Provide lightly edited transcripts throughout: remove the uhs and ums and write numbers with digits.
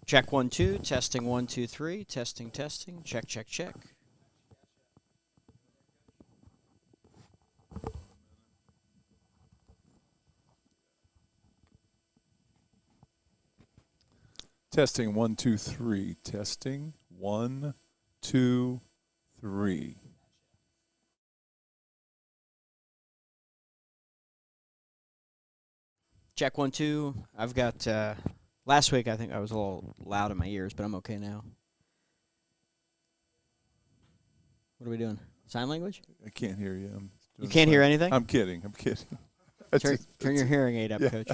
Check 1 2, testing 1 2 3, testing testing, check check check. Testing 1 2 3. Testing 1 2 3. Check 1 2. I've got last week I think I was a little loud in my ears, but I'm okay now. What are we doing? Sign language? I can't hear you. You can't hear anything? I'm kidding. I'm kidding. Turn your hearing aid up, yeah. Coach.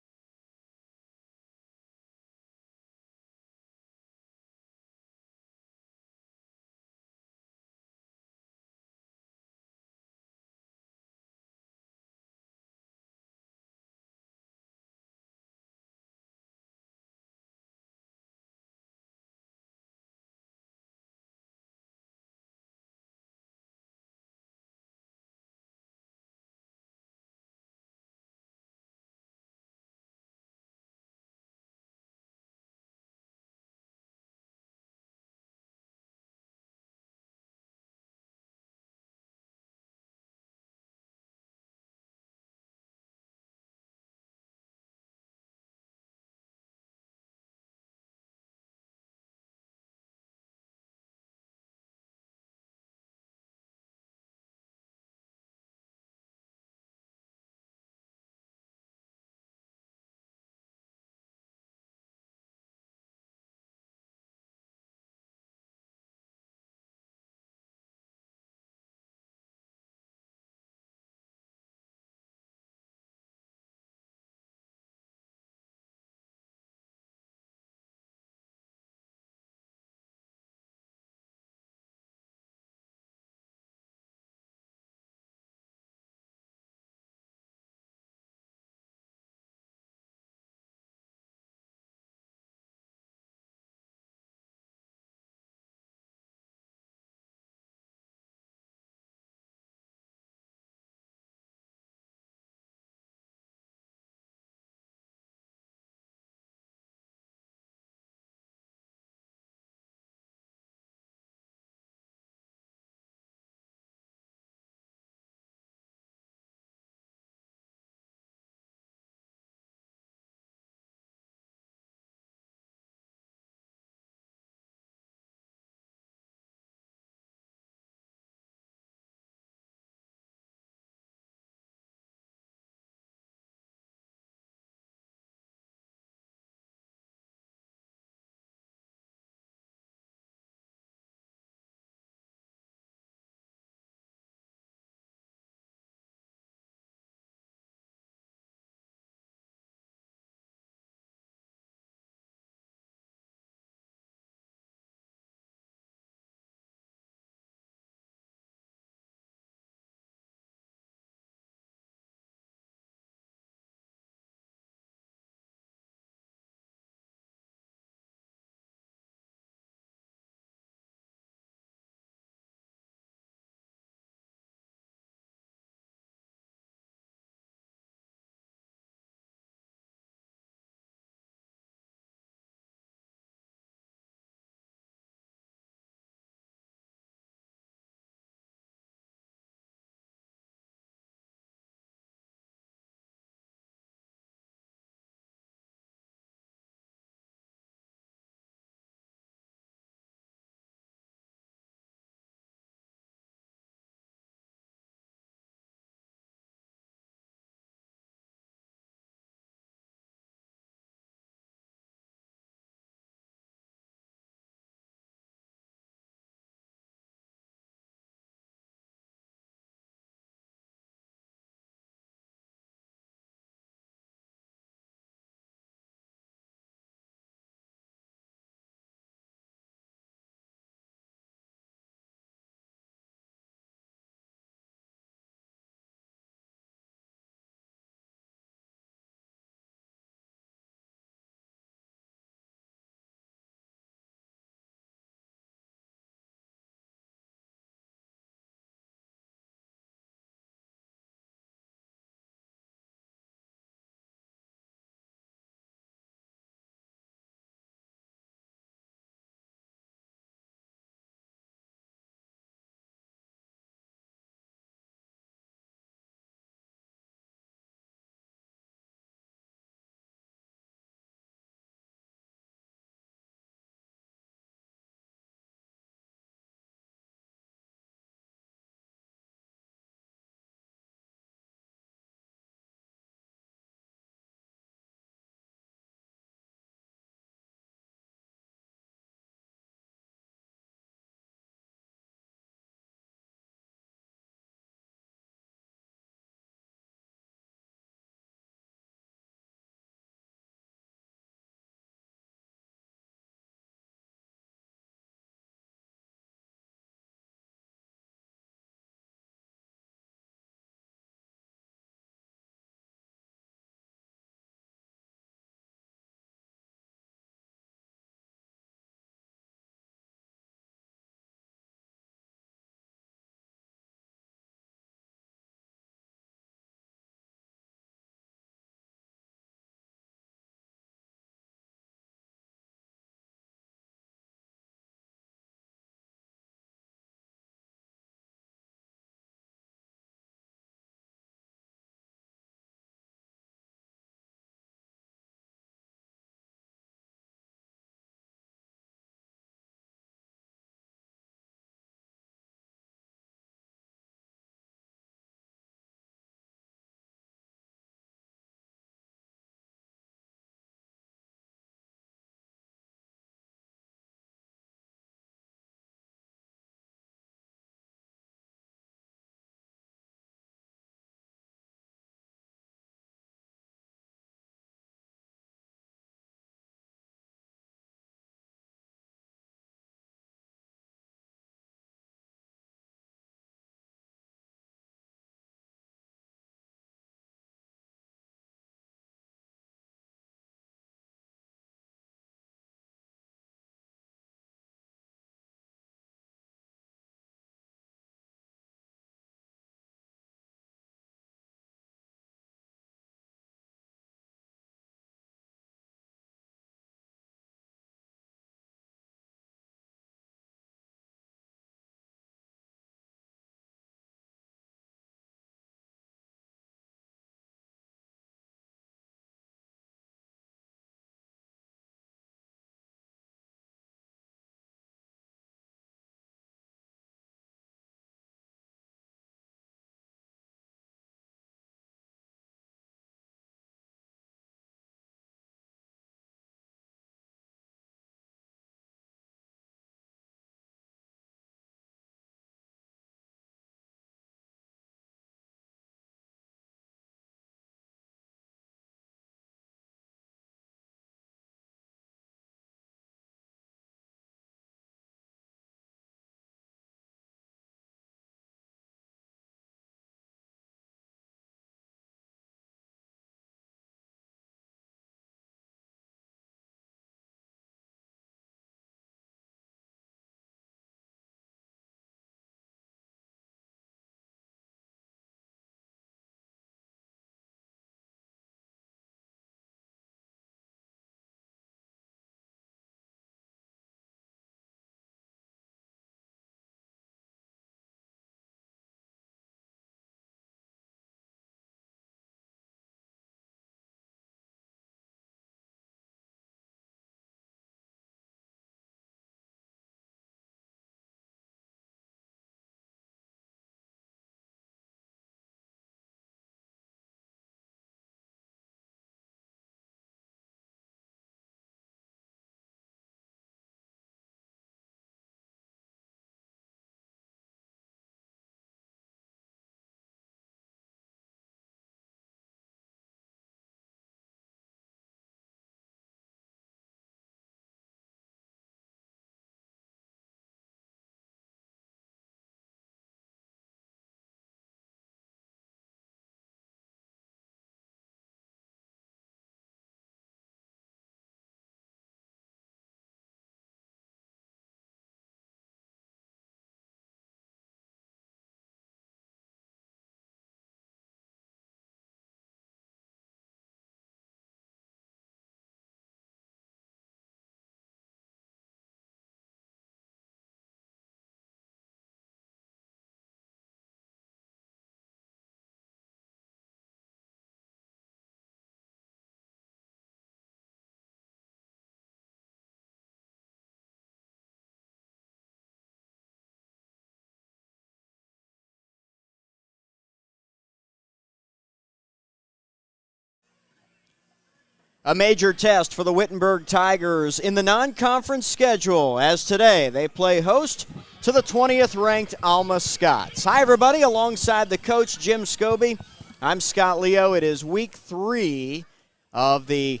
A major test for the Wittenberg Tigers in the non-conference schedule, as today they play host to the 20th-ranked Alma Scots. Hi, everybody. Alongside the coach, Jim Scobie, I'm Scott Leo. It is week 3 of the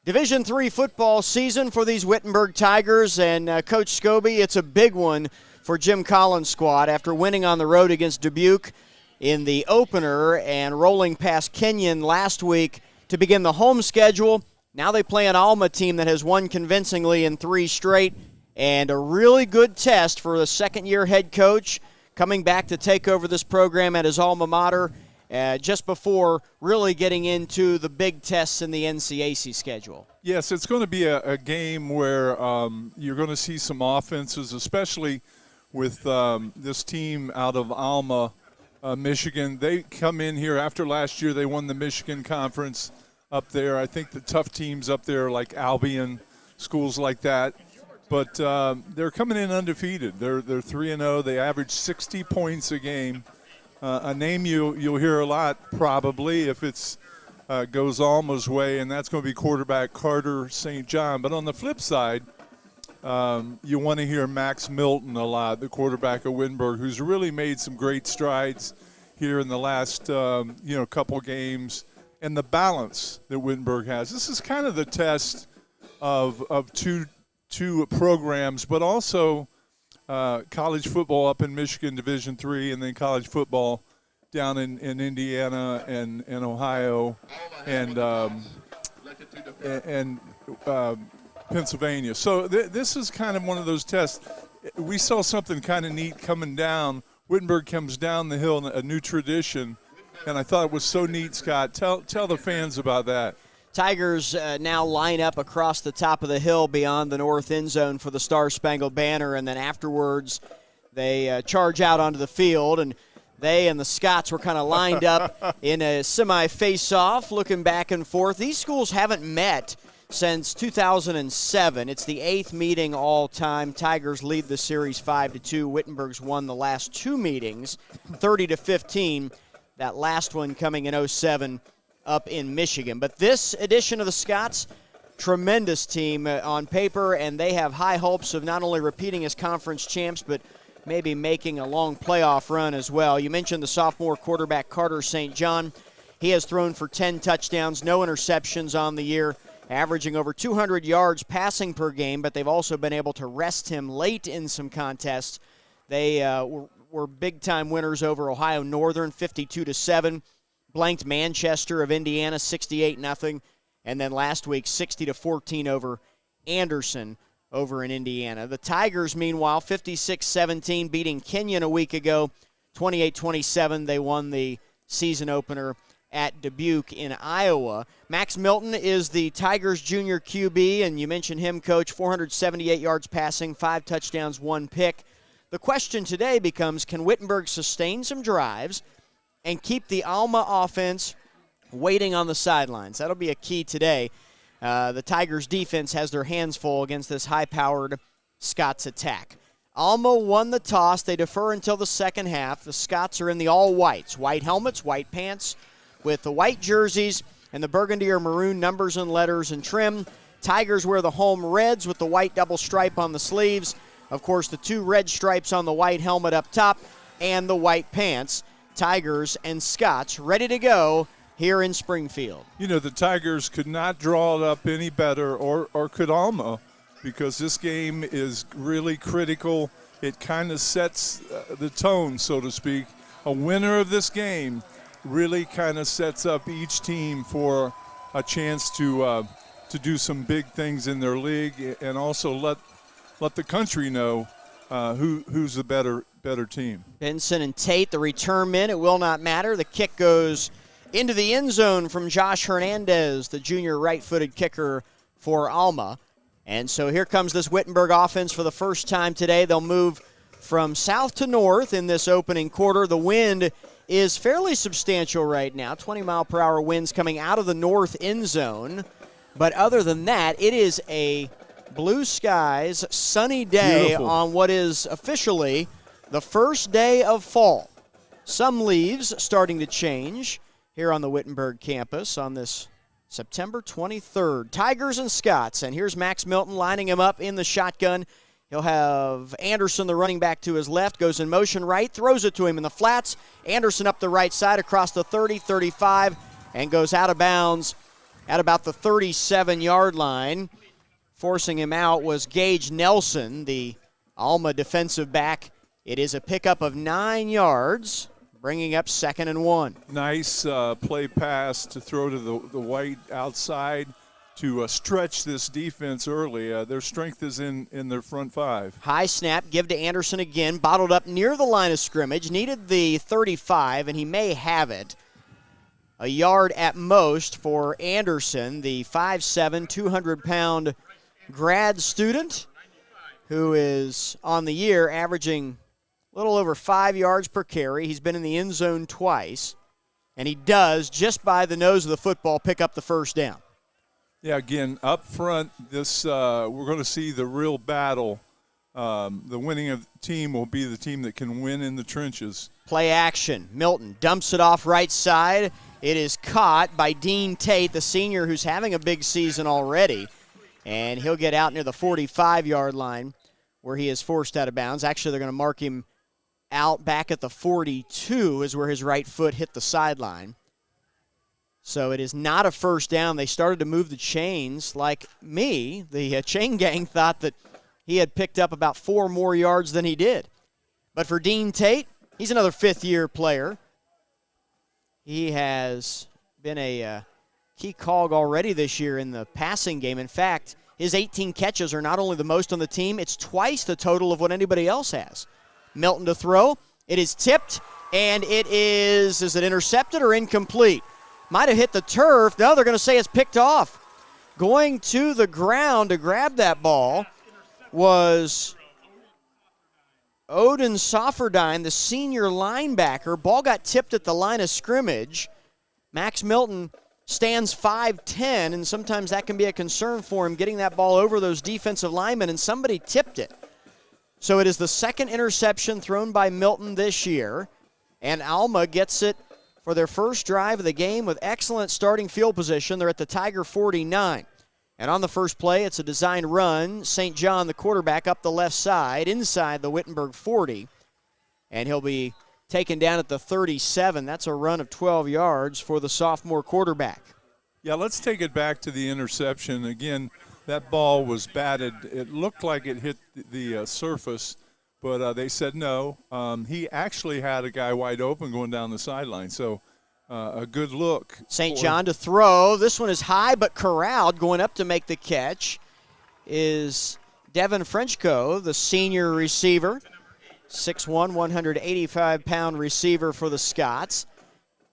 Division III football season for these Wittenberg Tigers. And, Coach Scobie, it's a big one for Jim Collins' squad after winning on the road against Dubuque in the opener and rolling past Kenyon last week to begin the home schedule. Now they play an Alma team that has won convincingly in 3 straight, and a really good test for the second-year head coach coming back to take over this program at his alma mater just before really getting into the big tests in the NCAC schedule. Yes, it's going to be a game where you're going to see some offenses, especially with this team out of Alma, Michigan. They come in here after last year. They won the Michigan Conference up there. I think the tough teams up there like Albion, schools like that. But they're coming in undefeated. They're 3-0. They average 60 points a game. A name you'll hear a lot probably if it's goes Alma's way, and that's going to be quarterback Carter St. John. But on the flip side, you want to hear Max Milton a lot, the quarterback of Wittenberg, who's really made some great strides here in the last couple games, and the balance that Wittenberg has. This is kind of the test of two programs, but also college football up in Michigan Division III, and then college football down in Indiana and Ohio and Pennsylvania. So this is kind of one of those tests. We saw something kind of neat coming down. Wittenberg comes down the hill, a new tradition, and I thought it was so neat, Scott. Tell the fans about that. Tigers now line up across the top of the hill beyond the north end zone for the Star-Spangled Banner, and then afterwards they charge out onto the field, and they and the Scots were kind of lined up in a semi-face-off, looking back and forth. These schools haven't met since 2007. It's the 8th meeting all time. Tigers lead the series 5-2. Wittenberg's won the last 2 meetings, 30-15. That last one coming in 2007 up in Michigan. But this edition of the Scots, tremendous team on paper, and they have high hopes of not only repeating as conference champs, but maybe making a long playoff run as well. You mentioned the sophomore quarterback Carter St. John. He has thrown for 10 touchdowns, no interceptions on the year, averaging over 200 yards passing per game, but they've also been able to rest him late in some contests. They were big-time winners over Ohio Northern, 52-7, blanked Manchester of Indiana, 68-0, and then last week, 60-14 over Anderson over in Indiana. The Tigers, meanwhile, 56-17, beating Kenyon a week ago, 28-27. They won the season opener at Dubuque in Iowa. Max Milton is the Tigers' junior QB, and you mentioned him, Coach, 478 yards passing, 5 touchdowns, 1 pick. The question today becomes, can Wittenberg sustain some drives and keep the Alma offense waiting on the sidelines? That'll be a key today. The Tigers' defense has their hands full against this high-powered Scots attack. Alma won the toss. They defer until the second half. The Scots are in the all-whites, white helmets, white pants, with the white jerseys and the burgundy or maroon numbers and letters and trim. Tigers wear the home reds with the white double stripe on the sleeves. Of course, the 2 red stripes on the white helmet up top and the white pants. Tigers and Scots ready to go here in Springfield. You know, the Tigers could not draw it up any better, or could Alma, because this game is really critical. It kind of sets the tone, so to speak. A winner of this game really kind of sets up each team for a chance to do some big things in their league, and also let the country know who's the better team. Benson and Tate, the return men, it will not matter. The kick goes into the end zone from Josh Hernandez, the junior right-footed kicker for Alma. And so here comes this Wittenberg offense for the first time today. They'll move from south to north in this opening quarter. The wind is fairly substantial right now, 20-mile-per-hour winds coming out of the north end zone. But other than that, it is a blue skies, sunny day. Beautiful. On what is officially the first day of fall. Some leaves starting to change here on the Wittenberg campus on this September 23rd. Tigers and Scots. And here's Max Milton lining him up in the shotgun. He'll have Anderson, the running back, to his left, goes in motion right, throws it to him in the flats. Anderson up the right side across the 30, 35, and goes out of bounds at about the 37-yard line. Forcing him out was Gage Nelson, the Alma defensive back. It is a pickup of 9 yards, bringing up 2nd and 1. Nice play pass to throw to the white outside to stretch this defense early. Their strength is in their front 5. High snap, give to Anderson again, bottled up near the line of scrimmage, needed the 35, and he may have it. A yard at most for Anderson, the 5'7", 200-pound grad student who is on the year averaging a little over 5 yards per carry. He's been in the end zone twice, and he does, just by the nose of the football, pick up the first down. Yeah, again, up front, this we're going to see the real battle. The winning team will be the team that can win in the trenches. Play action. Milton dumps it off right side. It is caught by Dean Tate, the senior who's having a big season already. And he'll get out near the 45-yard line where he is forced out of bounds. Actually, they're going to mark him out back at the 42 is where his right foot hit the sideline. So it is not a first down. They started to move the chains like me. The chain gang thought that he had picked up about 4 more yards than he did. But for Dean Tate, he's another fifth-year player. He has been a key cog already this year in the passing game. In fact, his 18 catches are not only the most on the team, it's twice the total of what anybody else has. Milton to throw. It is tipped, and it is it intercepted or incomplete? Might have hit the turf. No, they're going to say it's picked off. Going to the ground to grab that ball was Odin Sofferdine, the senior linebacker. Ball got tipped at the line of scrimmage. Max Milton stands 5'10", and sometimes that can be a concern for him, getting that ball over those defensive linemen, and somebody tipped it. So it is the second interception thrown by Milton this year, and Alma gets it for their first drive of the game with excellent starting field position. They're at the Tiger 49. And on the first play, it's a designed run. St. John, the quarterback, up the left side, inside the Wittenberg 40. And he'll be taken down at the 37. That's a run of 12 yards for the sophomore quarterback. Yeah, let's take it back to the interception. Again, that ball was batted. It looked like it hit the surface, but they said no. He actually had a guy wide open going down the sideline, so a good look. St. John to throw. This one is high but corralled. Going up to make the catch is Devin Frenchko, the senior receiver. 6'1", 185-pound receiver for the Scots.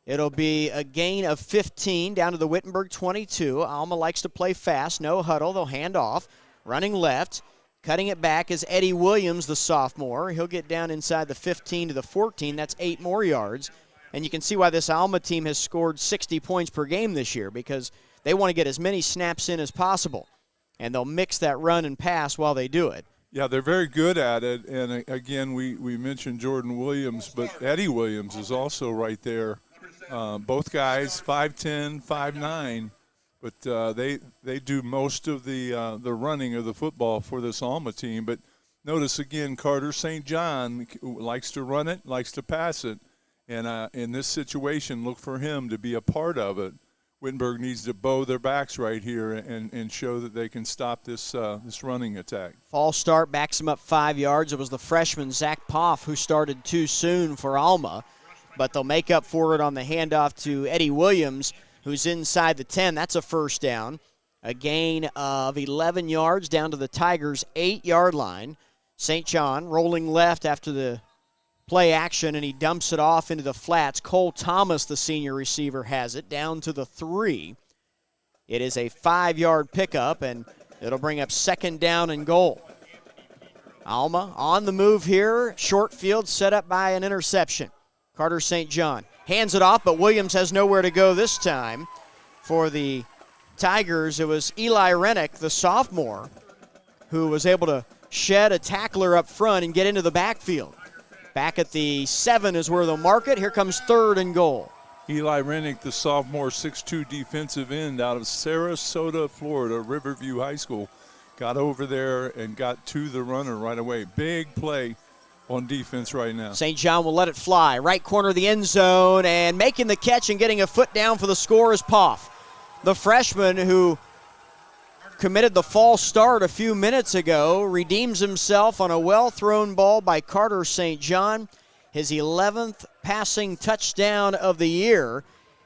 It'll be a gain of 15 down to the Wittenberg 22. Alma likes to play fast. No huddle. They'll hand off. Running left. Cutting it back is Eddie Williams, the sophomore. He'll get down inside the 15 to the 14. That's 8 more yards. And you can see why this Alma team has scored 60 points per game this year, because they want to get as many snaps in as possible. And they'll mix that run and pass while they do it. Yeah, they're very good at it. And, again, we mentioned Jordan Williams, but Eddie Williams is also right there. Both guys, 5'10", 5'9", but they do most of the running of the football for this Alma team. But notice, again, Carter St. John likes to run it, likes to pass it. And in this situation, look for him to be a part of it. Wittenberg needs to bow their backs right here and show that they can stop this running attack. False start backs him up 5 yards. It was the freshman Zach Poff who started too soon for Alma, but they'll make up for it on the handoff to Eddie Williams, who's inside the 10. That's a first down. A gain of 11 yards down to the Tigers' 8-yard line. St. John rolling left after the play action, and he dumps it off into the flats. Cole Thomas, the senior receiver, has it down to the 3. It is a 5-yard pickup, and it'll bring up second down and goal. Alma on the move here. Short field set up by an interception. Carter St. John hands it off, but Williams has nowhere to go this time. For the Tigers, it was Eli Rennick, the sophomore, who was able to shed a tackler up front and get into the backfield. Back at the 7 is where they'll mark it. Here comes third and goal. Eli Rennick, the sophomore 6'2" defensive end out of Sarasota, Florida, Riverview High School, got over there and got to the runner right away. Big play on defense right now. St. John will let it fly. Right corner of the end zone, and making the catch and getting a foot down for the score is Poff. The freshman who committed the false start a few minutes ago redeems himself on a well-thrown ball by Carter St. John. His 11th passing touchdown of the year.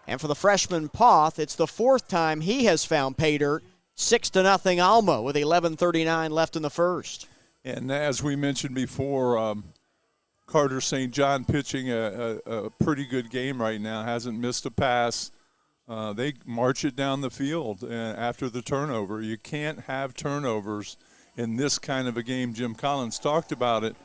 And for the freshman Poth, it's the 4th time he has found pay dirt. 6-0 Alma with 11:39 left in the first. And as we mentioned before, Carter St. John pitching a pretty good game right now. Hasn't missed a pass. They march it down the field after the turnover. You can't have turnovers in this kind of a game. Jim Collins talked about it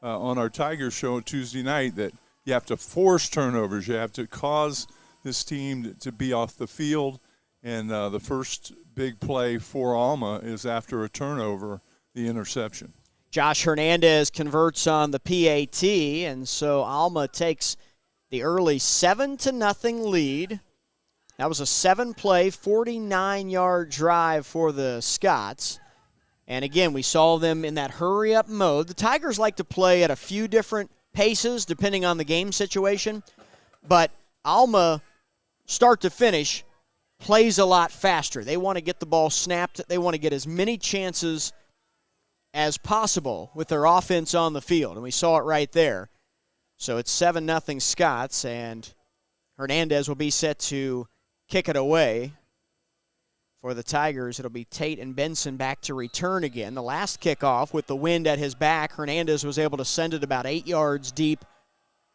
on our Tiger show Tuesday night, that you have to force turnovers. You have to cause this team to be off the field. And the first big play for Alma is after a turnover, the interception. Josh Hernandez converts on the PAT, and so Alma takes the early 7-0 lead. That was a 7-play, 49-yard drive for the Scots. And again, we saw them in that hurry-up mode. The Tigers like to play at a few different paces depending on the game situation, but Alma, start to finish, plays a lot faster. They want to get the ball snapped. They want to get as many chances as possible with their offense on the field, and we saw it right there. So it's 7-0 Scots, and Hernandez will be set to kick it away. For the Tigers, it'll be Tate and Benson back to return again. The last kickoff, with the wind at his back, Hernandez was able to send it about 8 yards deep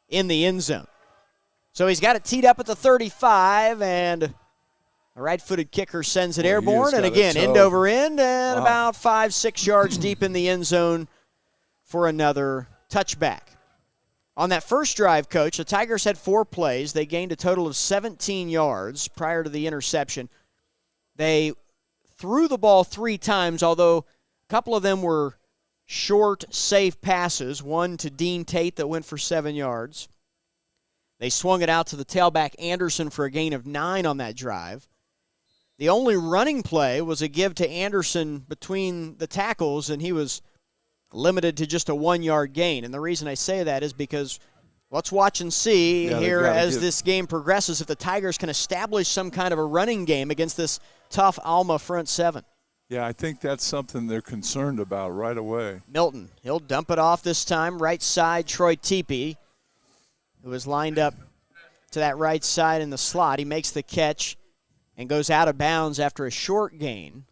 in the end zone. So he's got it teed up at the 35, and the right-footed kicker sends it airborne. And again, end over end, and about 5-6 yards deep in the end zone for another touchback. On that first drive, Coach, the Tigers had 4 plays. They gained a total of 17 yards prior to the interception. They threw the ball 3 times, although a couple of them were short, safe passes. One to Dean Tate that went for 7 yards. They swung it out to the tailback Anderson for a gain of 9 on that drive. The only running play was a give to Anderson between the tackles, and he was limited to just a 1-yard gain. And the reason I say that is because let's watch and see here as this game progresses if the Tigers can establish some kind of a running game against this tough Alma front 7. Yeah, I think that's something they're concerned about right away. Milton, he'll dump it off this time. Right side, Troy Teepee, who is lined up to that right side in the slot. He makes the catch and goes out of bounds after a short gain.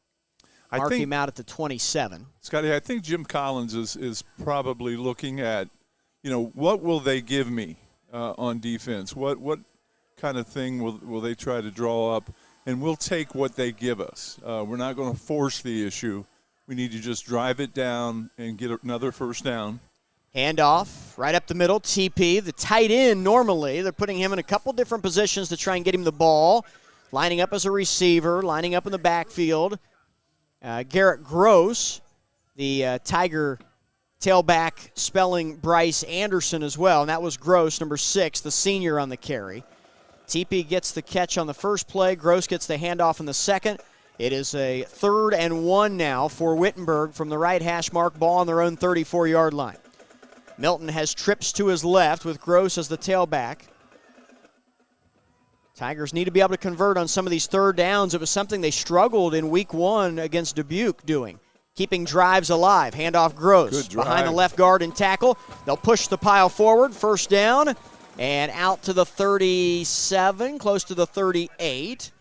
Mark him out at the 27. Scotty, I think Jim Collins is probably looking at, what will they give me on defense? What kind of thing will they try to draw up? And we'll take what they give us. We're not going to force the issue. We need to just drive it down and get another first down. Handoff right up the middle. TP, the tight end normally. They're putting him in a couple different positions to try and get him the ball. Lining up as a receiver, lining up in the backfield. Garrett Gross, the Tiger tailback, spelling Bryce Anderson as well. And that was Gross, number 6, the senior on the carry. TP gets the catch on the first play. Gross gets the handoff in the second. It is a 3rd and 1 now for Wittenberg from the right hash mark. Ball on their own 34-yard line. Milton has trips to his left with Gross as the tailback. Tigers need to be able to convert on some of these third downs. It was something they struggled in week 1 against Dubuque doing, keeping drives alive. Handoff Gross behind the left guard and tackle. They'll push the pile forward. First down and out to the 37, close to the 38.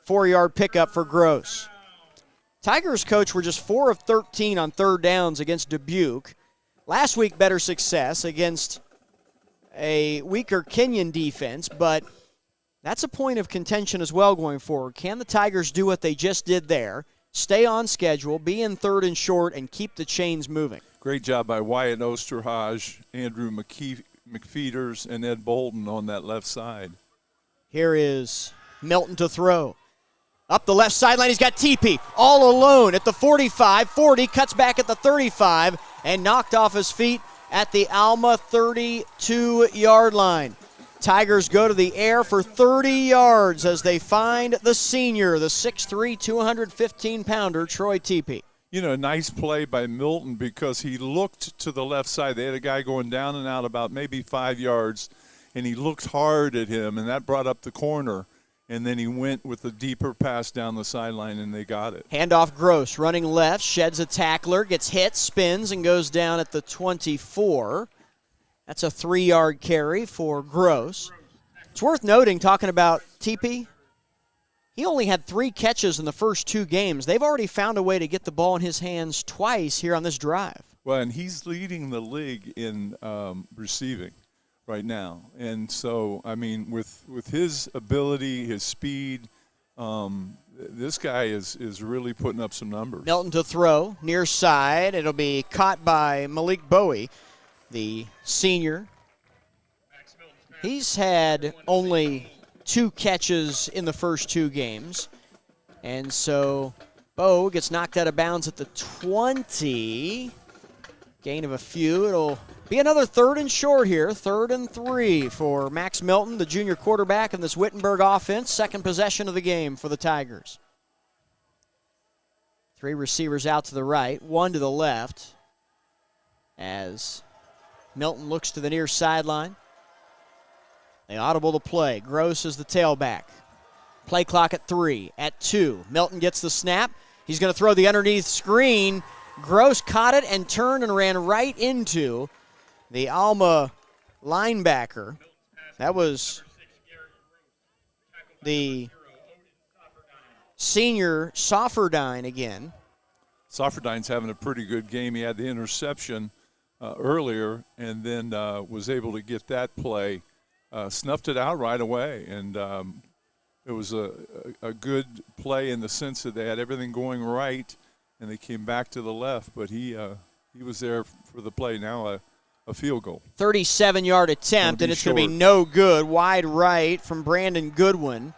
4-yard pickup for Gross. Tigers, Coach, were just 4 of 13 on third downs against Dubuque. Last week, better success against a weaker Kenyon defense, but that's a point of contention as well going forward. Can the Tigers do what they just did there, stay on schedule, be in 3rd and short, and keep the chains moving? Great job by Wyatt Osterhage, Andrew McFeeters, and Ed Bolton on that left side. Here is Milton to throw. Up the left sideline, he's got TP all alone at the 45, 40, cuts back at the 35, and knocked off his feet at the Alma 32-yard line. Tigers go to the air for 30 yards as they find the senior, the 6'3", 215-pounder, Troy Teepee. You know, a nice play by Milton because he looked to the left side. They had a guy going down and out about maybe 5 yards, and he looked hard at him, and that brought up the corner. And then he went with a deeper pass down the sideline, and they got it. Handoff Gross, running left, sheds a tackler, gets hit, spins, and goes down at the 24. That's a 3-yard carry for Gross. It's worth noting, talking about TP, he only had 3 catches in the first 2 games. They've already found a way to get the ball in his hands twice here on this drive. Well, and he's leading the league in receiving right now. And so, I mean, with his ability, his speed, this guy is really putting up some numbers. Milton to throw, near side. It'll be caught by Malik Bowie, the senior. He's had only 2 catches in the first 2 games. And so Bowe gets knocked out of bounds at the 20. Gain of a few. It'll be another 3rd and short here. 3rd and 3 for Max Milton, the junior quarterback in this Wittenberg offense. Second possession of the game for the Tigers. 3 receivers out to the right, 1 to the left as Milton looks to the near sideline. They audible the play. Gross is the tailback. Play clock at 3, at 2. Milton gets the snap. He's going to throw the underneath screen. Gross caught it and turned and ran right into the Alma linebacker. That was the senior Sofferdine again. Sofferdine's having a pretty good game. He had the interception earlier and then was able to get that play. Snuffed it out right away, and it was a good play in the sense that they had everything going right, and they came back to the left, but he was there for the play. Now a field goal. 37-yard attempt, and it's going to be no good. Wide right from Brandon Goodwin,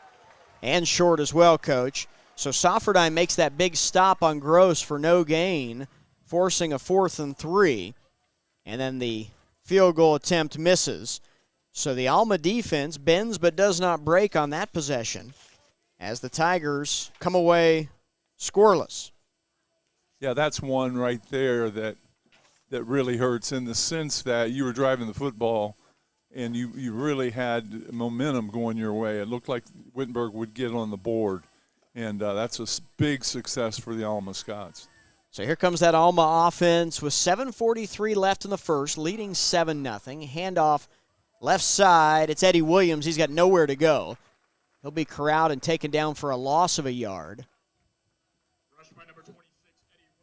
and short as well, Coach. So Sofferdine makes that big stop on Gross for no gain, forcing a 4th and 3, and then the field goal attempt misses. So the Alma defense bends but does not break on that possession as the Tigers come away scoreless. Yeah, that's one right there that really hurts in the sense that you were driving the football and you really had momentum going your way. It looked like Wittenberg would get on the board, and that's a big success for the Alma Scots. So here comes that Alma offense with 7:43 left in the first, leading 7-0. Handoff left side, it's Eddie Williams. He's got nowhere to go. He'll be corralled and taken down for a loss of a yard.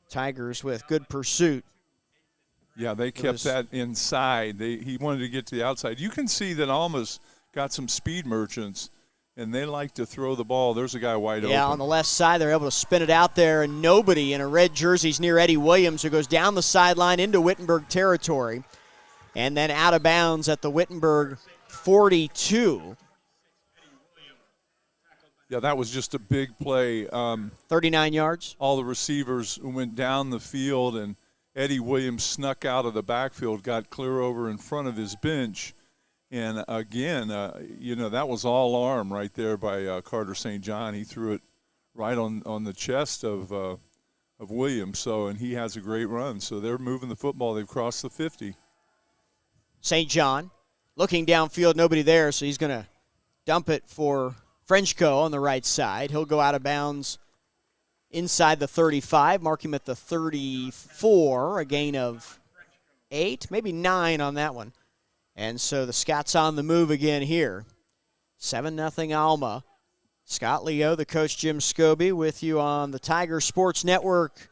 Tigers with good pursuit. Yeah, they kept that inside. He wanted to get to the outside. You can see that Alma's got some speed merchants, and they like to throw the ball. There's a guy wide open. Yeah, on the left side, they're able to spin it out there, and nobody in a red jersey is near Eddie Williams, who goes down the sideline into Wittenberg territory. And then out of bounds at the Wittenberg 42. Yeah, that was just a big play. 39 yards. All the receivers went down the field, and Eddie Williams snuck out of the backfield, got clear over in front of his bench. And, again, that was all arm right there by Carter St. John. He threw it right on the chest of Williams, and he has a great run. So they're moving the football. They've crossed the 50. St. John looking downfield, nobody there, so he's going to dump it for Frenchco on the right side. He'll go out of bounds inside the 35, mark him at the 34, a gain of 8, maybe 9 on that one. And so the Scots on the move again here. 7-0 Alma. Scott Leo, the coach Jim Scobie, with you on the Tiger Sports Network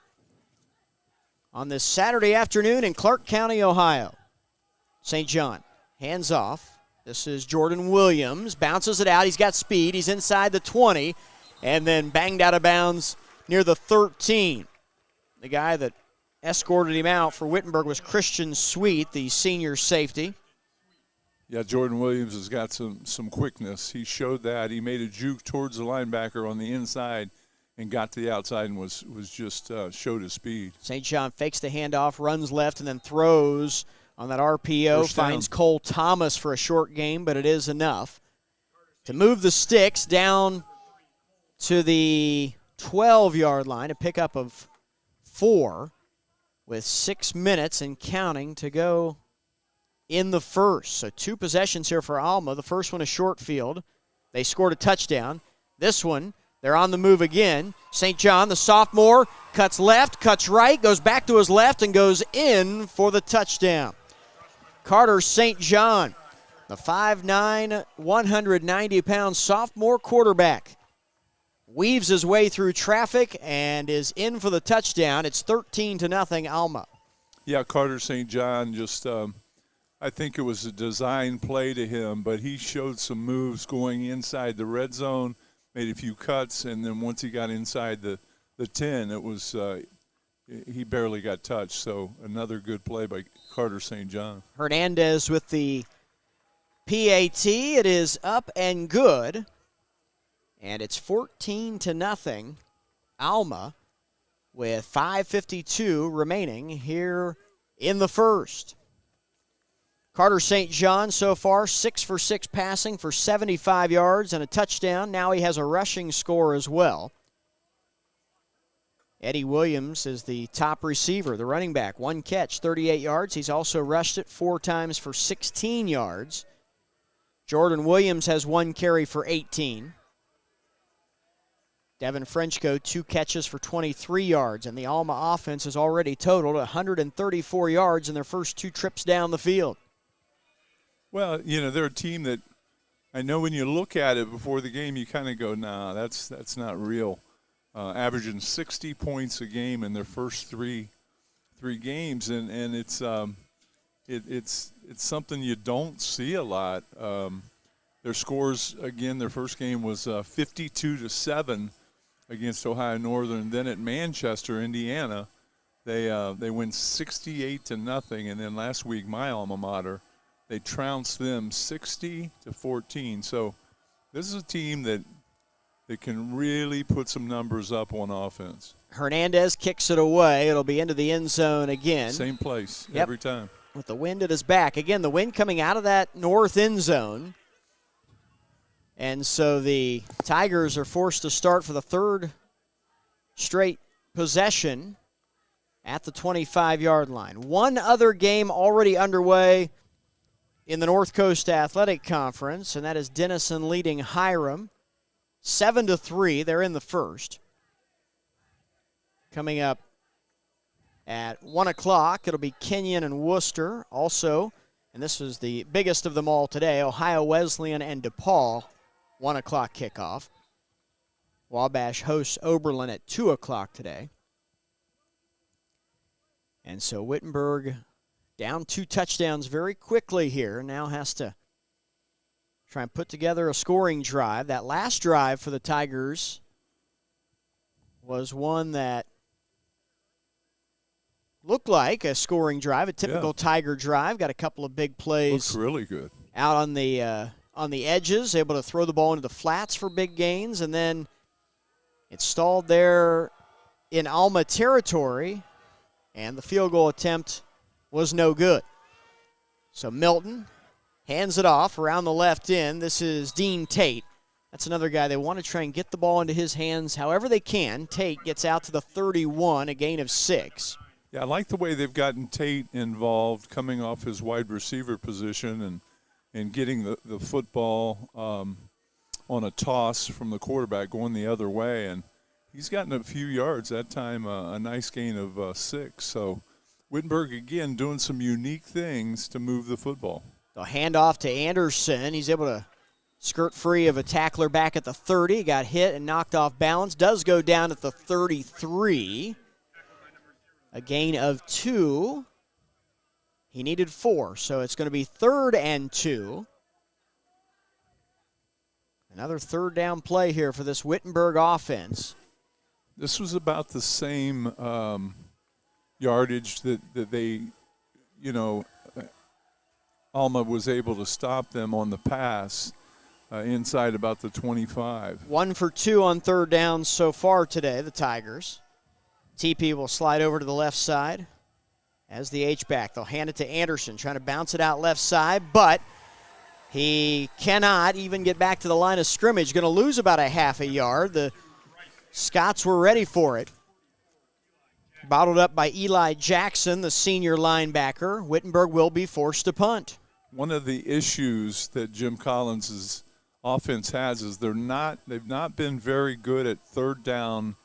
on this Saturday afternoon in Clark County, Ohio. St. John, hands off. This is Jordan Williams, bounces it out. He's got speed. He's inside the 20, and then banged out of bounds near the 13. The guy that escorted him out for Wittenberg was Christian Sweet, the senior safety. Yeah, Jordan Williams has got some quickness. He showed that. He made a juke towards the linebacker on the inside and got to the outside and was just showed his speed. St. John fakes the handoff, runs left, and then throws on that RPO. Finds Cole Thomas for a short game, but it is enough to move the sticks down to the 12-yard line, a pickup of 4 with 6 minutes and counting to go in the first. So 2 possessions here for Alma. The first one a short field. They scored a touchdown. This one, they're on the move again. St. John, the sophomore, cuts left, cuts right, goes back to his left, and goes in for the touchdown. Carter St. John, the 5'9", 190-pound sophomore quarterback, weaves his way through traffic and is in for the touchdown. It's 13-0 Alma. Yeah, Carter St. John just I think it was a design play to him, but he showed some moves going inside the red zone, made a few cuts, and then once he got inside the 10, it was he barely got touched. So another good play by Carter St. John. Hernandez with the PAT. It is up and good. And it's 14-0 Alma with 5:52 remaining here in the first. Carter St. John so far 6 for 6 passing for 75 yards and a touchdown. Now he has a rushing score as well. Eddie Williams is the top receiver, the running back. 1 catch, 38 yards. He's also rushed it 4 times for 16 yards. Jordan Williams has 1 carry for 18. Devin Frenchko, 2 catches for 23 yards, and the Alma offense has already totaled 134 yards in their first 2 trips down the field. Well, you know, they're a team that I know when you look at it before the game, you kind of go, nah, that's not real. Averaging 60 points a game in their first three games, and it's something you don't see a lot. Their scores, again, their first game was 52-7 against Ohio Northern. Then at Manchester, Indiana, they win 68-0, and then last week, my alma mater, they trounced them 60-14. So this is a team that can really put some numbers up on offense. Hernandez kicks it away. It'll be into the end zone again. Same place every time. With the wind at his back. Again, the wind coming out of that north end zone. And so the Tigers are forced to start for the 3rd straight possession at the 25-yard line. One other game already underway in the North Coast Athletic Conference, and that is Denison leading Hiram 7-3. They're in the first. Coming up at 1 o'clock, it'll be Kenyon and Worcester. Also, and this is the biggest of them all today, Ohio Wesleyan and DePaul, 1 o'clock kickoff. Wabash hosts Oberlin at 2 o'clock today. And so Wittenberg down 2 touchdowns very quickly here. Now has to try and put together a scoring drive. That last drive for the Tigers was one that looked like a scoring drive, a typical Tiger drive. Got a couple of big plays. Looks really good. Out on the edges, able to throw the ball into the flats for big gains, and then it stalled there in Alma territory, and the field goal attempt was no good. So Milton hands it off around the left end. This is Dean Tate. That's another guy they want to try and get the ball into his hands however they can. Tate gets out to the 31, a gain of 6. Yeah, I like the way they've gotten Tate involved coming off his wide receiver position and getting the football on a toss from the quarterback going the other way. And he's gotten a few yards that time, a nice gain of 6. So Wittenberg, again, doing some unique things to move the football. The handoff to Anderson. He's able to skirt free of a tackler back at the 30. Got hit and knocked off balance. Does go down at the 33. A gain of 2. He needed 4, so it's going to be 3rd and 2. Another 3rd down play here for this Wittenberg offense. This was about the same yardage that they, Alma was able to stop them on the pass inside about the 25. 1 for 2 on 3rd down so far today, the Tigers. TP will slide over to the left side as the H-back. They'll hand it to Anderson, trying to bounce it out left side, but he cannot even get back to the line of scrimmage. Going to lose about a half a yard. The Scots were ready for it. Bottled up by Eli Jackson, the senior linebacker. Wittenberg will be forced to punt. One of the issues that Jim Collins' offense has is they've not been very good at third down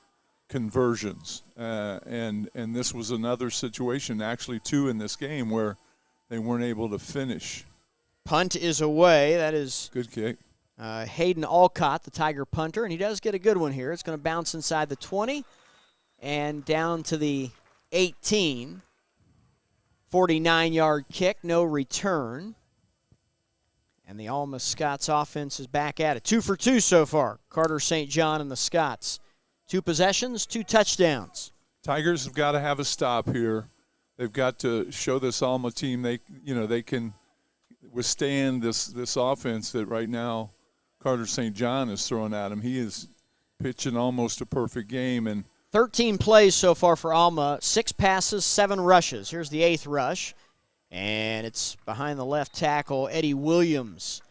conversions. And this was another situation, actually two in this game, where they weren't able to finish. Punt is away. That is good kick. Hayden Alcott, the Tiger punter, and he does get a good one here. It's going to bounce inside the 20 and down to the 18. 49-yard kick, no return. And the Alma Scots offense is back at it. 2 for 2 so far. Carter St. John and the Scots. 2 possessions, 2 touchdowns. Tigers have got to have a stop here. They've got to show this Alma team they can withstand this offense that right now Carter St. John is throwing at him. He is pitching almost a perfect game. And 13 plays so far for Alma, 6 passes, 7 rushes. Here's the 8th rush, and it's behind the left tackle, Eddie Williams,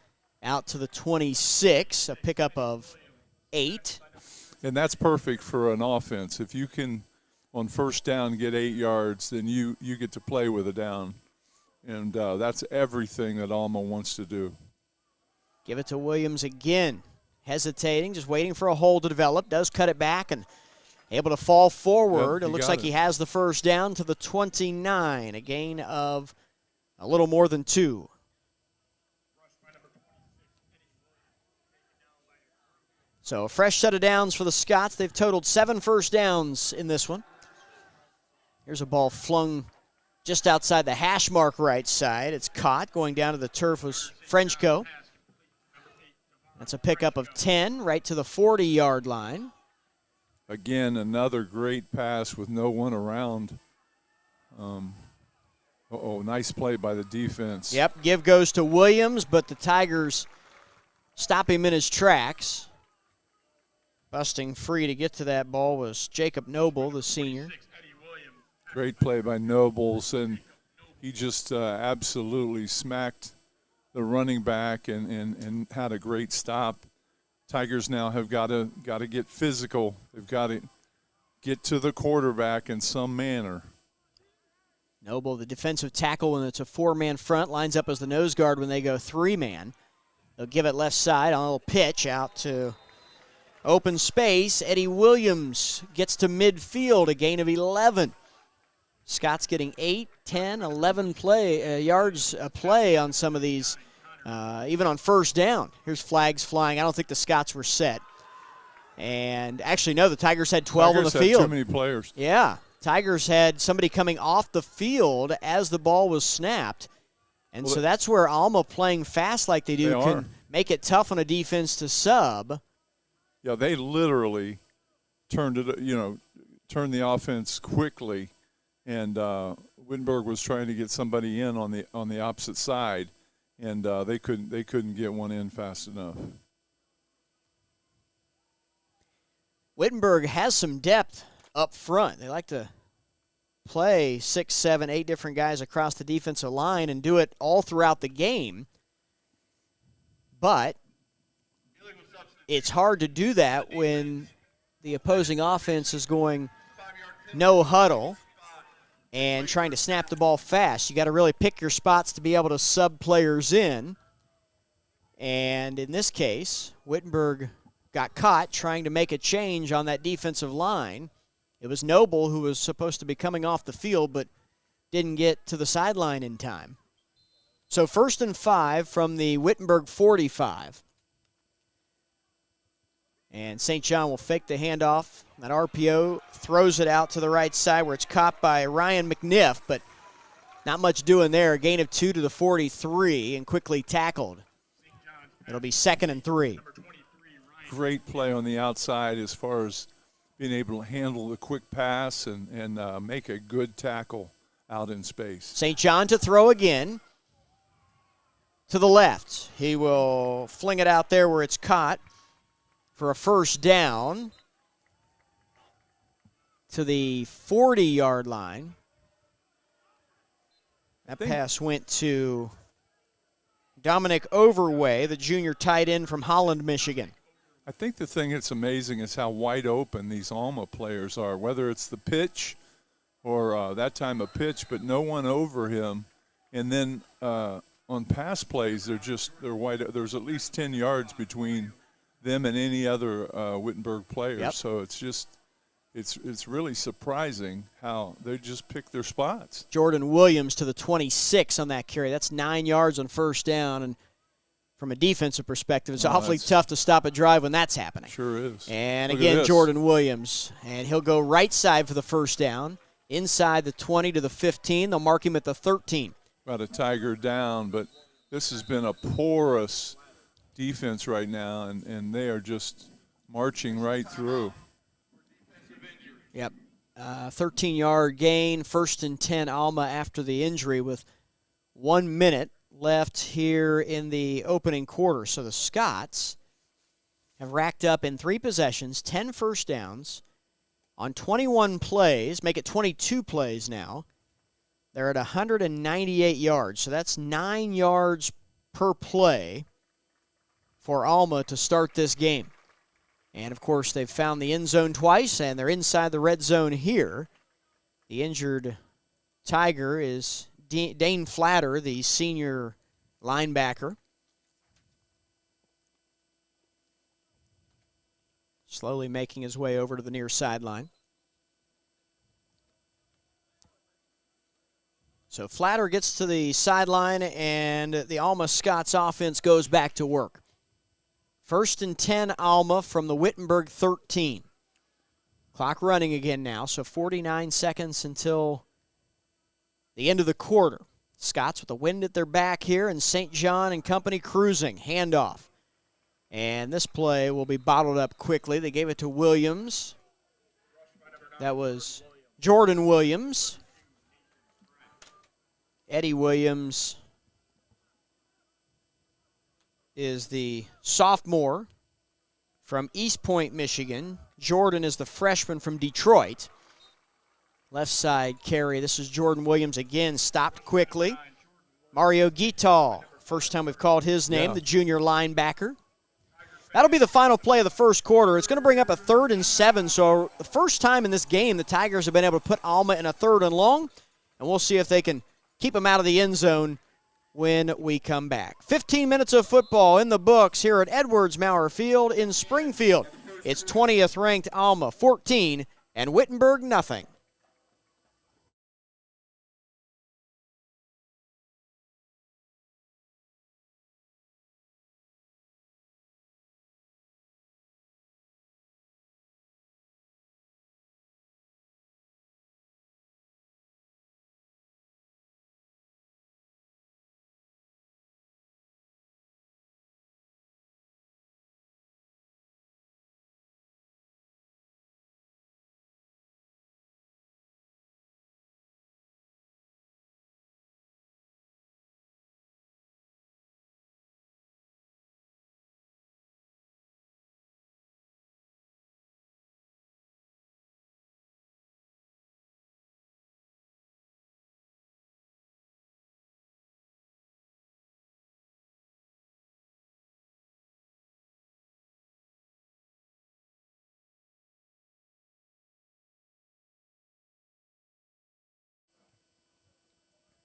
out to the 26, a pickup of 8. And that's perfect for an offense. If you can, on first down, get 8 yards, then you get to play with a down. And that's everything that Alma wants to do. Give it to Williams again. Hesitating, just waiting for a hole to develop. Does cut it back and able to fall forward. Yep, it looks like he has the first down to the 29, a gain of a little more than 2. So a fresh set of downs for the Scots. They've totaled 7 first downs in this one. Here's a ball flung just outside the hash mark right side. It's caught. Going down to the turf was Frenchco. That's a pickup of 10 right to the 40-yard line. Again, another great pass with no one around. Nice play by the defense. Yep, give goes to Williams, but the Tigers stop him in his tracks. Busting free to get to that ball was Jacob Noble, the senior. Great play by Nobles, and he just absolutely smacked the running back and had a great stop. Tigers now have got to get physical. They've got to get to the quarterback in some manner. Noble, the defensive tackle when it's a 4-man front, lines up as the nose guard when they go 3-man. They'll give it left side on a little pitch out to open space. Eddie Williams gets to midfield, a gain of 11. Scott's getting 8, 10, 11 yards a play on some of these, even on first down. Here's flags flying. I don't think the Scots were set. And actually, no, the Tigers had 12 on the field. Tigers had too many players. Yeah. Tigers had somebody coming off the field as the ball was snapped. And so that's where Alma playing fast like they do can make it tough on a defense to sub. Yeah, they literally turned the offense quickly. And Wittenberg was trying to get somebody in on the opposite side, and they couldn't get one in fast enough. Wittenberg has some depth up front. They like to play 6, 7, 8 different guys across the defensive line and do it all throughout the game. But it's hard to do that when the opposing offense is going no huddle and trying to snap the ball fast. You got to really pick your spots to be able to sub players in. And in this case, Wittenberg got caught trying to make a change on that defensive line. It was Noble who was supposed to be coming off the field but didn't get to the sideline in time. So 1st and 5 from the Wittenberg 45. And St. John will fake the handoff. That RPO throws it out to the right side where it's caught by Ryan McNiff, but not much doing there. A gain of 2 to the 43 and quickly tackled. It'll be 2nd and 3. Great play on the outside as far as being able to handle the quick pass and make a good tackle out in space. St. John to throw again. To the left. He will fling it out there where it's caught for a first down to the 40-yard line. That pass went to Dominic Overway, the junior tight end from Holland, Michigan. I think the thing that's amazing is how wide open these Alma players are, whether it's the pitch or that time a pitch, but no one over him. And then on pass plays, they're wide. There's at least 10 yards between them and any other Wittenberg players. Yep. So it's really surprising how they just pick their spots. Jordan Williams to the 26 on that carry. That's 9 yards on first down. And from a defensive perspective, it's awfully tough to stop a drive when that's happening. Sure is. And again, Jordan Williams. And he'll go right side for the first down, inside the 20 to the 15. They'll mark him at the 13. About a Tiger down, but this has been a porous defense right now, and they are just marching right through. Yep. 13-yard gain, 1st and 10 Alma after the injury with 1 minute left here in the opening quarter. So the Scots have racked up in 3 possessions, 10 first downs on 21 plays, make it 22 plays now. They're at 198 yards, so that's 9 yards per play for Alma to start this game. And, of course, they've found the end zone twice, and they're inside the red zone here. The injured Tiger is Dane Flatter, the senior linebacker. Slowly making his way over to the near sideline. So Flatter gets to the sideline, and the Alma Scots offense goes back to work. 1st and 10 Alma from the Wittenberg 13. Clock running again now, so 49 seconds until the end of the quarter. Scots with the wind at their back here, and St. John and company cruising. Handoff. And this play will be bottled up quickly. They gave it to Williams. That was Jordan Williams. Eddie Williams is the sophomore from East Point, Michigan. Jordan is the freshman from Detroit. Left side carry. This is Jordan Williams again, stopped quickly. Mario Gital, first time we've called his name, the junior linebacker. That'll be the final play of the first quarter. It's going to bring up a 3rd and 7, so the first time in this game the Tigers have been able to put Alma in a 3rd and long, and we'll see if they can keep them out of the end zone when we come back. 15 minutes of football in the books here at Edwards Maurer Field in Springfield. It's 20th ranked Alma 14 and Wittenberg nothing.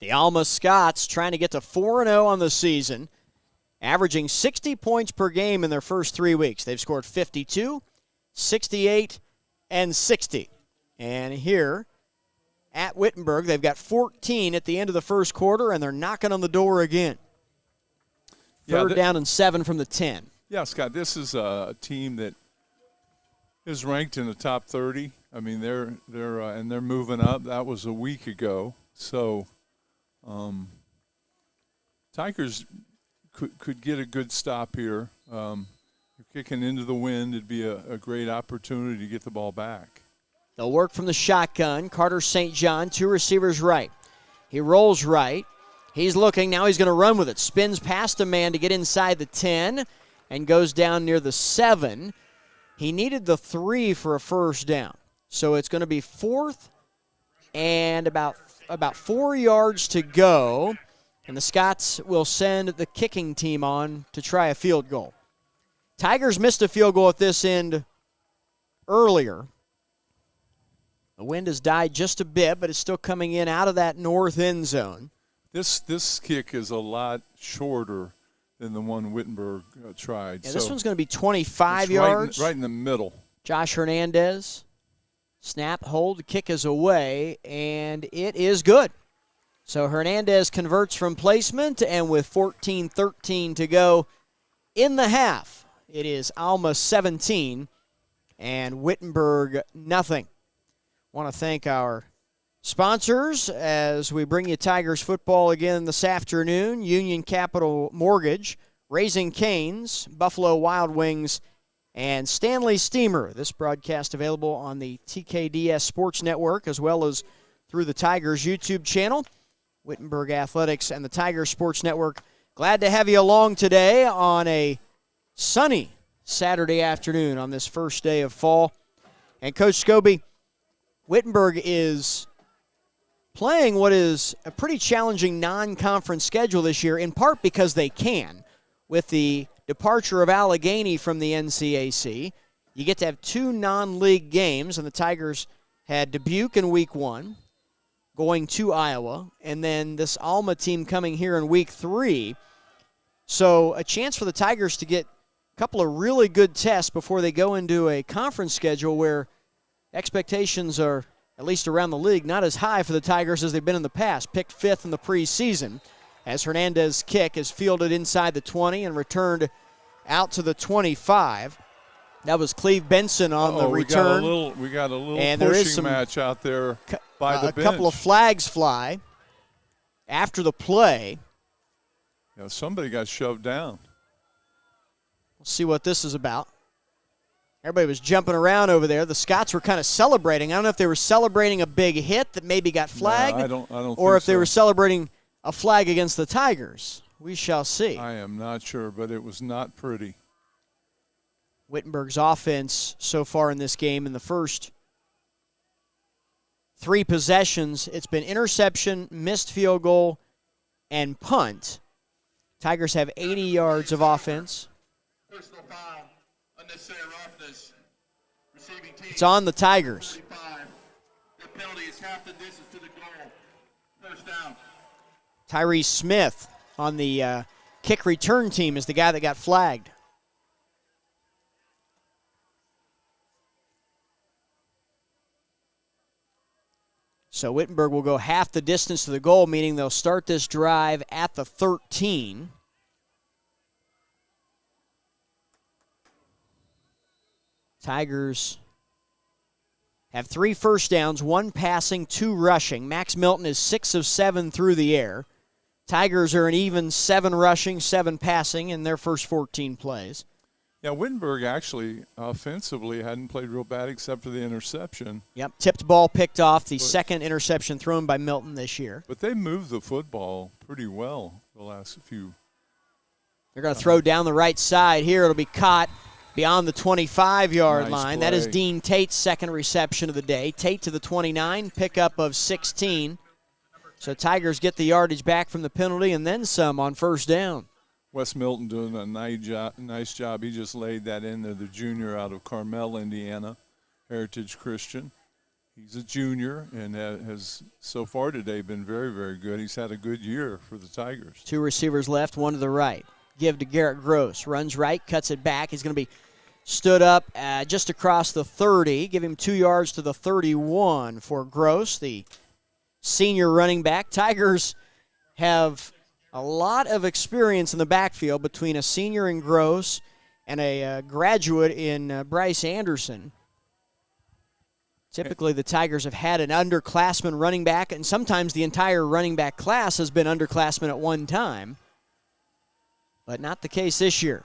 The Alma Scots trying to get to 4-0 on the season, averaging 60 points per game in their first 3 weeks. They've scored 52, 68, and 60. And here at Wittenberg, they've got 14 at the end of the first quarter, and they're knocking on the door again. Third down and 7 from the 10. Yeah, Scott, this is a team that is ranked in the top 30. I mean, they're moving up. That was a week ago. So Tigers could get a good stop here. Kicking into the wind, it'd be a great opportunity to get the ball back. They'll work from the shotgun. Carter St. John, 2 receivers right. He rolls right. He's looking. Now he's going to run with it. Spins past a man to get inside the 10 and goes down near the 7. He needed the 3 for a first down. So it's going to be 4th and about 4 yards to go, and the Scots will send the kicking team on to try a field goal. Tigers missed a field goal at this end earlier. The wind has died just a bit, but it's still coming in out of that north end zone. This kick is a lot shorter than the one Wittenberg tried. Yeah, this one's going to be 25 yards. Right in the middle. Josh Hernandez, snap, hold, kick is away, and it is good. So Hernandez converts from placement, and with 14-13 to go in the half, it is Alma 17 and Wittenberg nothing. Want to thank our sponsors as we bring you Tigers football again this afternoon. Union Capital Mortgage, Raising Cane's, Buffalo Wild Wings, and Stanley Steamer. This broadcast available on the TKDS Sports Network as well as through the Tigers YouTube channel. Wittenberg Athletics and the Tigers Sports Network. Glad to have you along today on a sunny Saturday afternoon on this first day of fall. And Coach Scobie, Wittenberg is playing what is a pretty challenging non-conference schedule this year, in part because they can. With the departure of Allegheny from the NCAC, you get to have 2 non-league games, and the Tigers had Dubuque in week 1, going to Iowa, and then this Alma team coming here in week 3. So a chance for the Tigers to get a couple of really good tests before they go into a conference schedule where expectations are, at least around the league, not as high for the Tigers as they've been in the past. Picked 5th in the preseason as Hernandez's kick is fielded inside the 20 and returned out to the 25. That was Cleve Benson on the return. We got a little and pushing there is some, match out there by the bench. A couple of flags fly after the play. Yeah, somebody got shoved down. We'll see what this is about. Everybody was jumping around over there. The Scots were kind of celebrating. I don't know if they were celebrating a big hit that maybe got flagged, no, I don't or if they so. were celebrating a flag against the Tigers. We shall see. I am not sure, but it was not pretty. Wittenberg's offense so far in this game, in the first 3 possessions, it's been interception, missed field goal, and punt. Tigers have 80 yards of offense. Personal foul, unnecessary roughness. Receiving team. It's on the Tigers. The penalty is half the distance to the goal. First down. Tyree Smith on the kick return team is the guy that got flagged. So Wittenberg will go half the distance to the goal, meaning they'll start this drive at the 13. Tigers have 3 first downs, 1 passing, 2 rushing. Max Milton is 6 of 7 through the air. Tigers are an even 7 rushing, 7 passing in their first 14 plays. Yeah, Wittenberg actually offensively hadn't played real bad except for the interception. Yep, tipped ball picked off, the second interception thrown by Milton this year. But they moved the football pretty well the last few. They're going to throw down the right side here. It'll be caught beyond the 25-yard line. Play. That is Dean Tate's second reception of the day. Tate to the 29, pickup of 16. So Tigers get the yardage back from the penalty and then some on first down. Wes Milton doing a nice job. He just laid that in there, the junior out of Carmel, Indiana, Heritage Christian. He's a junior and has so far today been very, very good. He's had a good year for the Tigers. 2 receivers left, 1 to the right. Give to Garrett Gross. Runs right, cuts it back. He's going to be stood up just across the 30. Give him 2 yards to the 31 for Gross, the senior running back. Tigers have a lot of experience in the backfield between a senior in Gross and a graduate in Bryce Anderson. Typically, the Tigers have had an underclassman running back, and sometimes the entire running back class has been underclassmen at one time. But not the case this year.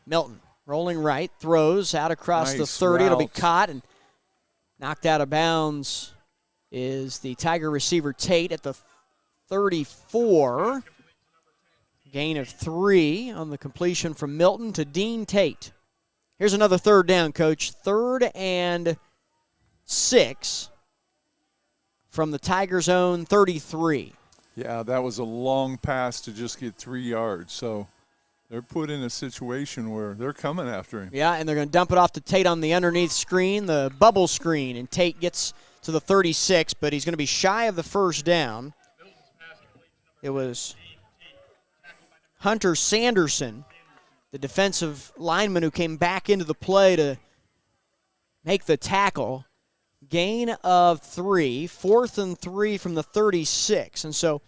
Milton rolling right, throws out across the 30. It'll be caught and knocked out of bounds is the Tiger receiver Tate at the 34. Gain of 3 on the completion from Milton to Dean Tate. Here's another third down, Coach. 3rd and 6 from the Tigers' own 33. Yeah, that was a long pass to just get 3 yards. So they're put in a situation where they're coming after him. Yeah, and they're going to dump it off to Tate on the underneath screen, the bubble screen, and Tate gets to the 36, but he's going to be shy of the first down. It was Hunter Sanderson, the defensive lineman, who came back into the play to make the tackle. Gain of 3, 4th and 3 from the 36. And so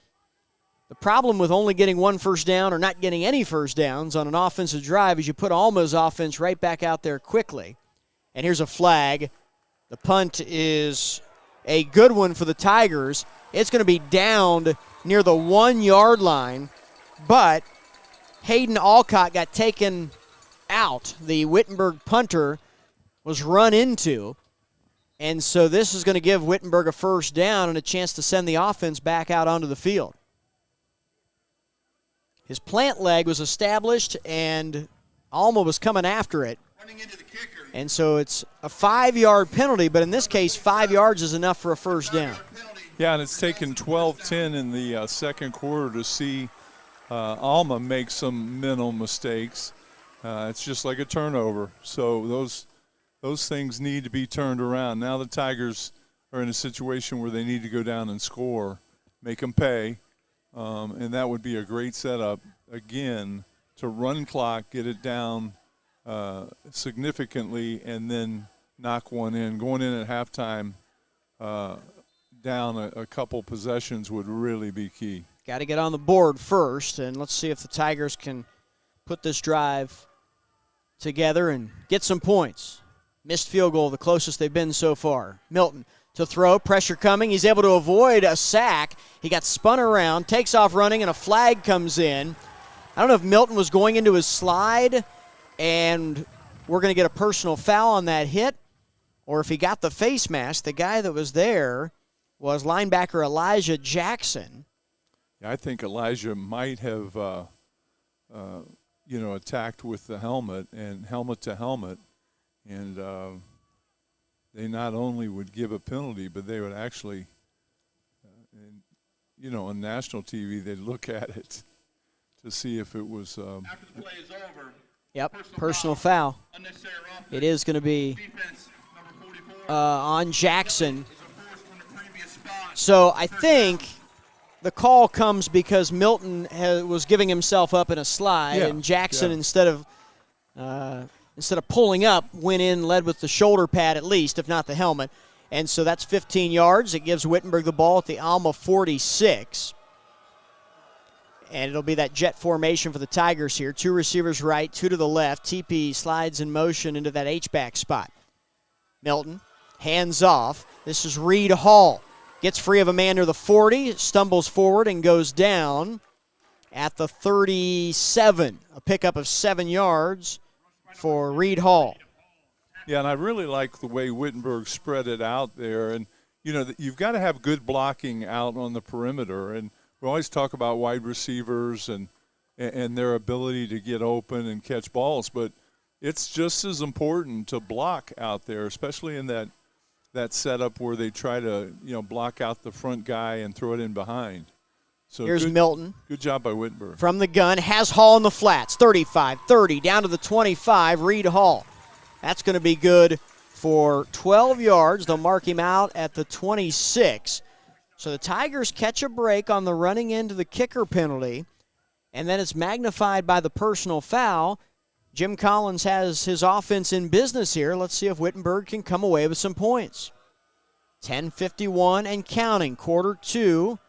the problem with only getting one first down or not getting any first downs on an offensive drive is you put Alma's offense right back out there quickly. And here's a flag. The punt is a good one for the Tigers. It's going to be downed near the 1-yard line, but Hayden Alcott got taken out. The Wittenberg punter was run into. And so this is going to give Wittenberg a first down and a chance to send the offense back out onto the field. His plant leg was established, and Alma was coming after it. And so it's a 5-yard penalty, but in this case, 5 yards is enough for a first down. Yeah, and it's taken 12-10 in the second quarter to see Alma make some mental mistakes. It's just like a turnover. So those things need to be turned around. Now the Tigers are in a situation where they need to go down and score, make them pay, and that would be a great setup, again, to run clock, get it down significantly, and then knock one in. Going in at halftime down a couple possessions would really be key. Got to get on the board first, and let's see if the Tigers can put this drive together and get some points. Missed field goal, the closest they've been so far. Milton to throw, pressure coming. He's able to avoid a sack. He got spun around, takes off running, and a flag comes in. I don't know if Milton was going into his slide and we're going to get a personal foul on that hit, or if he got the face mask. The guy that was there was linebacker Elijah Jackson. Yeah, I think Elijah might have, attacked with the helmet and helmet to helmet. And they not only would give a penalty, but they would actually, on national TV, they'd look at it to see if it was. After the play is over. Yep, personal foul. It is going to be on Jackson. So I think the call comes because Milton was giving himself up in a slide, and Jackson, instead of pulling up, went in, led with the shoulder pad at least, if not the helmet. And so that's 15 yards. It gives Wittenberg the ball at the Alma 46. And it'll be that jet formation for the Tigers here. 2 receivers right, 2 to the left. TP slides in motion into that H-back spot. Milton, hands off. This is Reed Hall. Gets free of a man near the 40, stumbles forward and goes down at the 37. A pickup of 7 yards for Reed Hall. Yeah, and I really like the way Wittenberg spread it out there. And, you've got to have good blocking out on the perimeter. And we always talk about wide receivers and their ability to get open and catch balls, but it's just as important to block out there, especially in that setup where they try to, block out the front guy and throw it in behind. So here's Milton. Good job by Wittenberg. From the gun, has Hall in the flats, 35, 30, down to the 25, Reed Hall. That's going to be good for 12 yards. They'll mark him out at the 26. So the Tigers catch a break on the running into the kicker penalty, and then it's magnified by the personal foul. Jim Collins has his offense in business here. Let's see if Wittenberg can come away with some points. 10:51 and counting, quarter 2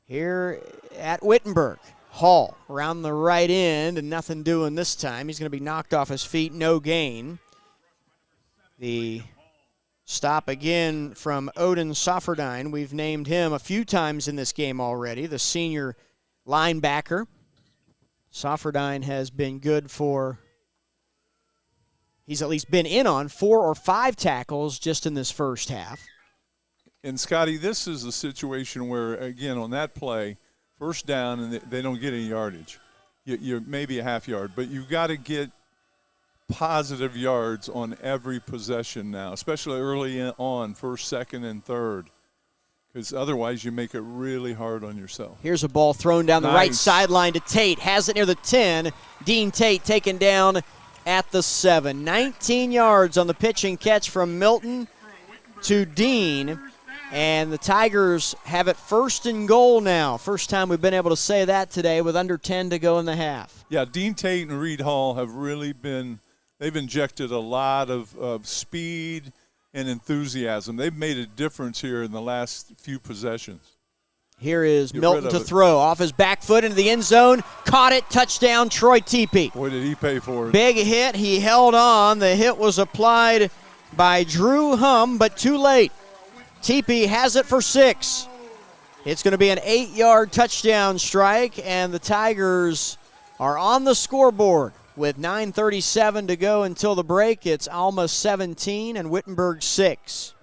here at Wittenberg. Hall around the right end, and nothing doing this time. He's going to be knocked off his feet, no gain. The stop again from Odin Sofferdine. We've named him a few times in this game already, the senior linebacker. Sofferdine has been good he's at least been in on 4 or 5 tackles just in this first half. And, Scotty, this is a situation where, again, on that play, first down, and they don't get any yardage. You're maybe a half yard, but you've got to get positive yards on every possession now, especially early on, first, second, and third. because otherwise you make it really hard on yourself. Here's a ball thrown down the right sideline to Tate. Has it near the 10. Dean Tate taken down at the 7. 19 yards on the pitch and catch from Milton to Dean. And the Tigers have it 1st and goal now. First time we've been able to say that today with under 10 to go in the half. Yeah, Dean Tate and Reed Hall have really been – they've injected a lot of speed and enthusiasm. They've made a difference here in the last few possessions. Here is Milton to throw. Off his back foot into the end zone. Caught it. Touchdown, Troy Teepee. Boy, did he pay for it. Big hit. He held on. The hit was applied by Drew Hum, but too late. Teepee has it for 6. It's going to be an 8-yard touchdown strike, and the Tigers are on the scoreboard with 9:37 to go until the break. It's Alma 17 and Wittenberg 6.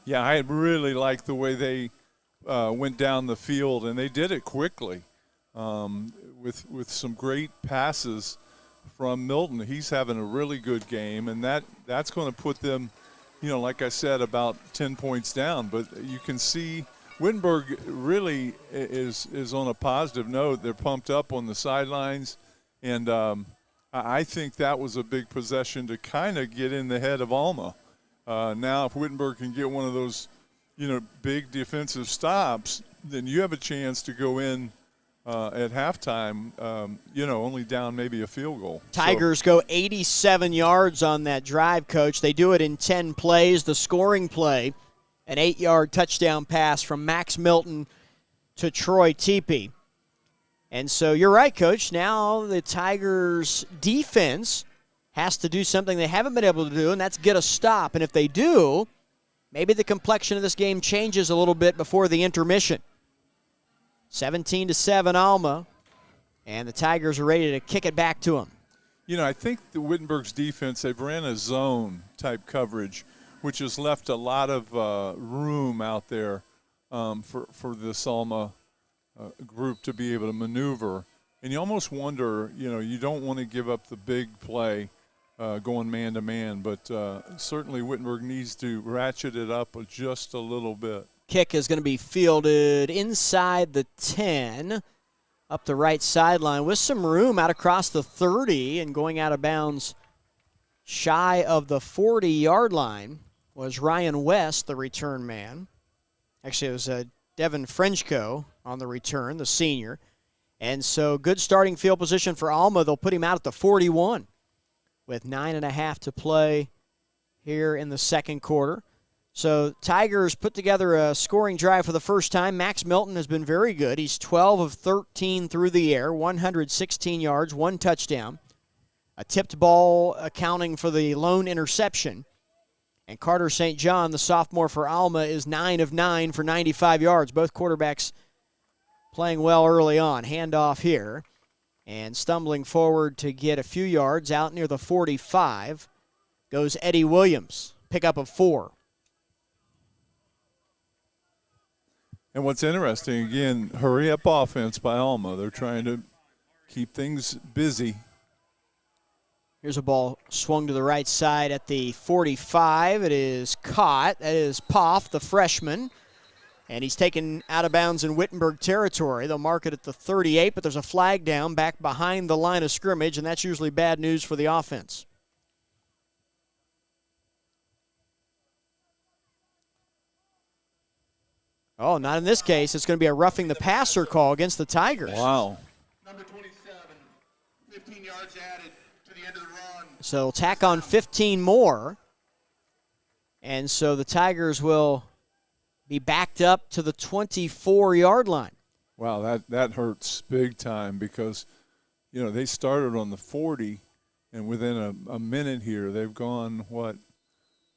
Yeah, I really like the way they went down the field, and they did it quickly with some great passes from Milton. He's having a really good game, and that's going to put them, like I said, about 10 points down. But you can see Wittenberg really is on a positive note. They're pumped up on the sidelines, and I think that was a big possession to kind of get in the head of Alma. Now, if Wittenberg can get one of those, big defensive stops, then you have a chance to go in at halftime, only down maybe a field goal. Tigers go 87 yards on that drive, Coach. They do it in 10 plays. The scoring play, an 8-yard touchdown pass from Max Milton to Troy Teepee. And so you're right, Coach. Now the Tigers' defense has to do something they haven't been able to do, and that's get a stop. And if they do, maybe the complexion of this game changes a little bit before the intermission. 17-7 Alma, and the Tigers are ready to kick it back to them. I think the Wittenberg's defense, they've ran a zone-type coverage, which has left a lot of room out there for this Alma group to be able to maneuver. And you almost wonder, you don't want to give up the big play going man-to-man, but certainly Wittenberg needs to ratchet it up just a little bit. Kick is going to be fielded inside the 10, up the right sideline with some room out across the 30, and going out of bounds shy of the 40-yard line was Ryan West, the return man. Actually, it was Devin Frenchco on the return, the senior. And so good starting field position for Alma. They'll put him out at the 41 with 9.5 to play here in the second quarter. So Tigers put together a scoring drive for the first time. Max Milton has been very good. He's 12 of 13 through the air, 116 yards, 1 touchdown. A tipped ball accounting for the lone interception. And Carter St. John, the sophomore for Alma, is 9 of 9 for 95 yards. Both quarterbacks playing well early on. Handoff here. And stumbling forward to get a few yards out near the 45 goes Eddie Williams. Pickup of 4. And what's interesting, again, hurry-up offense by Alma. They're trying to keep things busy. Here's a ball swung to the right side at the 45. It is caught. That is Poff, the freshman. And he's taken out of bounds in Wittenberg territory. They'll mark it at the 38, but there's a flag down back behind the line of scrimmage, and that's usually bad news for the offense. Oh, not in this case. It's going to be a roughing the passer call against the Tigers. Wow. Number 27, 15 yards added to the end of the run. So tack on 15 more. And so the Tigers will be backed up to the 24-yard line. Wow, that hurts big time because, they started on the 40, and within a minute here, they've gone,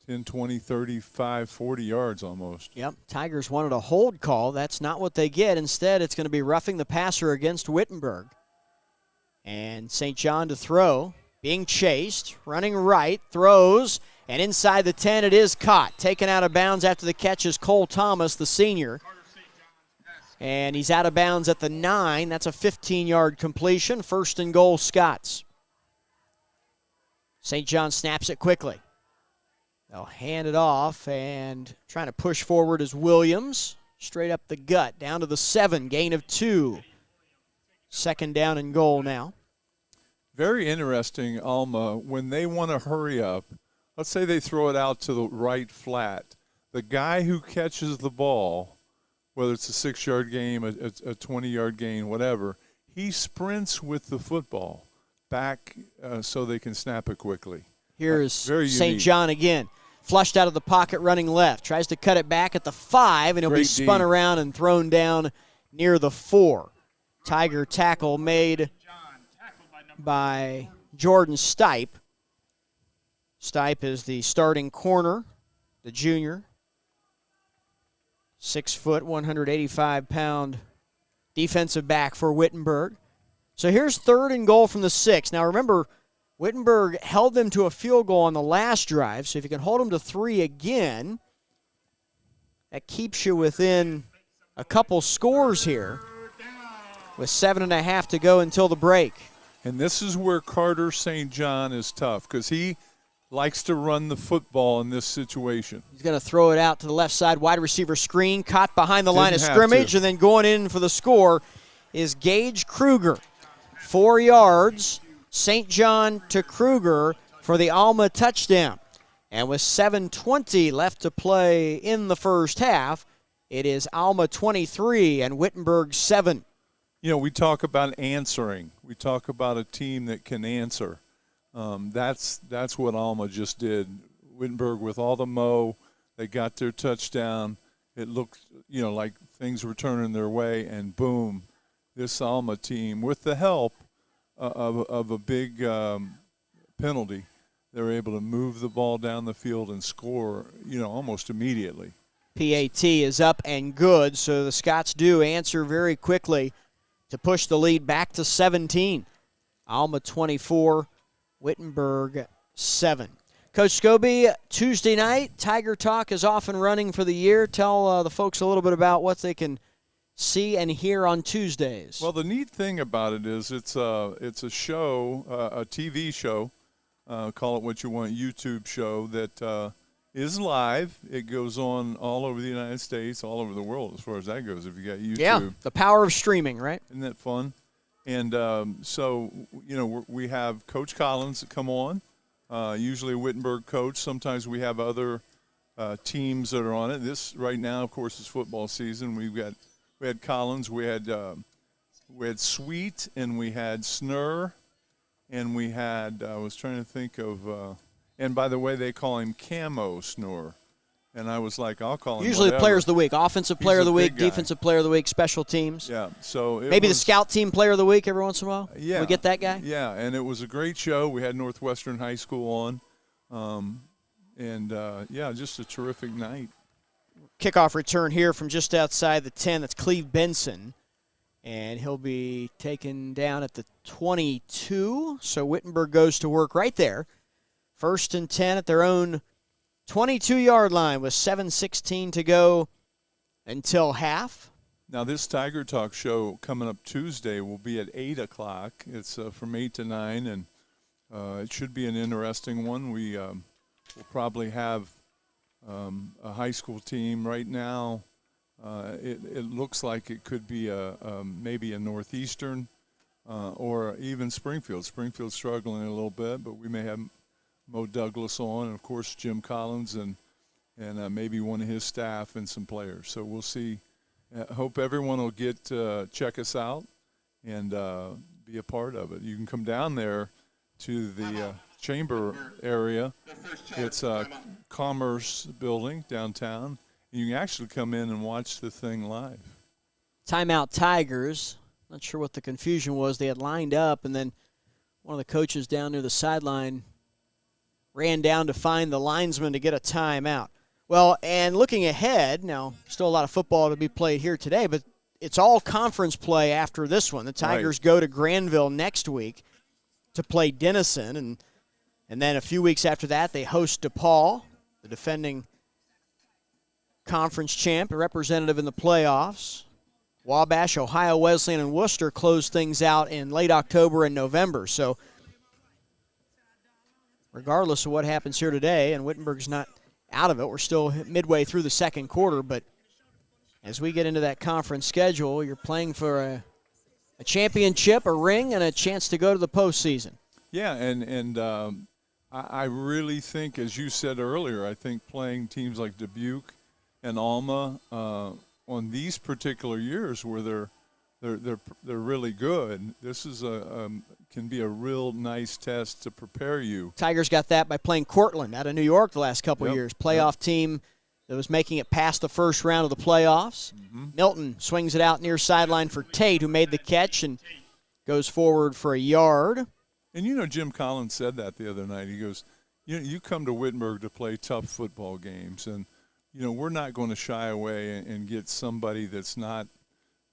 10, 20, 35, 40 yards almost. Yep, Tigers wanted a hold call. That's not what they get. Instead, it's going to be roughing the passer against Wittenberg. And St. John to throw, being chased, running right, throws, and inside the 10 it is caught. Taken out of bounds after the catch is Cole Thomas, the senior. And he's out of bounds at the 9. That's a 15-yard completion. 1st and goal, Scots. St. John snaps it quickly. They'll hand it off, and trying to push forward is Williams. straight up the gut, down to the 7, gain of 2. Second down and goal now. Very interesting, Alma, when they want to hurry up, let's say they throw it out to the right flat. The guy who catches the ball, whether it's a 6-yard gain, a 20-yard gain, whatever, he sprints with the football back so they can snap it quickly. Here's St. unique. John again. Flushed out of the pocket, running left. Tries to cut it back at the 5, and he'll be spun around and thrown down near the 4. Tiger tackle made by Jordan Stipe. Stipe is the starting corner, the junior. 6 foot, 185-pound defensive back for Wittenberg. So here's 3rd and goal from the 6. Now remember, Wittenberg held them to a field goal on the last drive, so if you can hold them to 3 again, that keeps you within a couple scores here with 7.5 to go until the break. And this is where Carter St. John is tough because he likes to run the football in this situation. He's going to throw it out to the left side, wide receiver screen, caught behind the line of scrimmage, and then going in for the score is Gage Kruger. 4 yards. St. John to Kruger for the Alma touchdown. And with 7:20 left to play in the first half, it is Alma 23 and Wittenberg 7. You know, we talk about answering. We talk about a team that can answer. That's what Alma just did. Wittenberg with all the mo, they got their touchdown. It looked, like things were turning their way, and boom, this Alma team, with the help of a big penalty, they're able to move the ball down the field and score, almost immediately. PAT is up and good, so the Scots do answer very quickly to push the lead back to 17. Alma 24, Wittenberg 7. Coach Scobie, Tuesday night, Tiger Talk is off and running for the year. Tell the folks a little bit about what they can see and hear on Tuesdays. Well, the neat thing about it is it's a show, a TV show, call it what you want, YouTube show that is live. It goes on all over the United States, all over the world as far as that goes if you got YouTube. Yeah, the power of streaming, right? Isn't that fun? And so, we have Coach Collins that come on, usually a Wittenberg coach. Sometimes we have other teams that are on it. This right now, of course, is football season. We had Collins, we had Sweet, and we had Snur, and we had, I was trying to think of, and by the way, they call him Camo Snur. And I was like, I'll call him usually whatever. Players of the Week, Offensive Player of the Week, Defensive Player of the Week, Special Teams. Yeah, so maybe the Scout Team Player of the Week every once in a while? Yeah. We get that guy? Yeah, and it was a great show. We had Northwestern High School on, just a terrific night. Kickoff return here from just outside the 10. That's Cleve Benson. And he'll be taken down at the 22. So Wittenberg goes to work right there. 1st and 10 at their own 22-yard line with 7:16 to go until half. Now this Tiger Talk show coming up Tuesday will be at 8 o'clock. It's from 8 to 9, and it should be an interesting one. We'll probably have a high school team right now. It looks like it could be maybe a Northeastern or even Springfield. Springfield's struggling a little bit, but we may have Mo Douglas on, and of course Jim Collins and maybe one of his staff and some players. So we'll see. Hope everyone will check us out and be a part of it. You can come down there to the chamber area. It's a Commerce building downtown. You can actually come in and watch the thing live. Timeout Tigers. Not sure what the confusion was. They had lined up, and then one of the coaches down near the sideline ran down to find the linesman to get a timeout. Well, and looking ahead, now still a lot of football to be played here today, but it's all conference play after this one. The Tigers go to Granville next week to play Denison, and then a few weeks after that they host DePaul, the defending conference champ, a representative in the playoffs. Wabash, Ohio Wesleyan, and Worcester close things out in late October and November. So regardless of what happens here today, and Wittenberg's not out of it, we're still midway through the second quarter, and as we get into that conference schedule, you're playing for a championship, a ring, and a chance to go to the postseason. Yeah, and I really think, as you said earlier, I think playing teams like Dubuque and Alma on these particular years where they're really good, this is can be a real nice test to prepare you. Tigers got that by playing Cortland out of New York the last couple of years. Playoff team that was making it past the first round of the playoffs. Milton swings it out near sideline for Tate, who made the catch and goes forward for a yard. And, Jim Collins said that the other night. He goes, you come to Wittenberg to play tough football games, and, we're not going to shy away and get somebody that's not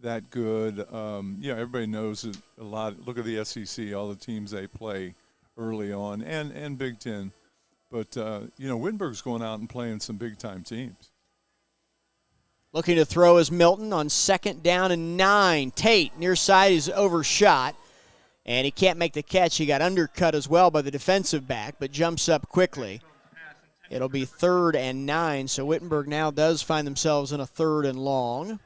that good. Everybody knows it a lot. Look at the SEC, all the teams they play early on, and Big Ten. But, Wittenberg's going out and playing some big-time teams. Looking to throw is Milton on 2nd down and 9. Tate, near side, is overshot, and he can't make the catch. He got undercut as well by the defensive back, but jumps up quickly. It'll be 3rd and 9, so Wittenberg now does find themselves in a 3rd and long.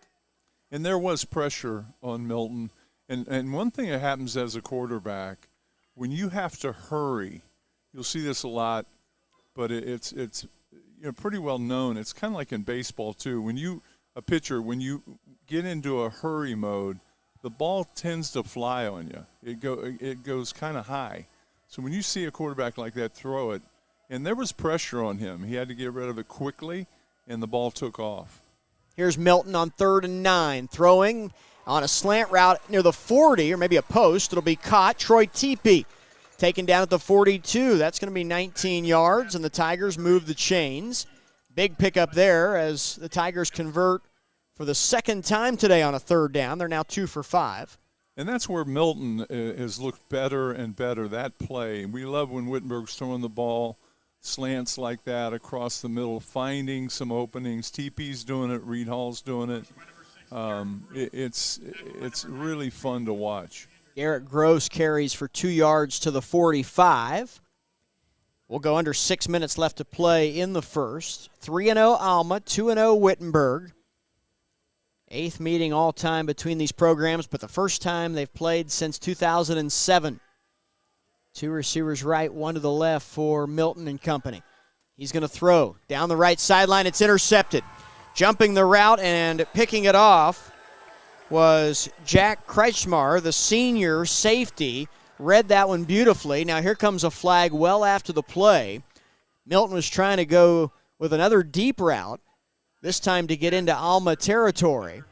And there was pressure on Milton. And one thing that happens as a quarterback, when you have to hurry, you'll see this a lot, but it's pretty well known. It's kind of like in baseball too. When you get into a hurry mode, the ball tends to fly on you. It goes kind of high. So when you see a quarterback like that throw it, and there was pressure on him, he had to get rid of it quickly, and the ball took off. Here's Milton on 3rd and 9, throwing on a slant route near the 40, or maybe a post. It'll be caught. Troy Teepee taken down at the 42. That's going to be 19 yards, and the Tigers move the chains. Big pickup there as the Tigers convert for the 2nd time today on a 3rd down. They're now 2 for 5. And that's where Milton has looked better and better, that play. We love when Wittenberg's throwing the ball, slants like that across the middle, finding some openings. TP's doing it, Reed Hall's doing it. It's really fun to watch. Garrett Gross carries for 2 yards to the 45. We'll go under 6 minutes left to play in the first. 3-0 Alma, 2-0 Wittenberg. 8th meeting all time between these programs, but the first time they've played since 2007. 2 receivers right, 1 to the left for Milton and company. He's going to throw down the right sideline. It's intercepted. Jumping the route and picking it off was Jack Kretschmar, the senior safety. Read that one beautifully. Now here comes a flag well after the play. Milton was trying to go with another deep route, this time to get into Alma territory.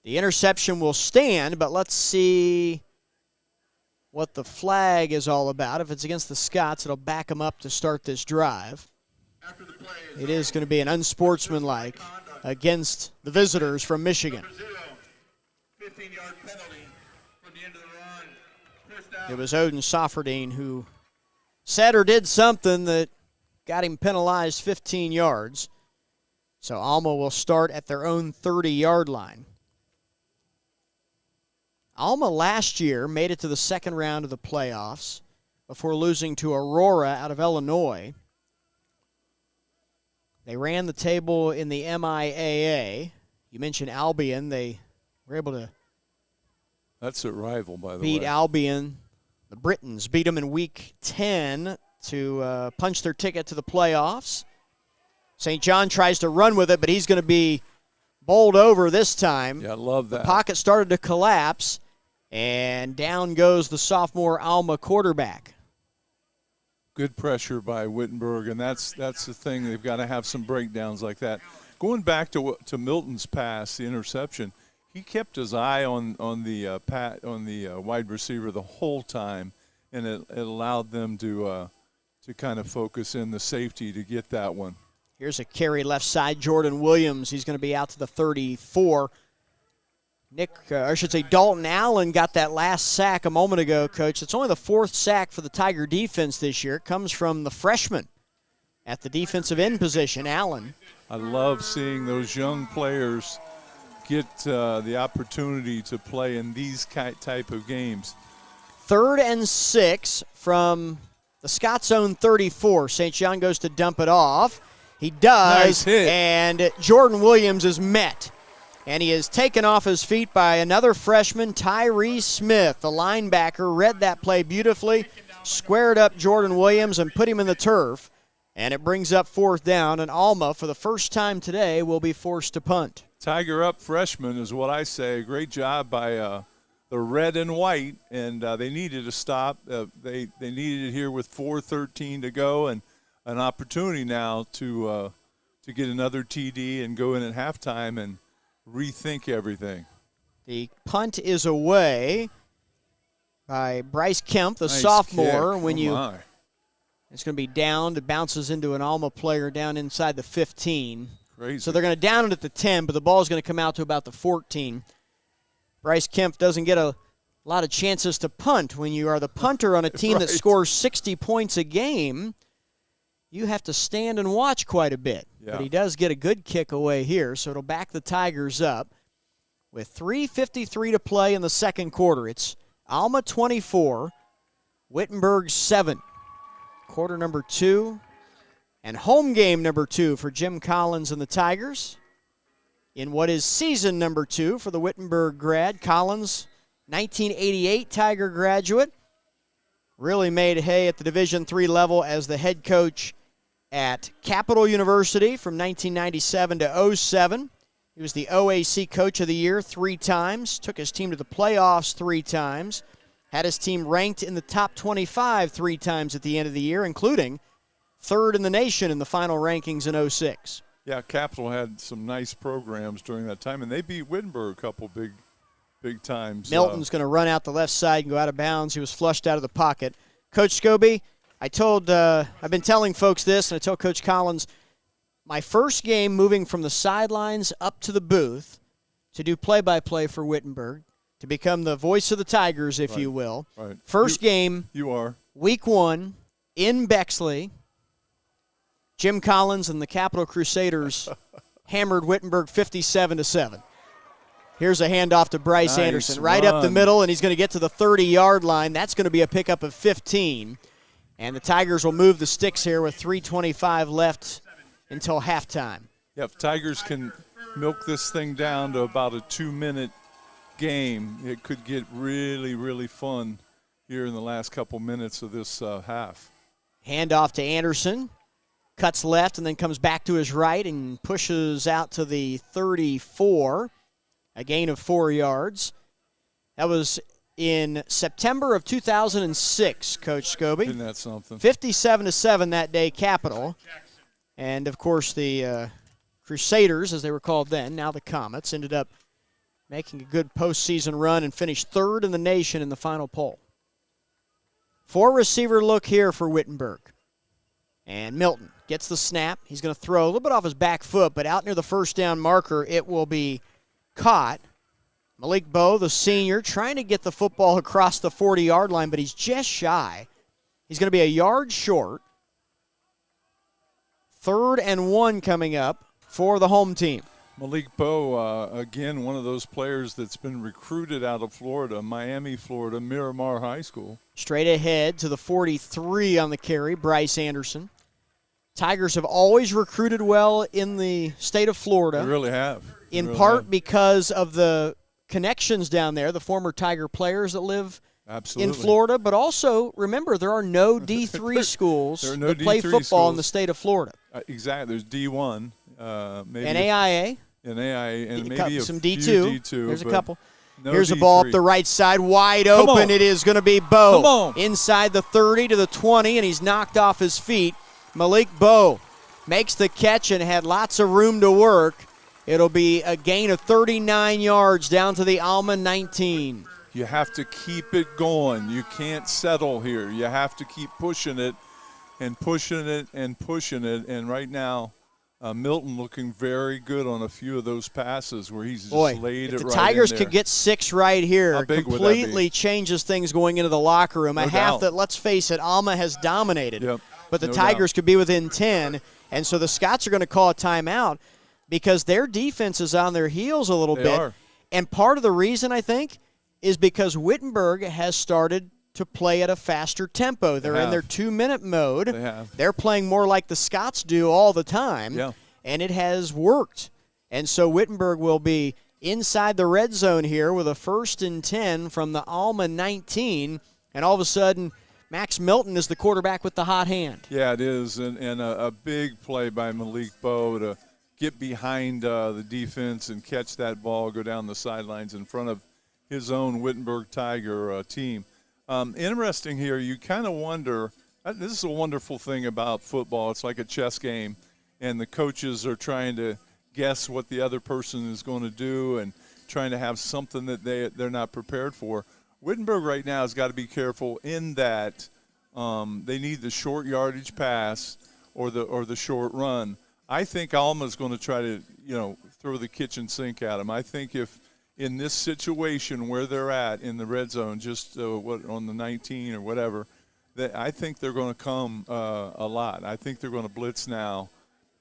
The interception will stand, but let's see what the flag is all about. If it's against the Scots, it'll back them up to start this drive. It is going to be an unsportsmanlike against the visitors from Michigan. 15-yard penalty from the end of the run. First down. It was Odin Sofferdine who said or did something that got him penalized 15 yards. So Alma will start at their own 30-yard line. Alma last year made it to the 2nd round of the playoffs before losing to Aurora out of Illinois. They ran the table in the MIAA. You mentioned Albion. They were able to That's a rival, by the way. beat Albion. The Britons beat them in Week 10 to punch their ticket to the playoffs. St. John tries to run with it, but he's going to be bowled over this time. Yeah, I love that. The pocket started to collapse, and down goes the sophomore Alma quarterback. Good pressure by Wittenberg, and that's the thing. They've got to have some breakdowns like that. Going back to Milton's pass, the interception, he kept his eye on the wide receiver the whole time, and it allowed them to kind of focus in the safety to get that one. Here's a carry left side, Jordan Williams. He's going to be out to the 34. Dalton Allen got that last sack a moment ago, Coach. It's only the 4th sack for the Tiger defense this year. It comes from the freshman at the defensive end position, Allen. I love seeing those young players get the opportunity to play in these type of games. 3rd and 6 from the Scots' own 34. St. John goes to dump it off. He does. Nice hit. And Jordan Williams is met. And he is taken off his feet by another freshman, Tyree Smith. The linebacker read that play beautifully, squared up Jordan Williams and put him in the turf. And it brings up 4th down, and Alma, for the first time today, will be forced to punt. Tiger up freshman is what I say. Great job by the red and white, and they needed to stop. They needed it here with 4:13 to go, and an opportunity now to get another TD and go in at halftime and rethink everything. The punt is away by Bryce Kemp, the Nice sophomore. kick. When Oh, it's going to be downed, it bounces into an Alma player down inside the 15. crazy. So they're going to down it at the 10, but the ball is going to come out to about the 14. Bryce Kemp doesn't get a lot of chances to punt. When you are the punter on a team that scores 60 points a game, you have to stand and watch quite a bit. Yeah. But he does get a good kick away here, so it'll back the Tigers up with 3:53 to play in the second quarter. It's Alma 24, Wittenberg 7. Quarter number 2 and home game number 2 for Jim Collins and the Tigers. In what is season number 2 for the Wittenberg grad, Collins, 1988 Tiger graduate, really made hay at the Division III level as the head coach at Capital University from 1997 to 07. He was the OAC Coach of the Year 3 times, took his team to the playoffs 3 times, had his team ranked in the top 25 3 times at the end of the year, including 3rd in the nation in the final rankings in 06. Yeah, Capital had some nice programs during that time, and they beat Wittenberg a couple big times. Milton's going to run out the left side and go out of bounds. He was flushed out of the pocket. Coach Scobie, I've been telling folks this, and I told Coach Collins, my first game moving from the sidelines up to the booth to do play-by-play for Wittenberg, to become the voice of the Tigers, if you will. Right. First game, You are. week 1, in Bexley. Jim Collins and the Capital Crusaders hammered Wittenberg 57-7. Here's a handoff to Bryce Nice Anderson, right up the run. middle, and he's going to get to the 30-yard line. That's going to be a pickup of 15. And the Tigers will move the sticks here with 3:25 left until halftime. Yeah, if Tigers can milk this thing down to about a 2-minute game, it could get really, really fun here in the last couple minutes of this half. Handoff to Anderson. Cuts left and then comes back to his right and pushes out to the 34. A gain of 4 yards. That was in September of 2006, Coach Scobie. Isn't that something? 57-7 that day, Capital. And, of course, the Crusaders, as they were called then, now the Comets, ended up making a good postseason run and finished 3rd in the nation in the final poll. 4-receiver look here for Wittenberg. And Milton gets the snap. He's going to throw a little bit off his back foot, but out near the first down marker, it will be caught. Malik Bowe, the senior, trying to get the football across the 40-yard line, but he's just shy. He's going to be a yard short. 3rd and 1 coming up for the home team. Malik Bowe, again, one of those players that's been recruited out of Florida, Miami, Florida, Miramar High School. Straight ahead to the 43 on the carry, Bryce Anderson. Tigers have always recruited well in the state of Florida. They really have. In part because of the connections down there, the former Tiger players that live Absolutely. in Florida. But also, remember, there are no D3 schools there are no that play D3 football schools. in the state of Florida. Exactly. There's D1. Maybe NAIA. NAIA and maybe some few D2. There's a but couple. no Here's a ball up D3. the right side, wide Come open. on. It is going to be Bowe. Come on. Inside the 30 to the 20, and he's knocked off his feet. Malik Bowe makes the catch and had lots of room to work. It'll be a gain of 39 yards down to the Alma 19. You have to keep it going. You can't settle here. You have to keep pushing it and pushing it and pushing it. And right now, Milton looking very good on a few of those passes where he's just laid it if the right Tigers in there. could get 6 right here, How big would that completely be? changes things going into the locker room. No a half doubt. that, let's face it, Alma has dominated. Yep. But the No Tigers doubt. could be within 10, and so the Scots are going to call a timeout because their defense is on their heels a little They bit. are. And part of the reason, I think, is because Wittenberg has started to play at a faster tempo. They're in their 2-minute mode. They have. They're playing more like the Scots do all the time, and it has worked. And so Wittenberg will be inside the red zone here with a 1st and 10 from the Alma 19, and all of a sudden Max Milton is the quarterback with the hot hand. Yeah, it is, and a big play by Malik Bowe to get behind the defense and catch that ball, go down the sidelines in front of his own Wittenberg Tiger team. Interesting here, you kind of wonder, this is a wonderful thing about football. It's like a chess game, and the coaches are trying to guess what the other person is going to do and trying to have something that they're not prepared for. Wittenberg right now has got to be careful in that they need the short yardage pass or the short run. I think Alma's going to try to, throw the kitchen sink at them. I think if in this situation where they're at in the red zone, just on the 19 or whatever, that I think they're going to come a lot. I think they're going to blitz now,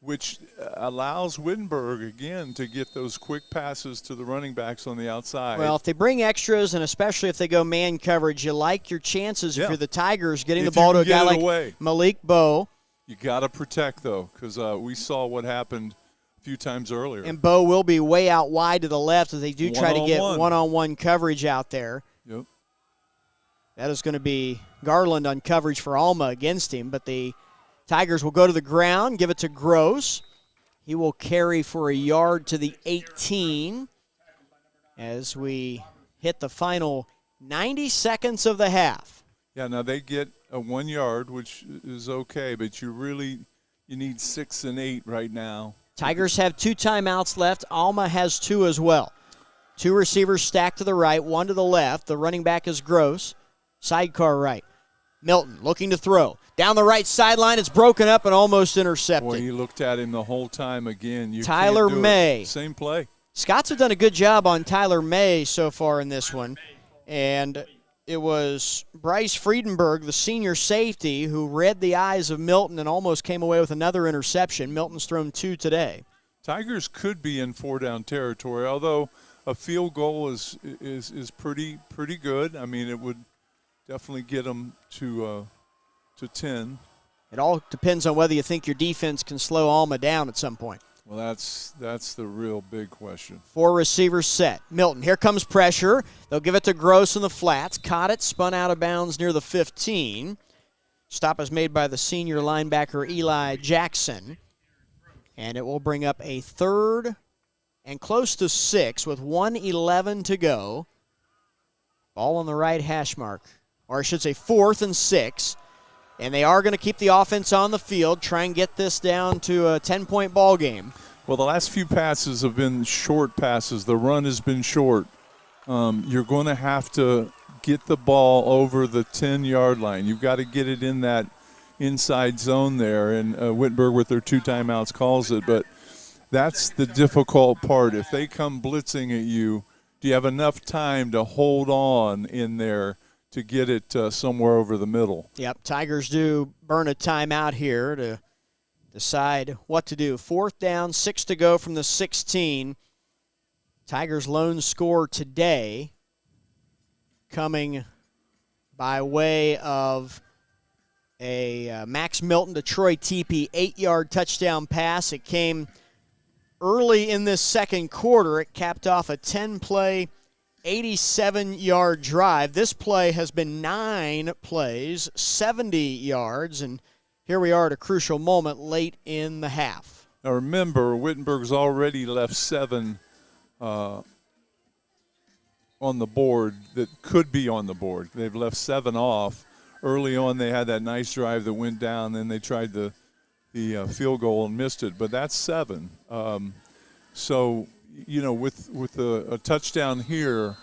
which allows Wittenberg, again, to get those quick passes to the running backs on the outside. Well, if they bring extras, and especially if they go man coverage, you like your chances if you're the Tigers getting the ball to a guy like Malik Bowe. You got to protect, though, because we saw what happened a few times earlier. And Bowe will be way out wide to the left as they do try to get one-on-one coverage out there. Yep. That is going to be Garland on coverage for Alma against him, but the Tigers will go to the ground, give it to Gross. He will carry for a yard to the 18 as we hit the final 90 seconds of the half. Yeah, now they get a 1 yard, which is okay, but you need 6 and 8 right now. Tigers have 2 timeouts left. Alma has 2 as well. 2 receivers stacked to the right, 1 to the left. The running back is Gross. Sidecar right. Milton looking to throw. Down the right sideline, it's broken up and almost intercepted. Boy, you looked at him the whole time again. Tyler May. Same play. Scots have done a good job on Tyler May so far in this one. And it was Bryce Friedenberg, the senior safety, who read the eyes of Milton and almost came away with another interception. Milton's thrown 2 today. Tigers could be in 4-down territory, although a field goal is pretty good. I mean, it would definitely get them to 10. It all depends on whether you think your defense can slow Alma down at some point. Well, that's the real big question. 4 receivers set. Milton, here comes pressure. They'll give it to Gross in the flats. Caught it, spun out of bounds near the 15. Stop is made by the senior linebacker Eli Jackson. And it will bring up a 3rd and close to 6 with 1:11 to go. Ball on the right hash mark. Or I should say 4th and 6. And they are going to keep the offense on the field, try and get this down to a 10-point ball game. Well, the last few passes have been short passes. The run has been short. You're going to have to get the ball over the 10-yard line. You've got to get it in that inside zone there. And Wittenberg, with their 2 timeouts, calls it. But that's the difficult part. If they come blitzing at you, do you have enough time to hold on in there to get it somewhere over the middle? Yep, Tigers do burn a timeout here to decide what to do. 4th down, 6 to go from the 16. Tigers' lone score today coming by way of a Max Milton to Troy Teepee 8-yard touchdown pass. It came early in this second quarter. It capped off a 10-play 87-yard drive. This play has been 9 plays, 70 yards, and here we are at a crucial moment late in the half. Now remember, Wittenberg's already left 7 on the board that could be on the board. They've left 7 off. Early on, they had that nice drive that went down, then they tried the field goal and missed it, but that's 7. So, with a touchdown here,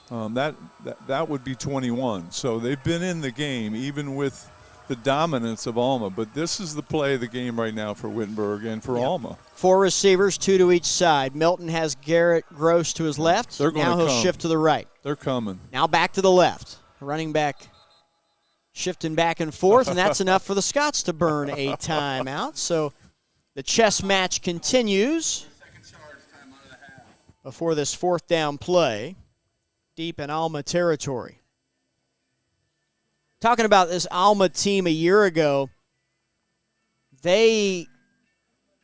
that would be 21. So they've been in the game, even with the dominance of Alma. But this is the play of the game right now for Wittenberg and for Alma. 4 receivers, 2 to each side. Milton has Garrett Gross to his left. They're going to come. Now he'll shift to the right. They're coming. Now back to the left. Running back shifting back and forth, and that's enough for the Scots to burn a timeout. So the chess match continues before this 4th down play deep in Alma territory. talking about this Alma team a year ago, they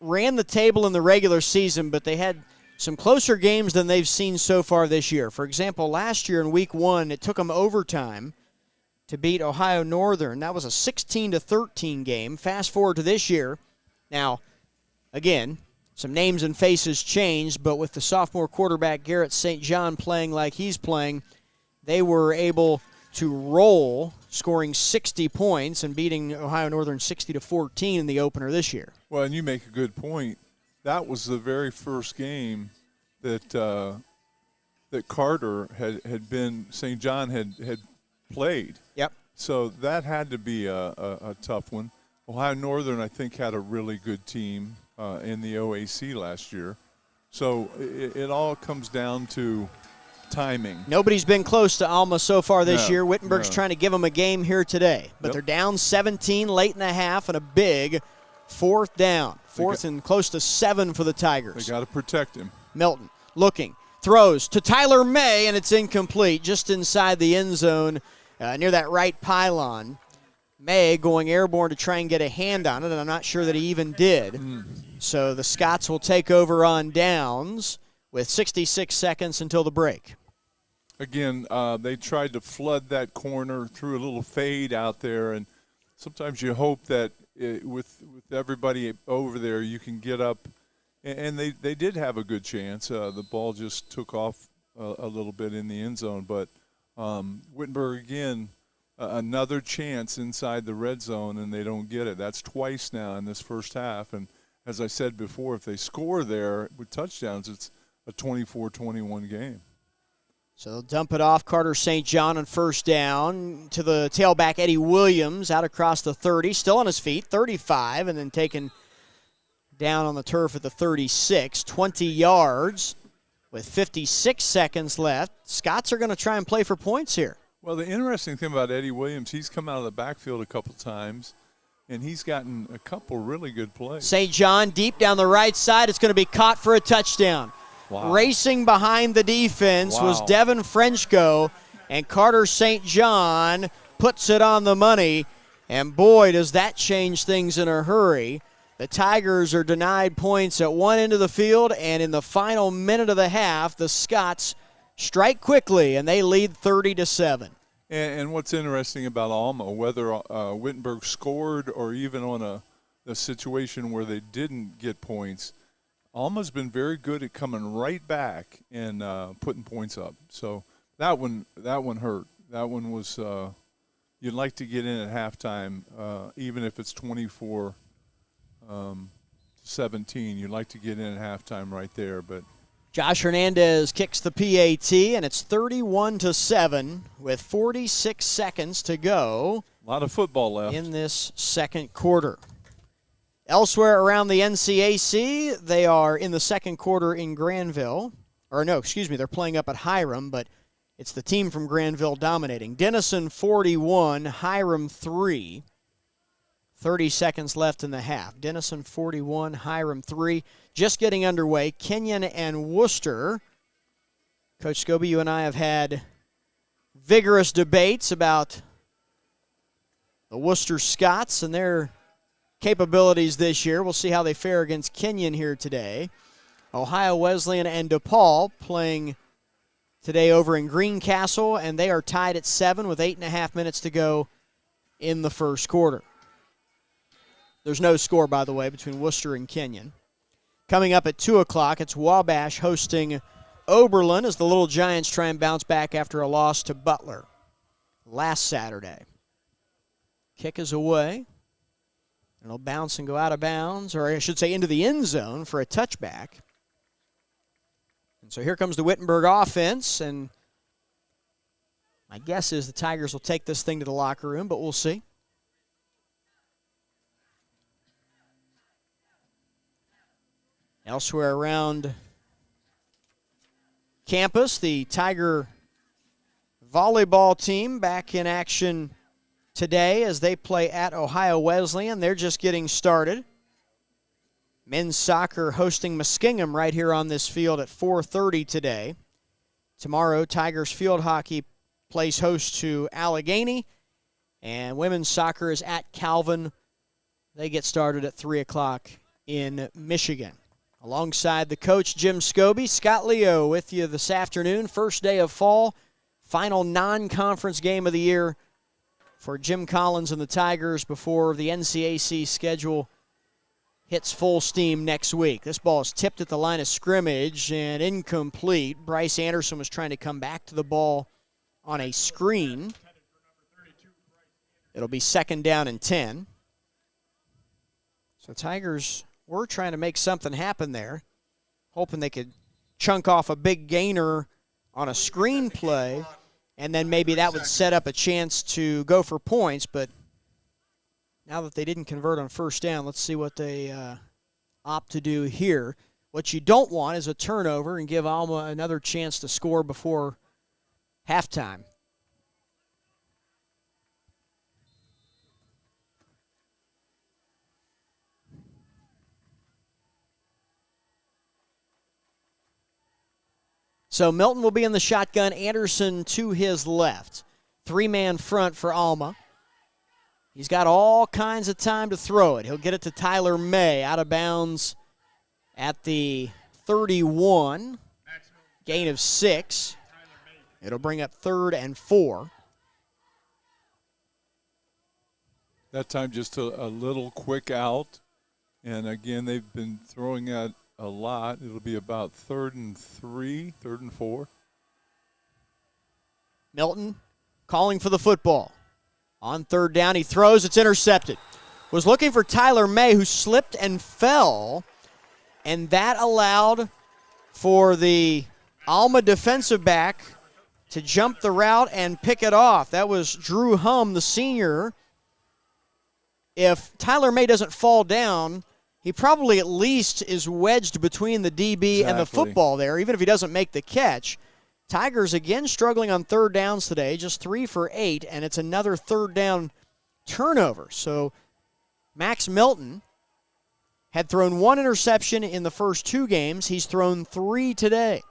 ran the table in the regular season, but they had some closer games than they've seen so far this year. For example, last year in week 1, it took them overtime to beat Ohio Northern. That was a 16-13 game. Fast forward to this year. Now, again, some names and faces changed, but with the sophomore quarterback Garrett St. John playing like he's playing, they were able to roll, scoring 60 points and beating Ohio Northern 60-14 in the opener this year. Well, and you make a good point. That was the very first game that that Carter had been, St. John had played. Yep. So that had to be a tough one. Ohio Northern, I think, had a really good team in the OAC last year. So it all comes down to timing. Nobody's been close to Alma so far this year. Wittenberg's no. trying to give them a game here today. But they're down 17 late in the half and a big fourth down. Fourth and close to 7 for the Tigers. They got to protect him. Milton looking, throws to Tyler May, and it's incomplete just inside the end zone near that right pylon. May going airborne to try and get a hand on it, and I'm not sure that he even did. So the Scots will take over on downs with 66 seconds until the break. Again, they tried to flood that corner through a little fade out there, and sometimes you hope that with everybody over there you can get up. And they did have a good chance. The ball just took off a little bit in the end zone. But Wittenberg, again, another chance inside the red zone, and they don't get it. That's twice now in this first half. And as I said before, if they score there with touchdowns, it's a 24-21 game. So they'll dump it off Carter St. John on first down to the tailback Eddie Williams out across the 30, still on his feet, 35, and then taken down on the turf at the 36, 20 yards with 56 seconds left. Scots are going to try and play for points here. Well, the interesting thing about Eddie Williams, he's come out of the backfield a couple times, and he's gotten a couple really good plays. St. John deep down the right side. It's going to be caught for a touchdown. Wow. Racing behind the defense was Devin Frenchko, and Carter St. John puts it on the money. And boy, does that change things in a hurry. The Tigers are denied points at one end of the field, and in the final minute of the half, the Scots strike quickly, and they lead 30-7. And what's interesting about Alma, whether Wittenberg scored or even on a situation where they didn't get points, Alma's been very good at coming right back and putting points up. So that one hurt. That one was you'd like to get in at halftime, even if it's 24-17. You'd like to get in at halftime right there, but. Josh Hernandez kicks the PAT, and it's 31-7 with 46 seconds to go. A lot of football left in this second quarter. Elsewhere around the NCAC, they are in the second quarter in Granville. Or no, excuse me, they're playing up at Hiram, but it's the team from Granville dominating. Denison 41, Hiram 3. 30 seconds left in the half. Denison 41, Hiram 3. Just getting underway. Kenyon and Worcester. Coach Scobie, you and I have had vigorous debates about the Worcester Scots and their capabilities this year. We'll see how they fare against Kenyon here today. Ohio Wesleyan and DePaul playing today over in Greencastle, and they are tied at 7 with 8.5 minutes to go in the first quarter. There's no score, by the way, between Worcester and Kenyon. Coming up at 2 o'clock, it's Wabash hosting Oberlin as the Little Giants try and bounce back after a loss to Butler last Saturday. Kick is away. It'll bounce and go out of bounds, or I should say into the end zone for a touchback. And so here comes the Wittenberg offense, and my guess is the Tigers will take this thing to the locker room, but we'll see. Elsewhere around campus, the Tiger volleyball team back in action today as they play at Ohio Wesleyan. They're just getting started. Men's soccer hosting Muskingum right here on this field at 4:30 today. Tomorrow, Tigers field hockey plays host to Allegheny. And women's soccer is at Calvin. They get started at 3 o'clock in Michigan. Alongside the coach, Jim Scobie, Scott Leo with you this afternoon. First day of fall, final non-conference game of the year for Jim Collins and the Tigers before the NCAC schedule hits full steam next week. This ball is tipped at the line of scrimmage and incomplete. Bryce Anderson was trying to come back to the ball on a screen. It'll be 2nd down and 10. So Tigers were trying to make something happen there, hoping they could chunk off a big gainer on a screen play, and then maybe that would set up a chance to go for points. But now that they didn't convert on 1st down, let's see what they opt to do here. What you don't want is a turnover and give Alma another chance to score before halftime. So Milton will be in the shotgun, Anderson to his left. 3-man front for Alma. He's got all kinds of time to throw it. He'll get it to Tyler May, out of bounds at the 31. Gain of 6. It'll bring up 3rd and 4. That time just a little quick out. And again, they've been throwing at a lot. It'll be about 3rd and 3, 3rd and 4. Milton calling for the football. On 3rd down, he throws. It's intercepted. Was looking for Tyler May, who slipped and fell, and that allowed for the Alma defensive back to jump the route and pick it off. That was Drew Hum, the senior. If Tyler May doesn't fall down, he probably at least is wedged between the DB and the football there, even if he doesn't make the catch. Tigers again struggling on 3rd downs today, just 3 for 8, and it's another 3rd down turnover. So Max Milton had thrown 1 interception in the first 2 games. He's thrown 3 today.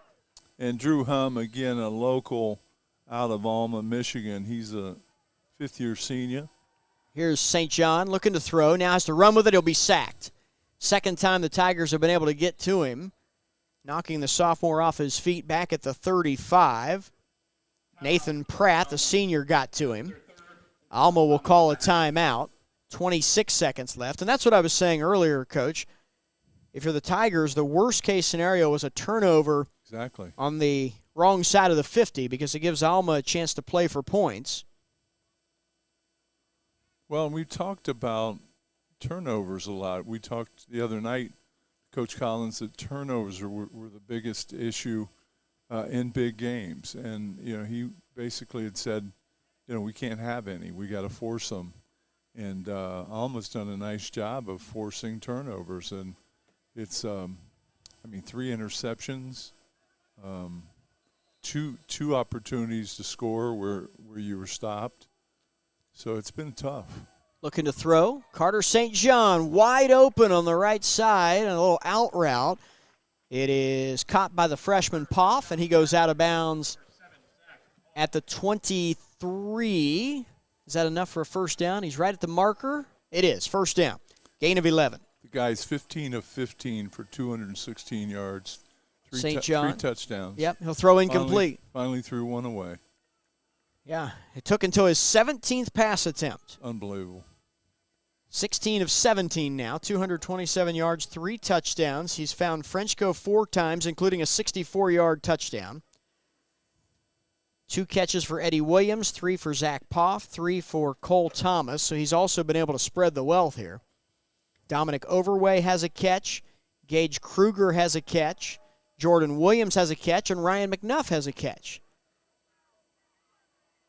And Drew Hum, again, a local out of Alma, Michigan. He's a 5th-year senior. Here's St. John looking to throw. Now has to run with it. He'll be sacked. Second time the Tigers have been able to get to him. Knocking the sophomore off his feet back at the 35. Nathan Pratt, the senior, got to him. Alma will call a timeout. 26 seconds left. And that's what I was saying earlier, Coach. If you're the Tigers, the worst-case scenario was a turnover on the wrong side of the 50 because it gives Alma a chance to play for points. Well, we talked about turnovers a lot. We talked the other night, Coach Collins, that turnovers were the biggest issue in big games. And, you know, he basically had said, you know, we can't have any. We got to force them. And Alma's done a nice job of forcing turnovers. And it's, 3 interceptions, two opportunities to score where you were stopped. So it's been tough. Looking to throw. Carter St. John wide open on the right side and a little out route. It is caught by the freshman Poff, and he goes out of bounds at the 23. Is that enough for a 1st down? He's right at the marker. It is. 1st down. Gain of 11. The guy's 15 of 15 for 216 yards. St. John. 3 touchdowns. Yep, he'll throw incomplete. Finally threw 1 away. Yeah, it took until his 17th pass attempt. Unbelievable. 16 of 17 now, 227 yards, 3 touchdowns. He's found Frenchco 4 times, including a 64-yard touchdown. 2 catches for Eddie Williams, 3 for Zach Poff, 3 for Cole Thomas. So he's also been able to spread the wealth here. Dominic Overway has a catch. Gage Kruger has a catch. Jordan Williams has a catch, and Ryan McNuff has a catch.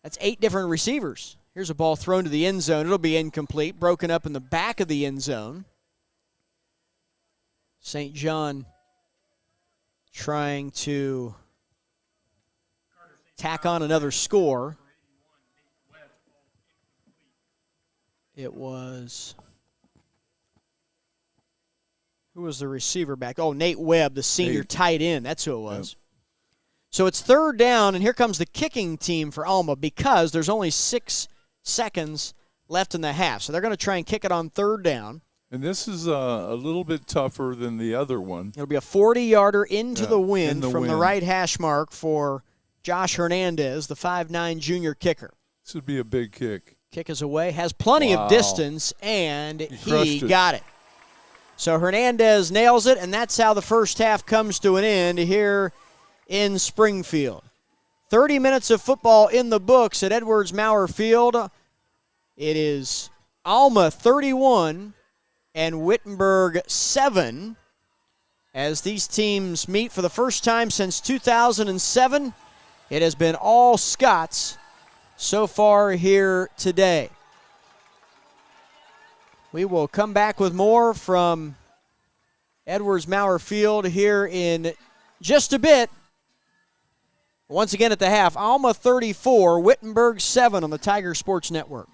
That's 8 different receivers. Here's a ball thrown to the end zone. It'll be incomplete, broken up in the back of the end zone. St. John trying to tack on another score. It was, who was the receiver back? Oh, Nate Webb, the senior tight end. That's who it was. Yep. So it's 3rd down, and here comes the kicking team for Alma because there's only 6 seconds left in the half. So they're going to try and kick it on third down. And this is a little bit tougher than the other one. It'll be a 40-yarder into the wind from the wind. right hash mark for Josh Hernandez, the 5'9 junior kicker. This would be a big kick. Kick is away, has plenty of distance, and he got it. So Hernandez nails it, and that's how the first half comes to an end here in Springfield. 30 minutes of football in the books at Edwards Maurer Field. It is Alma 31 and Wittenberg 7 as these teams meet for the first time since 2007. It has been all Scots so far here today. We will come back with more from Edwards Maurer Field here in just a bit. Once again at the half, Alma 34, Wittenberg 7 on the Tiger Sports Network.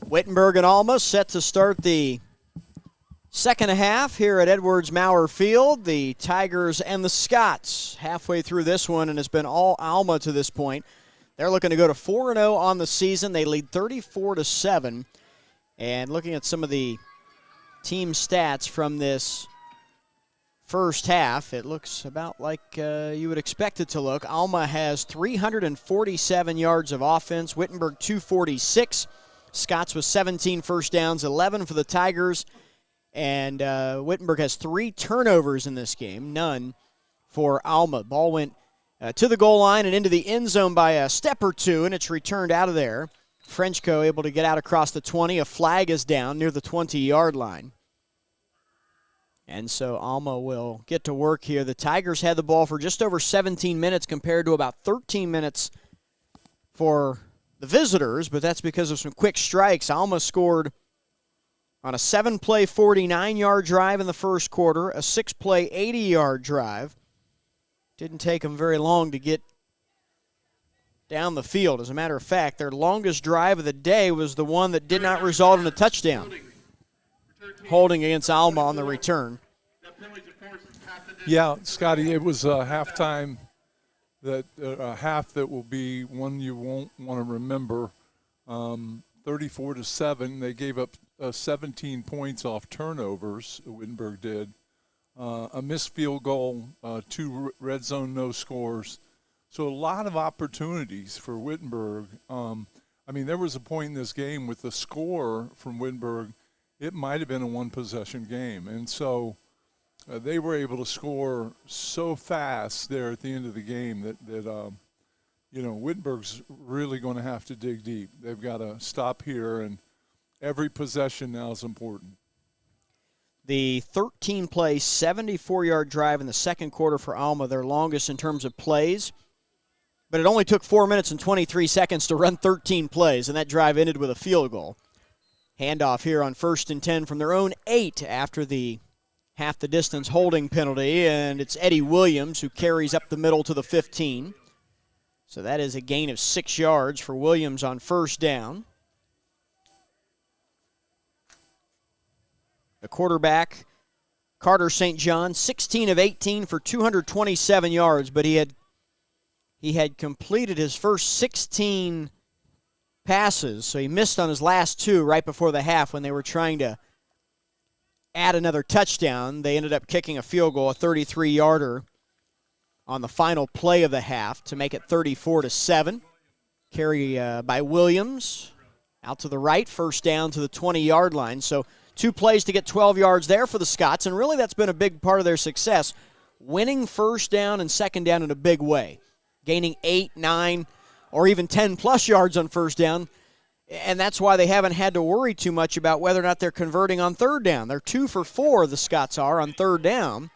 Wittenberg and Alma set to start the second half here at Edwards Maurer Field. The Tigers and the Scots halfway through this one, and it's been all Alma to this point. They're looking to go to 4-0 on the season. They lead 34-7. And looking at some of the team stats from this first half, it looks about like you would expect it to look. Alma has 347 yards of offense, Wittenberg 246. Scots with 17 first downs, 11 for the Tigers. And Wittenberg has 3 turnovers in this game, none for Alma. Ball went to the goal line and into the end zone by a step or two, and it's returned out of there. Frenchco able to get out across the 20. A flag is down near the 20-yard line. And so Alma will get to work here. The Tigers had the ball for just over 17 minutes compared to about 13 minutes for the visitors, but that's because of some quick strikes. Alma scored on a 7-play, 49-yard drive in the first quarter, a 6-play, 80-yard drive. Didn't take them very long to get down the field. As a matter of fact, their longest drive of the day was the one that did not result in a touchdown. Holding against Alma on the return. Yeah, Scotty, it was a halftime, a half that will be one you won't want to remember. 34-7. They gave up 17 points off turnovers, Wittenberg did. A missed field goal, 2 red zone no scores. So a lot of opportunities for Wittenberg. I mean, there was a point in this game with the score from Wittenberg, it might have been a one-possession game. And so they were able to score so fast there at the end of the game that Wittenberg's really going to have to dig deep. They've got to stop here, and every possession now is important. The 13-play, 74-yard drive in the second quarter for Alma, their longest in terms of plays. But it only took 4 minutes and 23 seconds to run 13 plays, and that drive ended with a field goal. Handoff here on 1st and 10 from their own 8 after the half-the-distance holding penalty, and it's Eddie Williams who carries up the middle to the 15. So that is a gain of 6 yards for Williams on first down. The quarterback, Carter St. John, 16 of 18 for 227 yards, but he had completed his first 16 passes, so he missed on his last 2 right before the half when they were trying to add another touchdown. They ended up kicking a field goal, a 33-yarder, on the final play of the half to make it 34-7. Carry by Williams out to the right, first down to the 20-yard line. So 2 plays to get 12 yards there for the Scots, and really that's been a big part of their success, winning first down and second down in a big way, gaining 8, 9, or even 10-plus yards on first down, and that's why they haven't had to worry too much about whether or not they're converting on third down. They're 2 for 4, the Scots are, on third down.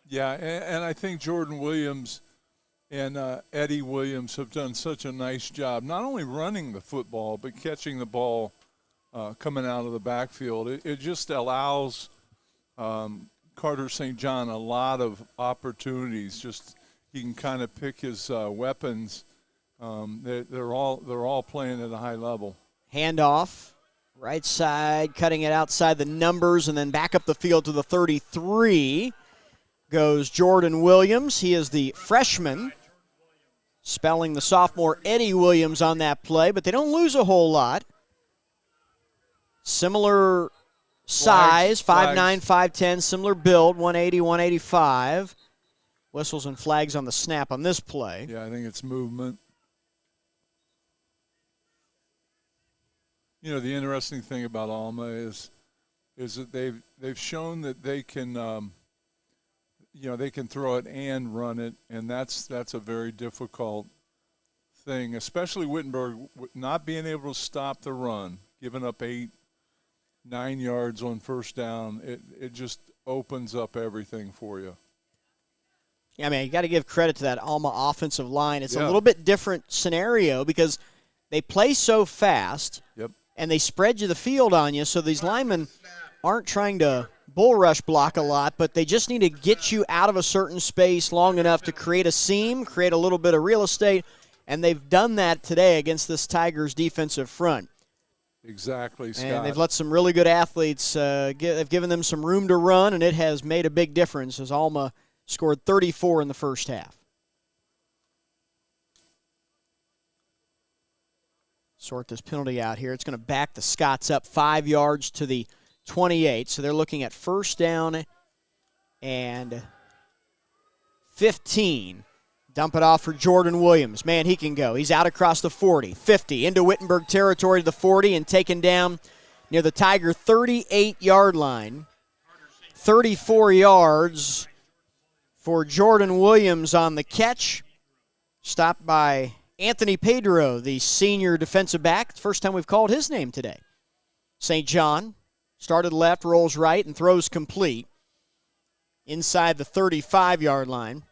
Yeah, and I think Jordan Williams and Eddie Williams have done such a nice job, not only running the football, but catching the ball coming out of the backfield. It just allows Carter St. John a lot of opportunities. Just he can kind of pick his weapons. They're all playing at a high level. Handoff, right side, cutting it outside the numbers, and then back up the field to the 33 goes Jordan Williams. He is the freshman, spelling the sophomore Eddie Williams on that play, but they don't lose a whole lot. Similar size, 5'9", 5'10", similar build, 180, 185. Whistles and flags on the snap on this play. Yeah, I think it's movement. You know, the interesting thing about Alma is that they've shown that they can they can throw it and run it, and that's a very difficult thing, especially Wittenberg not being able to stop the run, giving up 8, 9 yards on first down. It just opens up everything for you. Yeah, I mean, you got to give credit to that Alma offensive line. It's a little bit different scenario because they play so fast, and they spread you the field on you, so these linemen aren't trying to bull rush block a lot, but they just need to get you out of a certain space long enough to create a seam, create a little bit of real estate, and they've done that today against this Tigers defensive front. Exactly, Scott. And they've let some really good athletes, they've given them some room to run, and it has made a big difference as Alma scored 34 in the first half. Sort this penalty out here. It's going to back the Scots up 5 yards to the 28. So they're looking at first down and 15. Dump it off for Jordan Williams. Man, he can go. He's out across the 40, 50, into Wittenberg territory to the 40 and taken down near the Tiger 38-yard line. 34 yards for Jordan Williams on the catch. Stopped by Anthony Pedro, the senior defensive back. First time we've called his name today. St. John started left, rolls right, and throws complete inside the 35-yard line.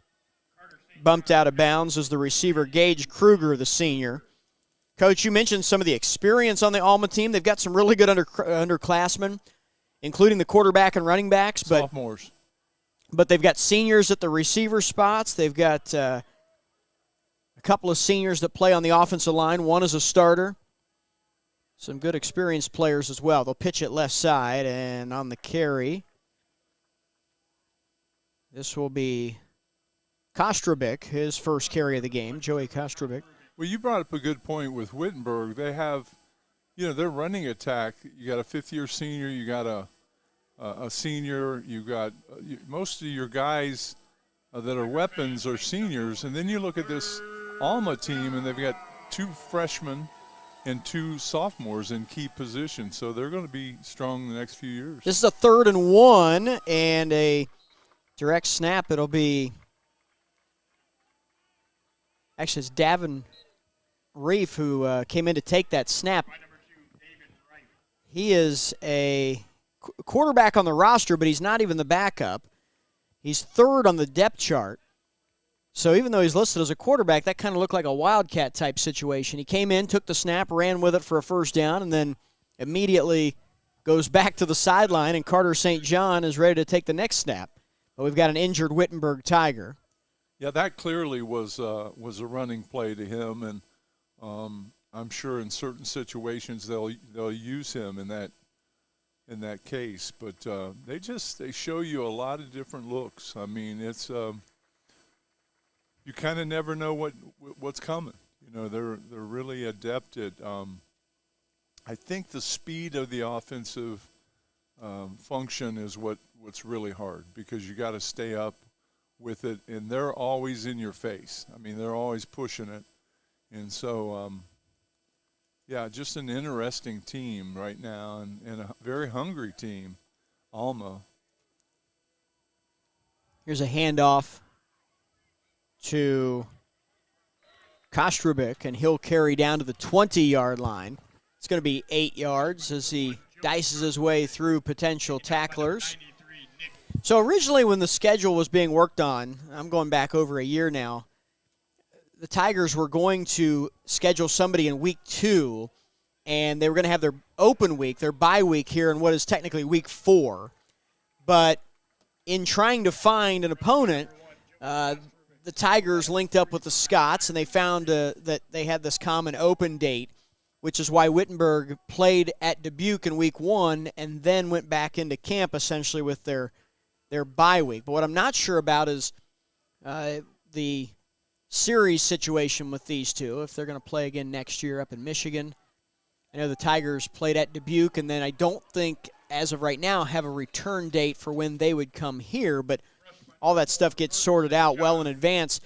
Bumped out of bounds as the receiver, Gage Kruger, the senior. Coach, you mentioned some of the experience on the Alma team. They've got some really good underclassmen, including the quarterback and running backs. Sophomores. But they've got seniors at the receiver spots. They've got a couple of seniors that play on the offensive line. One is a starter. Some good experienced players as well. They'll pitch it left side, and on the carry, this will be Kostrovic, his first carry of the game, Joey Kostrovic. Well, you brought up a good point with Wittenberg. They have, their running attack. You got a fifth-year senior. You got a senior. You got most of your guys that are weapons are seniors. And then you look at this Alma team, and they've got 2 freshmen and 2 sophomores in key positions. So they're going to be strong in the next few years. This is a 3rd and 1 and a direct snap. It'll be actually it's Davin Reef who came in to take that snap. He is a quarterback on the roster, but he's not even the backup. He's 3rd on the depth chart. So even though he's listed as a quarterback, that kind of looked like a wildcat type situation. He came in, took the snap, ran with it for a first down, and then immediately goes back to the sideline, and Carter St. John is ready to take the next snap. But we've got an injured Wittenberg Tiger. Yeah, that clearly was a running play to him, and I'm sure in certain situations they'll use him in that case. But they show you a lot of different looks. I mean, it's you kind of never know what's coming. They're really adept at. I think the speed of the offensive function is what's really hard, because you got to stay up with it, and they're always in your face. I mean, they're always pushing it. And so, just an interesting team right now, and a very hungry team, Alma. Here's a handoff to Kostrovic, and he'll carry down to the 20-yard line. It's going to be 8 yards as he dices his way through potential tacklers. So originally when the schedule was being worked on, I'm going back over a year now, the Tigers were going to schedule somebody in week 2, and they were going to have their open week, their bye week here in what is technically week 4. But in trying to find an opponent, the Tigers linked up with the Scots, and they found that they had this common open date, which is why Wittenberg played at Dubuque in week 1 and then went back into camp essentially with their bye week. But what I'm not sure about is the series situation with these two, if they're going to play again next year up in Michigan. I know the Tigers played at Dubuque, and then I don't think, as of right now, have a return date for when they would come here, but all that stuff gets sorted out well in advance.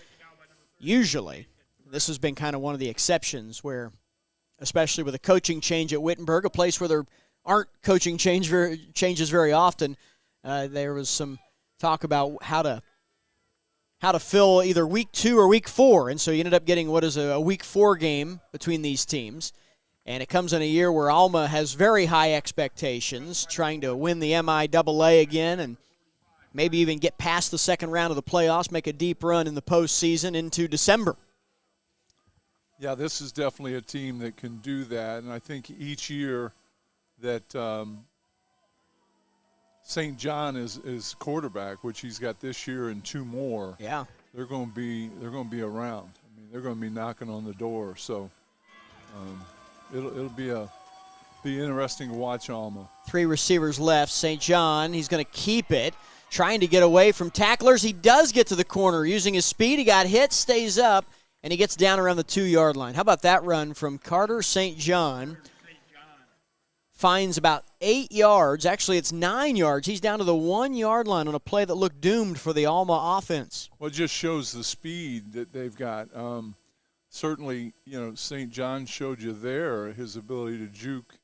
Usually, this has been kind of one of the exceptions where, especially with a coaching change at Wittenberg, a place where there aren't coaching changes very often, there was some talk about how to fill either week 2 or week 4, and so you ended up getting what is a week 4 game between these teams. And it comes in a year where Alma has very high expectations, trying to win the MIAA again and maybe even get past the second round of the playoffs, make a deep run in the postseason into December. Yeah, this is definitely a team that can do that, and I think each year that St. John is quarterback, which he's got this year and 2 more. Yeah, they're going to be around. I mean, they're going to be knocking on the door. So it'll be a be interesting to watch Alma. 3 receivers left. St. John, he's going to keep it, trying to get away from tacklers. He does get to the corner using his speed. He got hit, stays up, and he gets down around the 2-yard line. How about that run from Carter St. John? Finds about 8 yards. Actually, it's 9 yards. He's down to the 1-yard line on a play that looked doomed for the Alma offense. Well, it just shows the speed that they've got. Certainly, St. John showed you there his ability to juke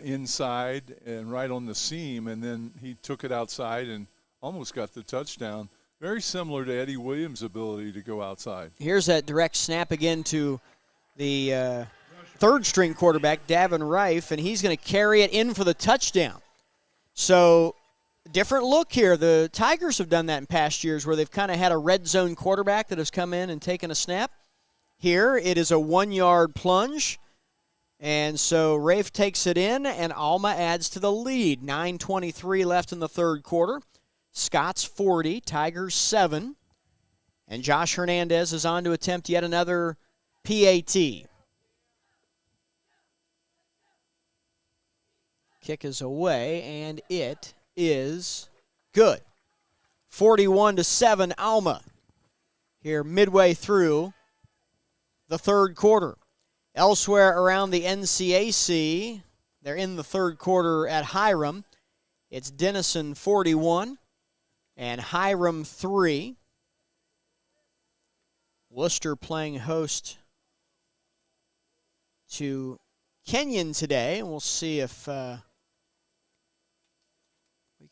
inside and right on the seam, and then he took it outside and almost got the touchdown. Very similar to Eddie Williams' ability to go outside. Here's that direct snap again to the third-string quarterback, Davin Rife, and he's going to carry it in for the touchdown. So, different look here. The Tigers have done that in past years where they've kind of had a red zone quarterback that has come in and taken a snap. Here, it is a 1-yard plunge, and so Rafe takes it in, and Alma adds to the lead. 9:23 left in the third quarter. Scots 40, Tigers 7, and Josh Hernandez is on to attempt yet another PAT. Kick is away, and it is good. 41-7 Alma here midway through the third quarter. Elsewhere around the NCAC, they're in the third quarter at Hiram. It's Denison 41 and Hiram 3. Worcester playing host to Kenyon today, and we'll see if we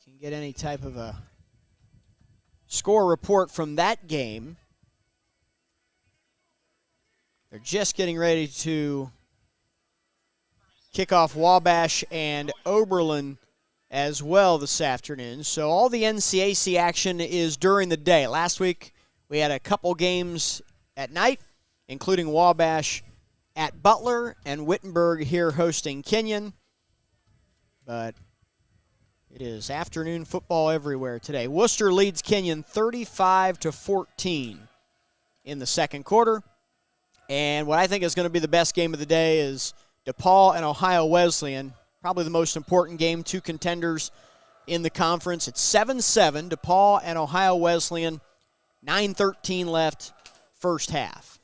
can get any type of a score report from that game. They're just getting ready to kick off Wabash and Oberlin as well this afternoon. So all the NCAC action is during the day. Last week we had a couple games at night, including Wabash at Butler and Wittenberg here hosting Kenyon. But it is afternoon football everywhere today. Worcester leads Kenyon 35-14 in the second quarter. And what I think is going to be the best game of the day is DePaul and Ohio Wesleyan. Probably the most important game, 2 contenders in the conference. It's 7-7, DePaul and Ohio Wesleyan. 9:13 left, first half.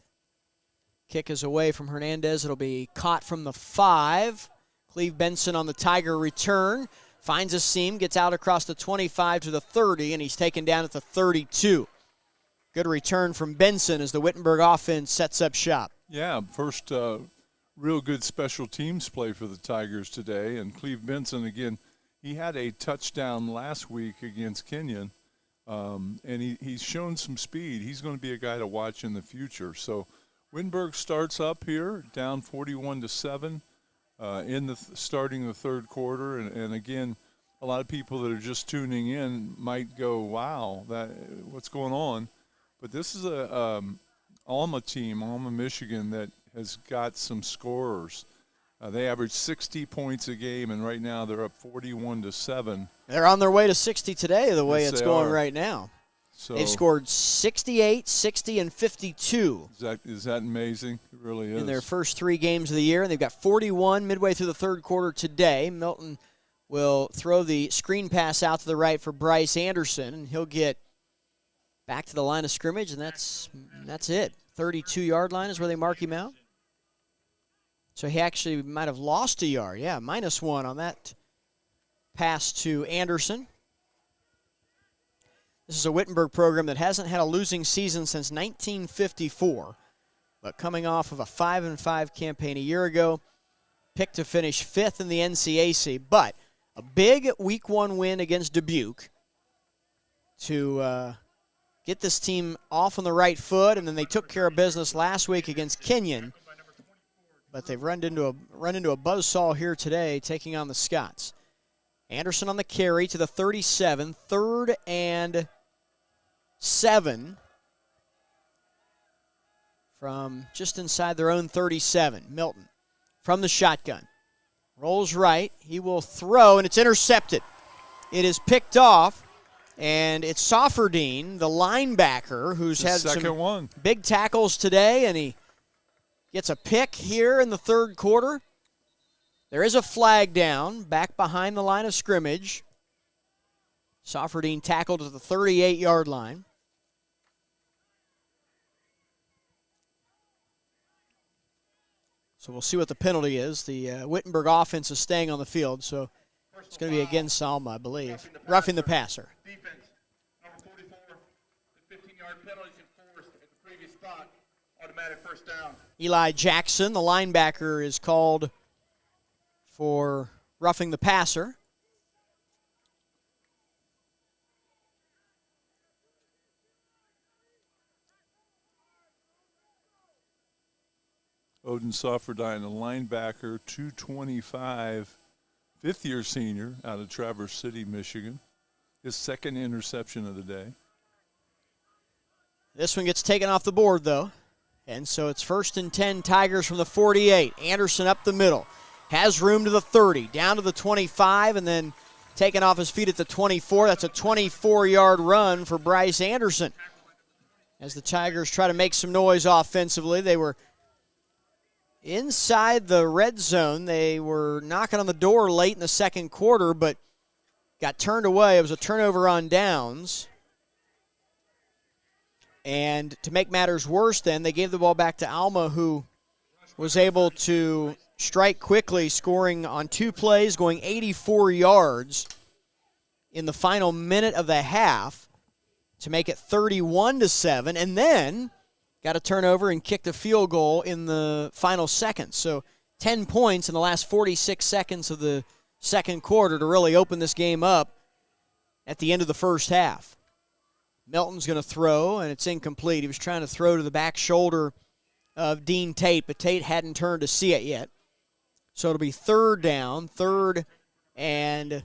Kick is away from Hernandez. It'll be caught from the 5. Cleve Benson on the Tiger return. Finds a seam, gets out across the 25 to the 30, and he's taken down at the 32. Good return from Benson as the Wittenberg offense sets up shop. Yeah, first real good special teams play for the Tigers today. And Cleve Benson, again, he had a touchdown last week against Kenyon, and he's shown some speed. He's going to be a guy to watch in the future. So Wittenberg starts up here, down 41-7 starting the third quarter. And again, a lot of people that are just tuning in might go, wow, what's going on? But this is a Alma team, Alma, Michigan, that has got some scorers. They average 60 points a game, and right now they're up 41-7. They're on their way to 60 today, the way Yes, it's they going are. right now. So They've scored 68, 60, and 52 is that amazing? It really is. in their first 3 games of the year, and they've got 41 midway through the third quarter today. Milton will throw the screen pass out to the right for Bryce Anderson, and he'll get back to the line of scrimmage, and that's it. 32-yard line is where they mark him out. So he actually might have lost a yard. Yeah, -1 on that pass to Anderson. This is a Wittenberg program that hasn't had a losing season since 1954, but coming off of a 5-5 campaign a year ago, picked to finish 5th in the NCAC, but a big Week 1 win against Dubuque to get this team off on the right foot, and then they took care of business last week against Kenyon. But they've run into a buzzsaw here today, taking on the Scots. Anderson on the carry to the 37, 3rd and 7 from just inside their own 37. Milton from the shotgun. Rolls right. He will throw, and it's intercepted. It is picked off. And it's Sofferdine, the linebacker, who's had some big tackles today, and he gets a pick here in the third quarter. There is a flag down back behind the line of scrimmage. Sofferdine tackled at the 38-yard line. So we'll see what the penalty is. The Wittenberg offense is staying on the field, so it's going to be against Alma, I believe. Roughing the passer. Defense, number 44, the 15-yard penalty enforced at the previous spot. Automatic first down. Eli Jackson, the linebacker, is called for roughing the passer. Odin Sofferdine, a linebacker, 225, fifth-year senior out of Traverse City, Michigan. His second interception of the day. This one gets taken off the board, though. And so it's 1st and 10, Tigers from the 48. Anderson up the middle. Has room to the 30, down to the 25, and then taken off his feet at the 24. That's a 24-yard run for Bryce Anderson. As the Tigers try to make some noise offensively, they were inside the red zone. They were knocking on the door late in the second quarter, but got turned away. It was a turnover on downs. And to make matters worse then, they gave the ball back to Alma, who was able to strike quickly, scoring on 2 plays, going 84 yards in the final minute of the half to make it 31-7, and then got a turnover and kicked a field goal in the final seconds. So 10 points in the last 46 seconds of the second quarter to really open this game up at the end of the first half. Melton's going to throw, and it's incomplete. He was trying to throw to the back shoulder of Dean Tate, but Tate hadn't turned to see it yet. So it'll be 3rd down, 3rd and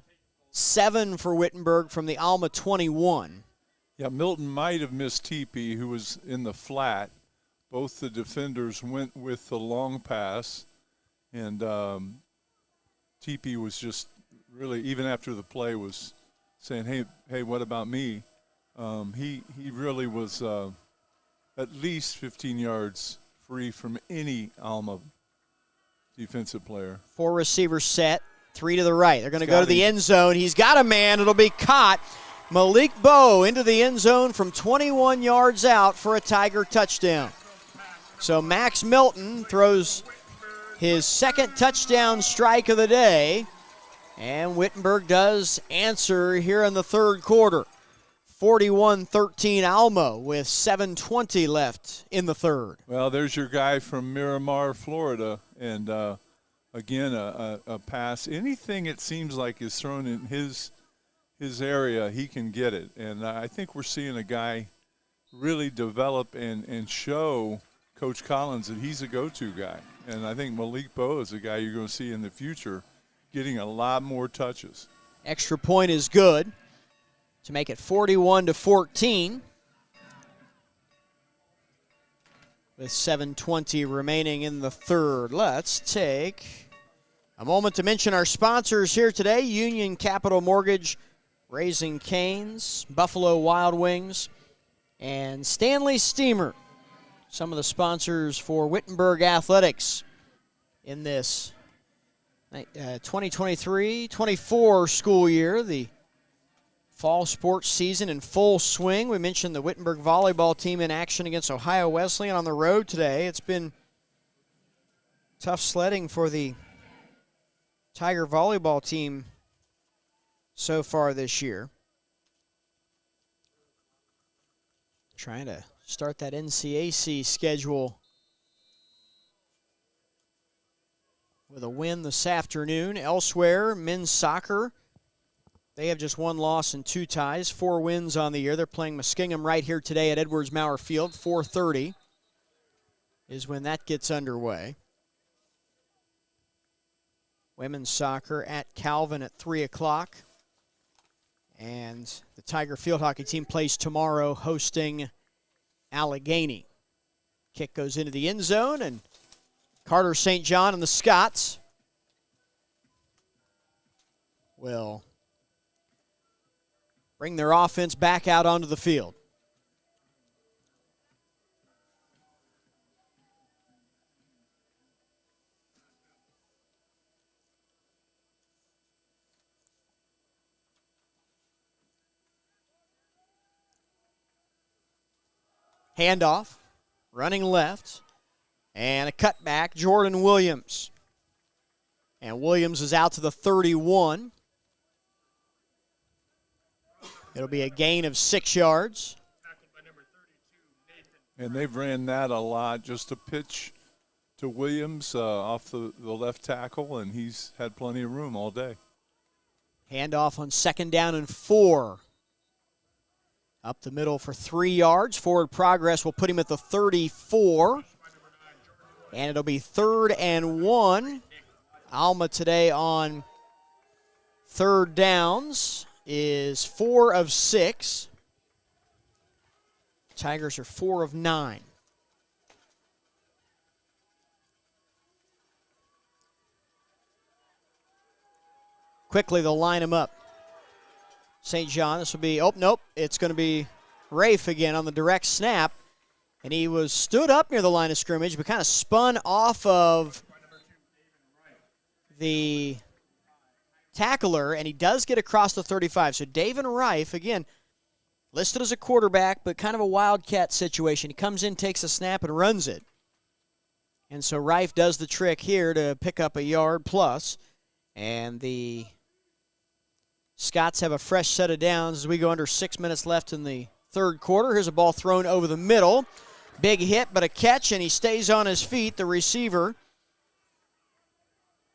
7 for Wittenberg from the Alma 21. Yeah, Milton might have missed Teepee, who was in the flat. Both the defenders went with the long pass, and Teepee was just really, even after the play, was saying, hey, what about me? He really was at least 15 yards free from any Alma defensive player. 4 receivers set, 3 to the right. They're going to go to the end zone. He's got a man. It'll be caught. Malik Bowe into the end zone from 21 yards out for a Tiger touchdown. So Max Milton throws his second touchdown strike of the day, and Wittenberg does answer here in the third quarter. 41-13 Alma with 7:20 left in the third. Well, there's your guy from Miramar, Florida, and again, a pass. Anything it seems like is thrown in his area, he can get it. And I think we're seeing a guy really develop and show Coach Collins that he's a go-to guy. And I think Malik Bowe is a guy you're going to see in the future getting a lot more touches. Extra point is good to make it 41-14. With 7:20 remaining in the third. Let's take a moment to mention our sponsors here today. Union Capital Mortgage, Raising Cane's, Buffalo Wild Wings, and Stanley Steamer. Some of the sponsors for Wittenberg Athletics in this 2023-24 school year. The fall sports season in full swing. We mentioned the Wittenberg volleyball team in action against Ohio Wesleyan on the road today. It's been tough sledding for the Tiger volleyball team so far this year. Trying to start that NCAC schedule with a win this afternoon. Elsewhere, men's soccer, they have just 1 loss and 2 ties, 4 wins on the year. They're playing Muskingum right here today at Edwards Maurer Field. 4:30 is when that gets underway. Women's soccer at Calvin at 3 o'clock. And the Tiger field hockey team plays tomorrow hosting Allegheny. Kick goes into the end zone, and Carter St. John and the Scots will bring their offense back out onto the field. Handoff, running left, and a cutback, Jordan Williams. And Williams is out to the 31. It'll be a gain of 6 yards. And they've ran that a lot, just a pitch to Williams off the left tackle, and he's had plenty of room all day. Handoff on 2nd down and 4. Up the middle for 3 yards. Forward progress will put him at the 34. And it'll be 3rd and 1. Alma today on 3rd downs is 4 of 6. Tigers are 4 of 9. Quickly, they'll line him up. St. John, this will be, oh, nope, it's going to be Rafe again on the direct snap. And he was stood up near the line of scrimmage, but kind of spun off of the tackler, and he does get across the 35. So David Rife, again, listed as a quarterback, but kind of a wildcat situation. He comes in, takes a snap, and runs it. And so Rife does the trick here to pick up a yard plus. And the Scots have a fresh set of downs as we go under 6 minutes left in the 3rd quarter. Here's a ball thrown over the middle. Big hit, but a catch, and he stays on his feet. The receiver,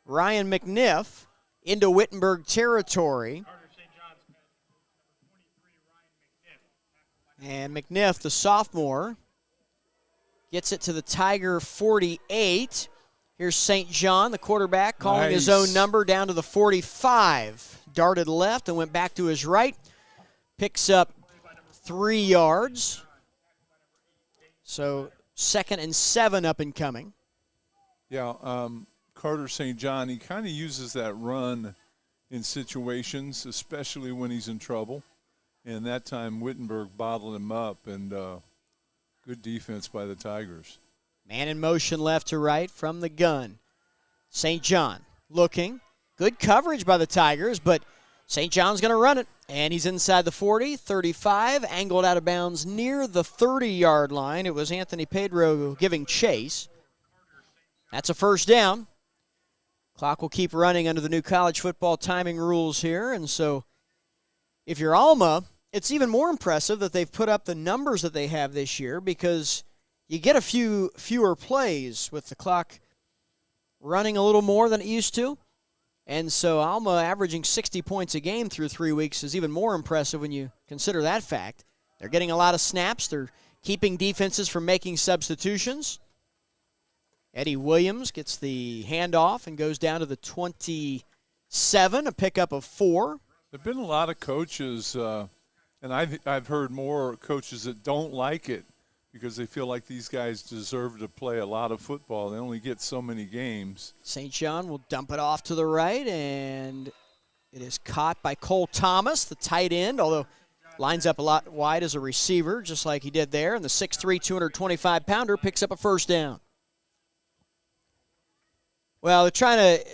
Ryan McNiff, into Wittenberg territory. And McNiff, the sophomore, gets it to the Tiger 48. Here's St. John, the quarterback, calling his own number down to the 45. Darted left and went back to his right. Picks up 3 yards. So 2nd and 7 up and coming. Yeah, Carter St. John, he kind of uses that run in situations, especially when he's in trouble. And that time, Wittenberg bottled him up, and good defense by the Tigers. Man in motion left to right from the gun. St. John looking. Good coverage by the Tigers, but St. John's going to run it. And he's inside the 40, 35, angled out of bounds near the 30-yard line. It was Anthony Pedro giving chase. That's a 1st down. Clock will keep running under the new college football timing rules here. And so if you're Alma, it's even more impressive that they've put up the numbers that they have this year, because you get a fewer plays with the clock running a little more than it used to. And so Alma averaging 60 points a game through 3 weeks is even more impressive when you consider that fact. They're getting a lot of snaps. They're keeping defenses from making substitutions. Eddie Williams gets the handoff and goes down to the 27, a pickup of 4. There have been a lot of coaches, and I've heard more coaches that don't like it because they feel like these guys deserve to play a lot of football. They only get so many games. St. John will dump it off to the right, and it is caught by Cole Thomas, the tight end, although lines up a lot wide as a receiver, just like he did there. And the 6'3", 225-pounder picks up a 1st down. Well, they're trying to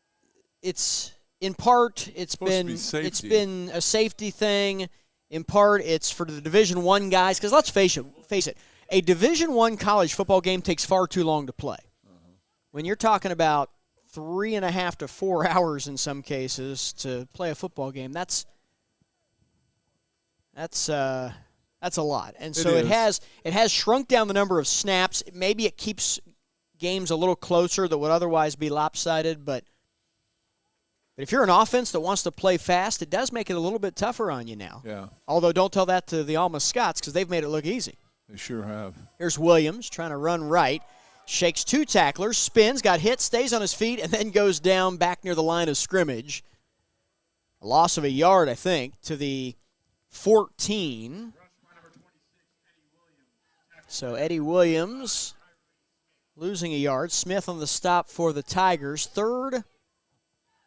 – it's – in part, it's been a safety thing. In part, it's for the Division I guys. Because let's face it, a Division I college football game takes far too long to play. When you're talking about 3.5 to 4 hours in some cases to play a football game, that's a lot. And so it has shrunk down the number of snaps. Maybe it keeps games a little closer that would otherwise be lopsided, but if you're an offense that wants to play fast, it does make it a little bit tougher on you now. Yeah. Although don't tell that to the Alma Scots because they've made it look easy. They sure have. Here's Williams trying to run right. Shakes 2 tacklers, spins, got hit, stays on his feet, and then goes down back near the line of scrimmage. A loss of a yard, I think, to the 14. So Eddie Williams losing a yard. Smith on the stop for the Tigers. 3rd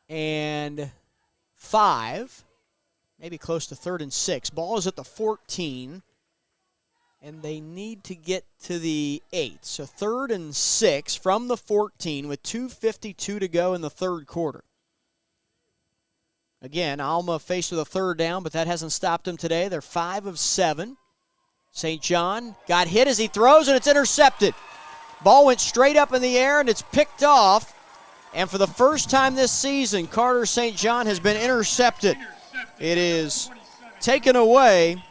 and 5, maybe close to 3rd and 6. Ball is at the 14, and they need to get to the 8. So 3rd and 6 from the 14 with 2:52 to go in the 3rd quarter. Again, Alma faced with a 3rd down, but that hasn't stopped them today. They're 5 of 7. St. John got hit as he throws, and it's intercepted. Ball went straight up in the air, and it's picked off. And for the first time this season, Carter St. John has been intercepted. It is taken away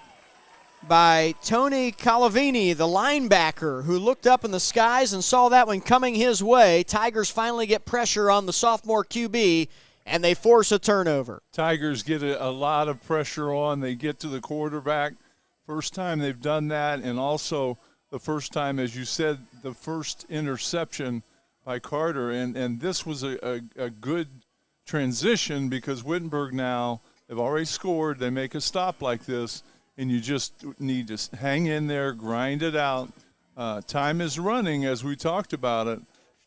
by Tony Calavini, the linebacker, who looked up in the skies and saw that one coming his way. Tigers finally get pressure on the sophomore QB, and they force a turnover. Tigers get a lot of pressure on. They get to the quarterback. First time they've done that, and also the first time, as you said, the first interception by Carter. And this was a good transition because Wittenberg now, they've already scored. They make a stop like this, and you just need to hang in there, grind it out. Time is running, as we talked about it,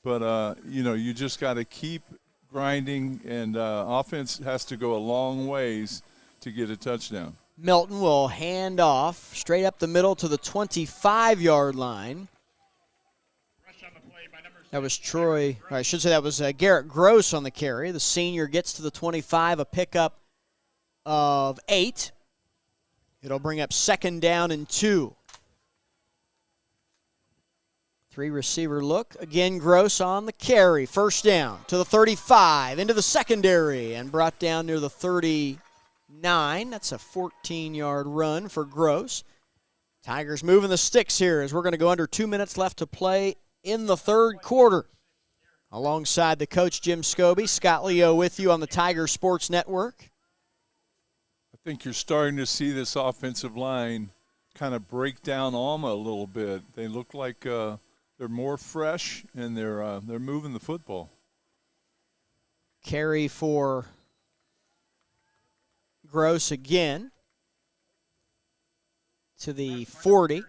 but, you just got to keep grinding, and offense has to go a long ways to get a touchdown. Milton will hand off straight up the middle to the 25-yard line. That was Troy, or I should say that was Garrett Gross on the carry. The senior gets to the 25, a pickup of 8. It'll bring up 2nd down and 2. 3-receiver look. Again, Gross on the carry. 1st down to the 35, into the secondary, and brought down near the 39. That's a 14-yard run for Gross. Tigers moving the sticks here as we're going to go under 2 minutes left to play in the 3rd quarter. Alongside the coach, Jim Scobie, Scott Leo with you on the Tiger Sports Network. I think you're starting to see this offensive line kind of break down Alma a little bit. They look like they're more fresh, and they're moving the football. Carry for Gross again to the 40.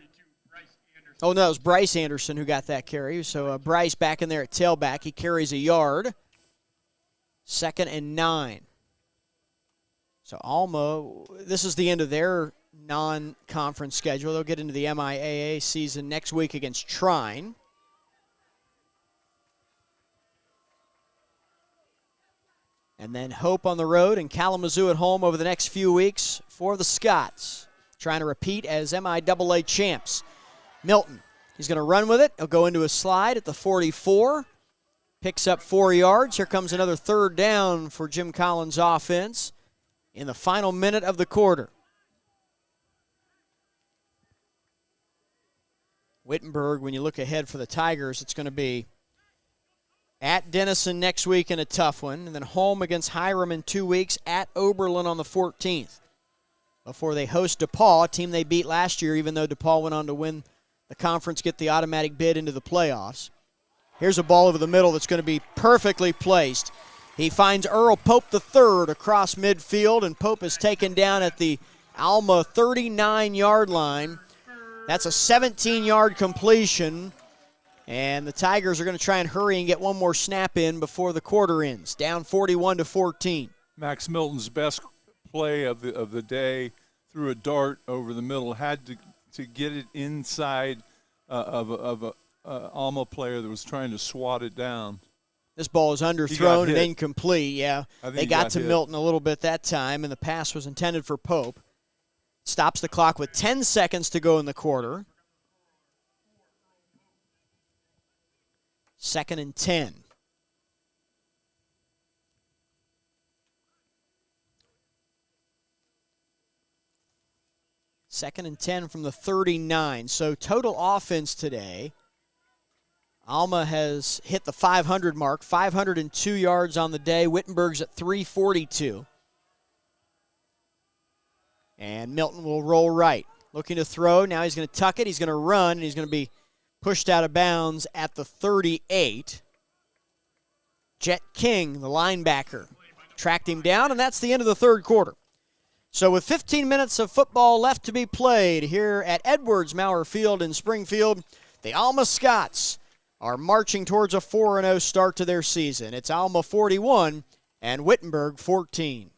Oh, no, it was Bryce Anderson who got that carry. So Bryce back in there at tailback. He carries a yard. 2nd and 9. So Alma, this is the end of their non-conference schedule. They'll get into the MIAA season next week against Trine. And then Hope on the road and Kalamazoo at home over the next few weeks for the Scots, trying to repeat as MIAA champs. Milton, he's going to run with it. He'll go into a slide at the 44. Picks up 4 yards. Here comes another 3rd down for Jim Collins' offense in the final minute of the quarter. Wittenberg, when you look ahead for the Tigers, it's going to be at Denison next week in a tough one, and then home against Hiram in 2 weeks, at Oberlin on the 14th. Before they host DePaul, a team they beat last year, even though DePaul went on to win the conference, get the automatic bid into the playoffs. Here's a ball over the middle that's going to be perfectly placed. He finds Earl Pope III across midfield, and Pope is taken down at the Alma 39-yard line. That's a 17-yard completion, and the Tigers are going to try and hurry and get one more snap in before the quarter ends. Down 41-14. Max Milton's best play of the day, threw a dart over the middle, had to get it inside of a Alma player that was trying to swat it down. This ball is underthrown and incomplete. Yeah, they got to Milton a little bit that time, and the pass was intended for Pope. Stops the clock with 10 seconds to go in the quarter. 2nd and 10. Second and 10 from the 39. So total offense today, Alma has hit the 500 mark, 502 yards on the day. Wittenberg's at 342. And Milton will roll right. Looking to throw. Now he's going to tuck it. He's going to run, and he's going to be pushed out of bounds at the 38. Jet King, the linebacker, tracked him down, and that's the end of the 3rd quarter. So with 15 minutes of football left to be played here at Edwards Maurer Field in Springfield, the Alma Scots are marching towards a 4-0 start to their season. It's Alma 41 and Wittenberg 14.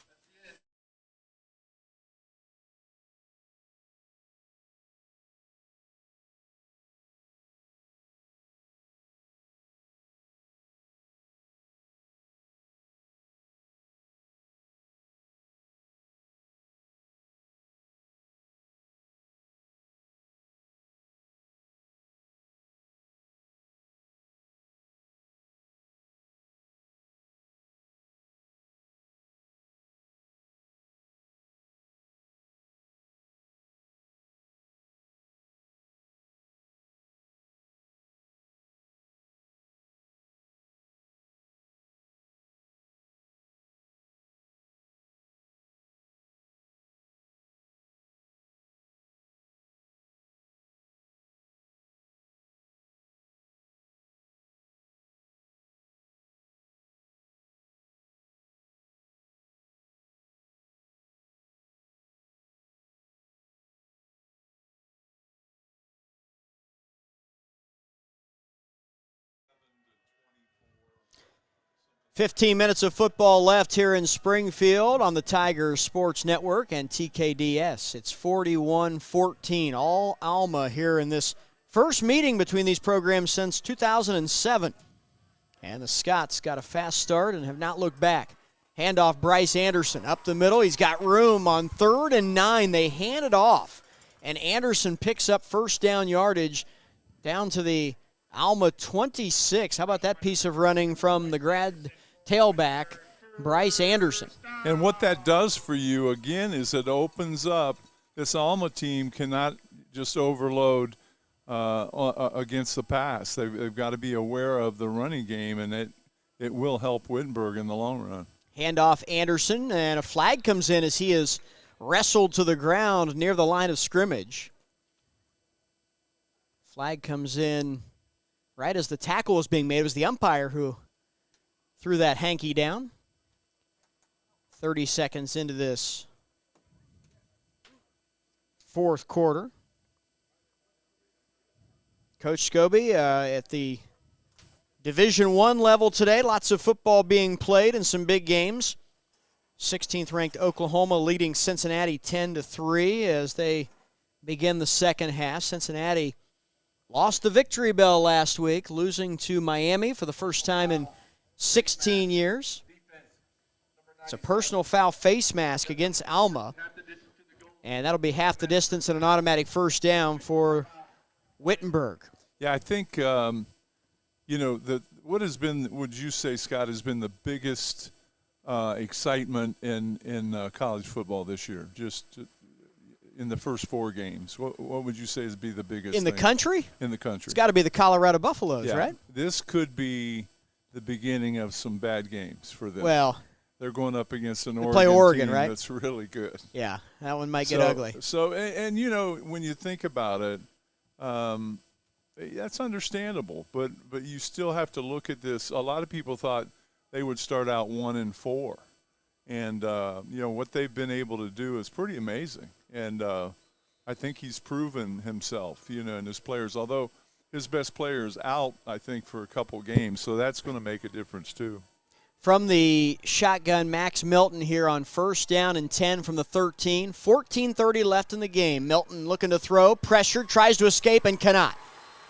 15 minutes of football left here in Springfield on the Tiger Sports Network and TKDS. It's 41-14, all Alma here in this first meeting between these programs since 2007. And the Scots got a fast start and have not looked back. Handoff Bryce Anderson up the middle. He's got room on 3rd and 9. They hand it off, and Anderson picks up first down yardage down to the Alma 26. How about that piece of running from the grad tailback, Bryce Anderson? And what that does for you, again, is it opens up. This Alma team cannot just overload against the pass. They've got to be aware of the running game, and it will help Wittenberg in the long run. Handoff Anderson, and a flag comes in as he is wrestled to the ground near the line of scrimmage. Flag comes in right as the tackle was being made. It was the umpire who threw that hanky down. 30 seconds into this fourth quarter. Coach Scobie at the Division I level today. Lots of football being played and some big games. 16th ranked Oklahoma leading Cincinnati 10-3 as they begin the second half. Cincinnati lost the victory bell last week, losing to Miami for the first time in 16 years. It's a personal foul face mask against Alma, and that'll be half the distance and an automatic first down for Wittenberg. Yeah, I think what has been, would you say, Scott, has been the biggest excitement in college football this year, just in the first 4 games? What would you say is be the biggest in the thing? country? In the country. It's got to be the Colorado Buffaloes, yeah, right? This could be the beginning of some bad games for them. Well, they're going up against an Oregon team right? That's really good. Yeah, that one might get ugly. So, and when you think about it, that's understandable, but you still have to look at this. A lot of people thought they would start out 1-4, and what they've been able to do is pretty amazing. And I think he's proven himself, and his players. Although his best player is out, I think, for a couple games, so that's going to make a difference too. From the shotgun, Max Milton here on first down and 10 from the 13. 14:30 left in the game. Milton looking to throw, pressure, tries to escape and cannot.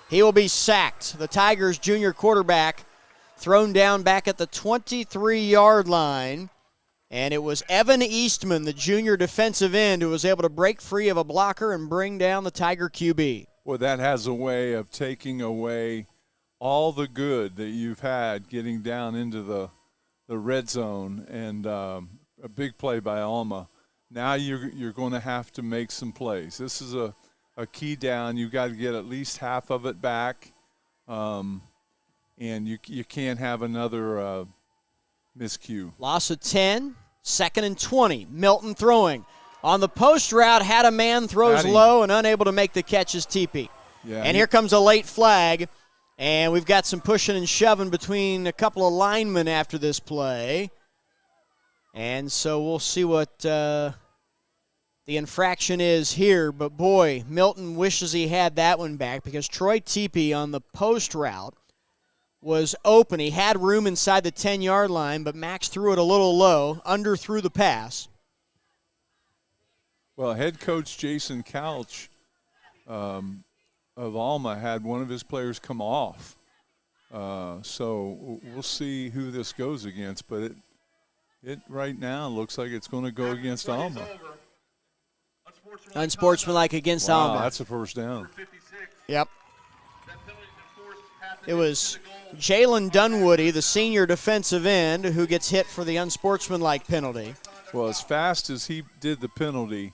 He will be sacked. The Tigers junior quarterback thrown down back at the 23-yard line. And it was Evan Eastman, the junior defensive end, who was able to break free of a blocker and bring down the Tiger QB. Well, that has a way of taking away all the good that you've had getting down into the red zone, and a big play by Alma. Now you're going to have to make some plays. This is a key down. You've got to get at least half of it back, and you can't have another miscue. Loss of 10, 2nd and 20. Milton throwing. On the post route, had a man, throws low and unable to make the catch is TP. Yeah, and here comes a late flag. And we've got some pushing and shoving between a couple of linemen after this play. And so we'll see what the infraction is here. But, boy, Milton wishes he had that one back because Troy Teepee on the post route was open. He had room inside the 10-yard line, but Max threw it a little low, underthrew the pass. Well, head coach Jason Couch of Alma had one of his players come off. So we'll see who this goes against, but it right now looks like it's going to go against Alma. Unsportsmanlike against Alma. That's a first down. Yep. It was Jalen Dunwoody, the senior defensive end, who gets hit for the unsportsmanlike penalty. Well, as fast as he did the penalty,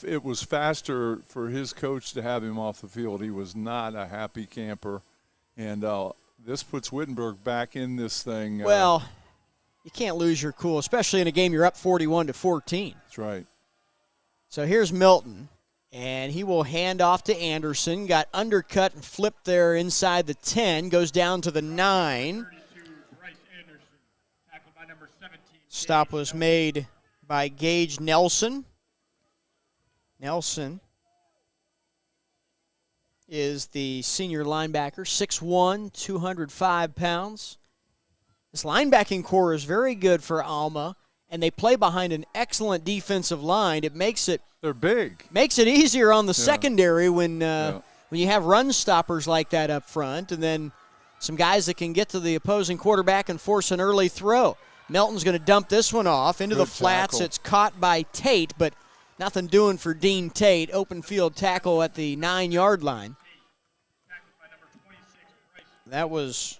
it was faster for his coach to have him off the field. He was not a happy camper. And this puts Wittenberg back in this thing. Well, you can't lose your cool, especially in a game you're up 41-14. That's right. So here's Milton, and he will hand off to Anderson. Got undercut and flipped there inside the 10. Goes down to the 9. Stop was made by Gage Nelson. Nelson is the senior linebacker, 6'1", 205 pounds. This linebacking core is very good for Alma, and they play behind an excellent defensive line. It makes it they're big. Makes it easier on the secondary when you have run stoppers like that up front, and then some guys that can get to the opposing quarterback and force an early throw. Melton's going to dump this one off into the flats. Tackle. It's caught by Tate, but nothing doing for Dean Tate. Open field tackle at the 9-yard line. That was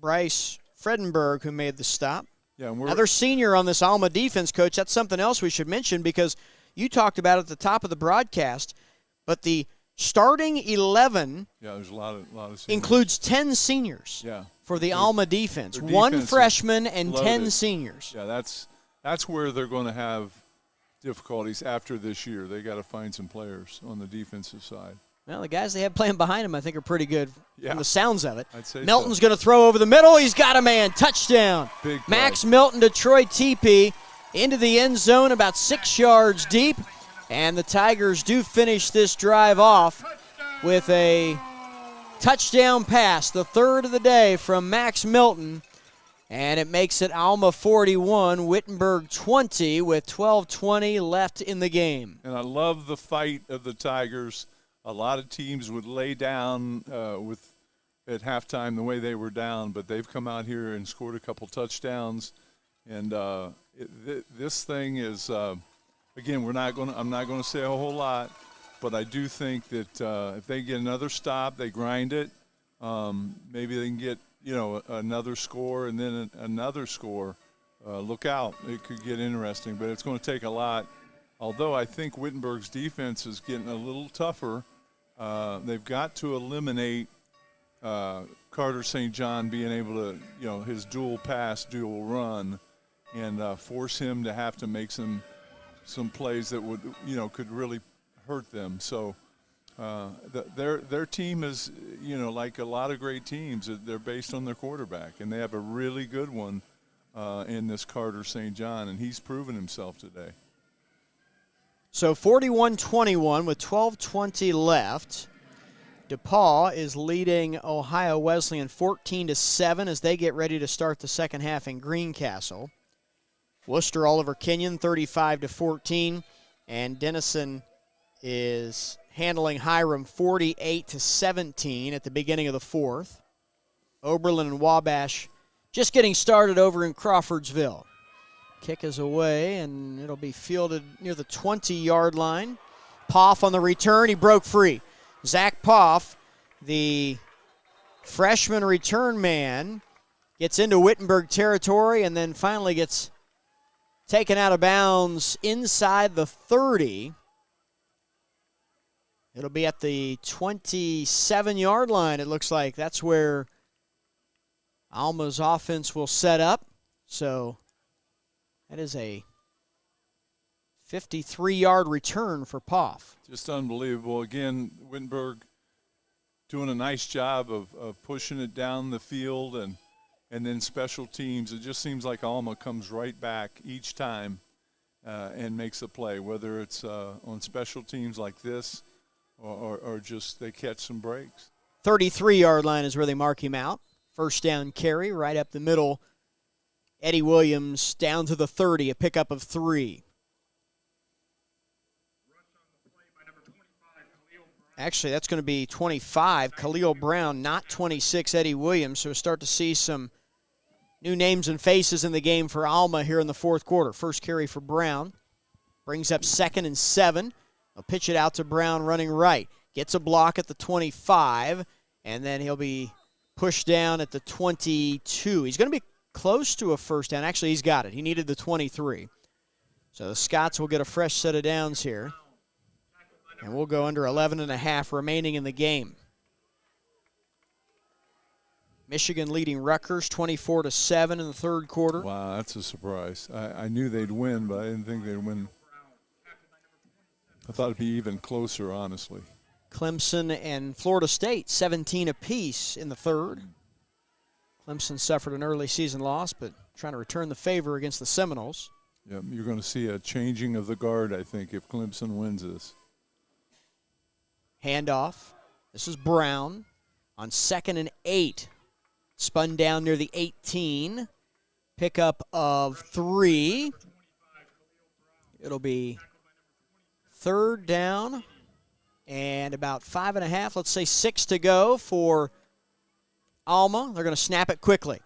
Bryce Fredenberg who made the stop. Yeah, another senior on this Alma defense, Coach. That's something else we should mention because you talked about it at the top of the broadcast, but the starting 11 there's a lot of seniors. Includes 10 seniors for the Alma defense. One freshman and loaded. 10 seniors. Yeah, that's where they're going to have difficulties after this year. They got to find some players on the defensive side. Well, the guys they have playing behind him, I think, are pretty good from the sounds of it. I'd say Melton's going to throw over the middle. He's got a man. Touchdown. Big Max Melton to Troy TP into the end zone about 6 yards deep. And the Tigers do finish this drive off with a touchdown pass, the third of the day from Max Melton. And it makes it Alma 41, Wittenberg 20 with 12:20 left in the game. And I love the fight of the Tigers. A lot of teams would lay down at halftime the way they were down, but they've come out here and scored a couple touchdowns. And this thing is, again, I'm not going to say a whole lot, but I do think that if they get another stop, they grind it. Maybe they can get another score and then another score. Look out, it could get interesting, but it's going to take a lot. Although I think Wittenberg's defense is getting a little tougher. They've got to eliminate Carter St. John being able to, his dual pass, dual run, and force him to have to make some plays that would, could really hurt them. So their team is, like a lot of great teams, they're based on their quarterback, and they have a really good one in this Carter St. John, and he's proven himself today. So 41-21 with 12:20 left. DePaul is leading Ohio Wesleyan 14-7 as they get ready to start the second half in Greencastle. Worcester Oliver Kenyon 35-14, and Denison is handling Hiram 48-17 at the beginning of the fourth. Oberlin and Wabash just getting started over in Crawfordsville. Kick is away, and it'll be fielded near the 20-yard line. Poff on the return. He broke free. Zach Poff, the freshman return man, gets into Wittenberg territory and then finally gets taken out of bounds inside the 30. It'll be at the 27-yard line, it looks like. That's where Alma's offense will set up. So that is a 53-yard return for Poff. Just unbelievable. Again, Wittenberg doing a nice job of pushing it down the field and then special teams. It just seems like Alma comes right back each time and makes a play, whether it's on special teams like this or just they catch some breaks. 33-yard line is where they mark him out. First down carry right up the middle. Eddie Williams down to the 30, a pickup of 3. Actually, that's going to be 25, Khalil Brown, not 26, Eddie Williams. So we'll start to see some new names and faces in the game for Alma here in the fourth quarter. First carry for Brown. Brings up 2nd and 7. They'll pitch it out to Brown running right. Gets a block at the 25, and then he'll be pushed down at the 22. He's going to be close to a first down. Actually, he's got it. He needed the 23. So the Scots will get a fresh set of downs here. And we'll go under 11.5 remaining in the game. Michigan leading Rutgers 24-7 in the third quarter. Wow, that's a surprise. I knew they'd win, but I didn't think they'd win. I thought it'd be even closer, honestly. Clemson and Florida State 17 apiece in the third. Clemson suffered an early season loss, but trying to return the favor against the Seminoles. Yeah, you're going to see a changing of the guard, I think, if Clemson wins this. Handoff. This is Brown on 2nd and 8. Spun down near the 18. Pickup of 3. It'll be 3rd down and about 5.5, let's say 6 to go for Alma. They're going to snap it quickly.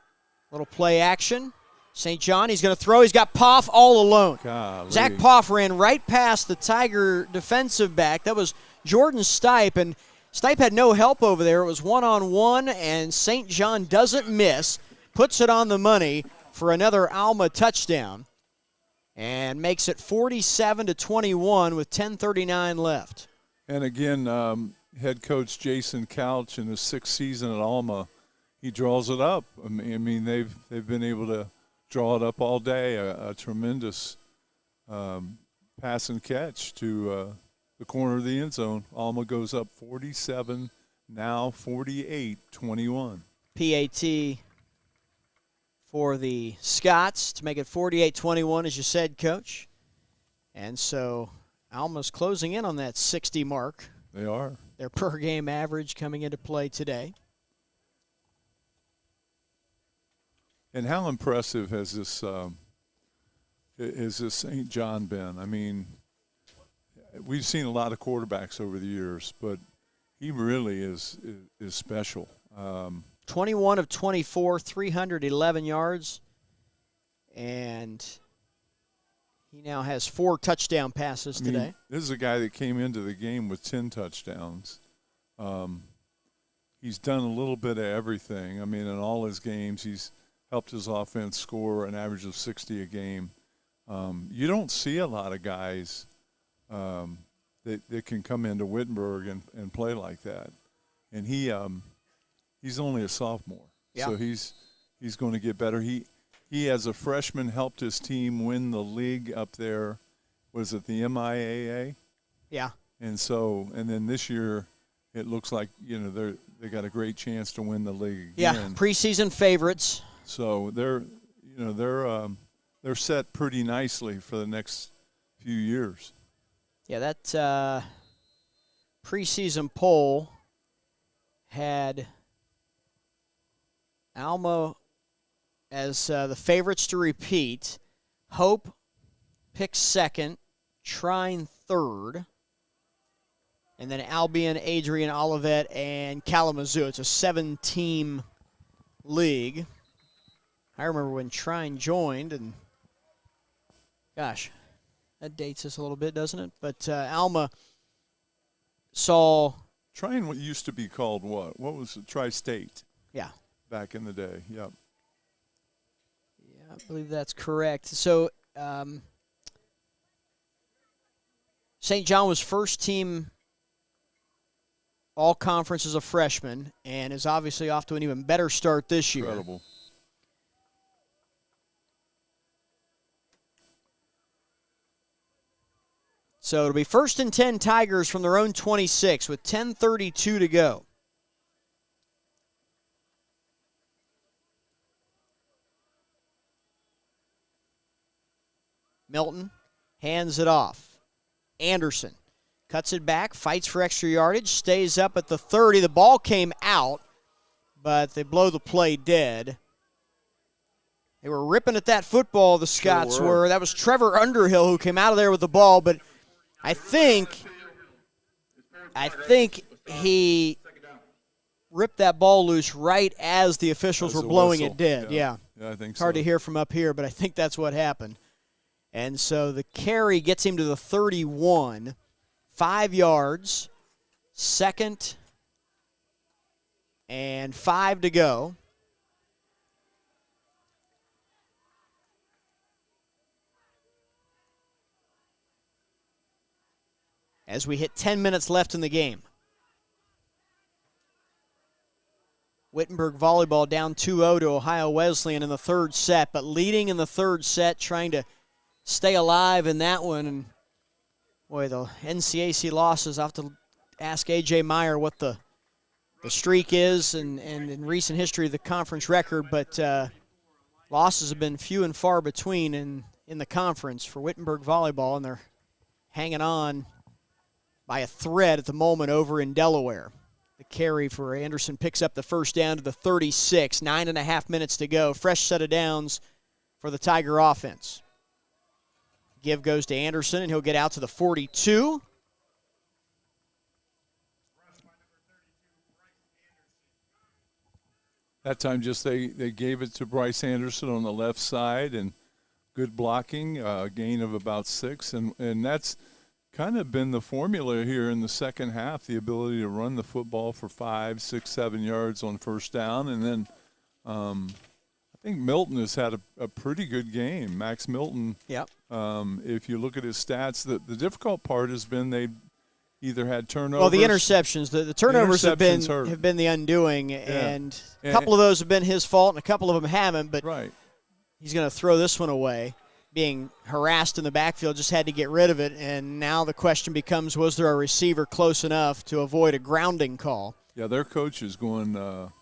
Little play action. St. John, he's going to throw. He's got Poff all alone. Golly. Zach Poff ran right past the Tiger defensive back. That was Jordan Stipe, and Stipe had no help over there. It was one-on-one, and St. John doesn't miss, puts it on the money for another Alma touchdown, and makes it 47-21 with 10:39 left. And again, head coach Jason Couch in his 6th season at Alma, he draws it up. I mean, they've been able to draw it up all day. A tremendous pass and catch to the corner of the end zone. Alma goes up 47, now 48-21. PAT for the Scots to make it 48-21, as you said, Coach. And so Alma's closing in on that 60 mark. They are. Their per-game average coming into play today. And how impressive has this St. John been? I mean, we've seen a lot of quarterbacks over the years, but he really is special. 21 of 24, 311 yards, and he now has 4 touchdown passes today. This is a guy that came into the game with 10 touchdowns. He's done a little bit of everything. I mean, in all his games, he's helped his offense score an average of 60 a game. You don't see a lot of guys that can come into Wittenberg and play like that. And he's only a sophomore, so he's going to get better. He as a freshman helped his team win the league up there. Was it the MIAA? Yeah. And then this year, it looks like they got a great chance to win the league again. Yeah, preseason favorites. So they're set pretty nicely for the next few years. Yeah, that preseason poll had Alma as the favorites to repeat. Hope picks 2nd, Trine 3rd, and then Albion, Adrian, Olivet, and Kalamazoo. It's a 7-team league. I remember when Trine joined, and gosh, that dates us a little bit, doesn't it? But Alma saw Trine used to be called what? What was it? Tri-State. Yeah. Back in the day, yep. Yeah, I believe that's correct. So St. John was first team all-conference as a freshman and is obviously off to an even better start this year. Incredible. So it'll be 1st and 10 Tigers from their own 26 with 10:32 to go. Milton hands it off. Anderson cuts it back, fights for extra yardage, stays up at the 30. The ball came out, but they blow the play dead. They were ripping at that football, the Scots were. That was Trevor Underhill who came out of there with the ball, but I think he ripped that ball loose right as the officials were blowing it dead. Yeah, I think it's hard to hear from up here, but I think that's what happened. And so the carry gets him to the 31, 5 yards, 2nd and 5 to go. As we hit 10 minutes left in the game. Wittenberg volleyball down 2-0 to Ohio Wesleyan in the 3rd set, but leading in the 3rd set, trying to stay alive in that one. And boy, the NCAC losses, I'll have to ask A.J. Meyer what the streak is and in recent history the conference record, but losses have been few and far between in the conference for Wittenberg volleyball, and they're hanging on by a thread at the moment over in Delaware. The carry for Anderson picks up the first down to the 36. 9.5 minutes to go. Fresh set of downs for the Tiger offense. Give goes to Anderson, and he'll get out to the 42. That time just they gave it to Bryce Anderson on the left side, and good blocking, gain of about 6. And that's kind of been the formula here in the second half, the ability to run the football for 5, 6, 7 yards on first down. And then I think Milton has had a pretty good game. Max Milton, yep. If you look at his stats, the difficult part has been they've either had turnovers. Well, the interceptions, the turnovers have been the undoing, yeah. and a couple of those have been his fault, and a couple of them haven't. But right. He's going to throw this one away. Being harassed in the backfield, just had to get rid of it, and now the question becomes: was there a receiver close enough to avoid a grounding call? Yeah, their coach is going a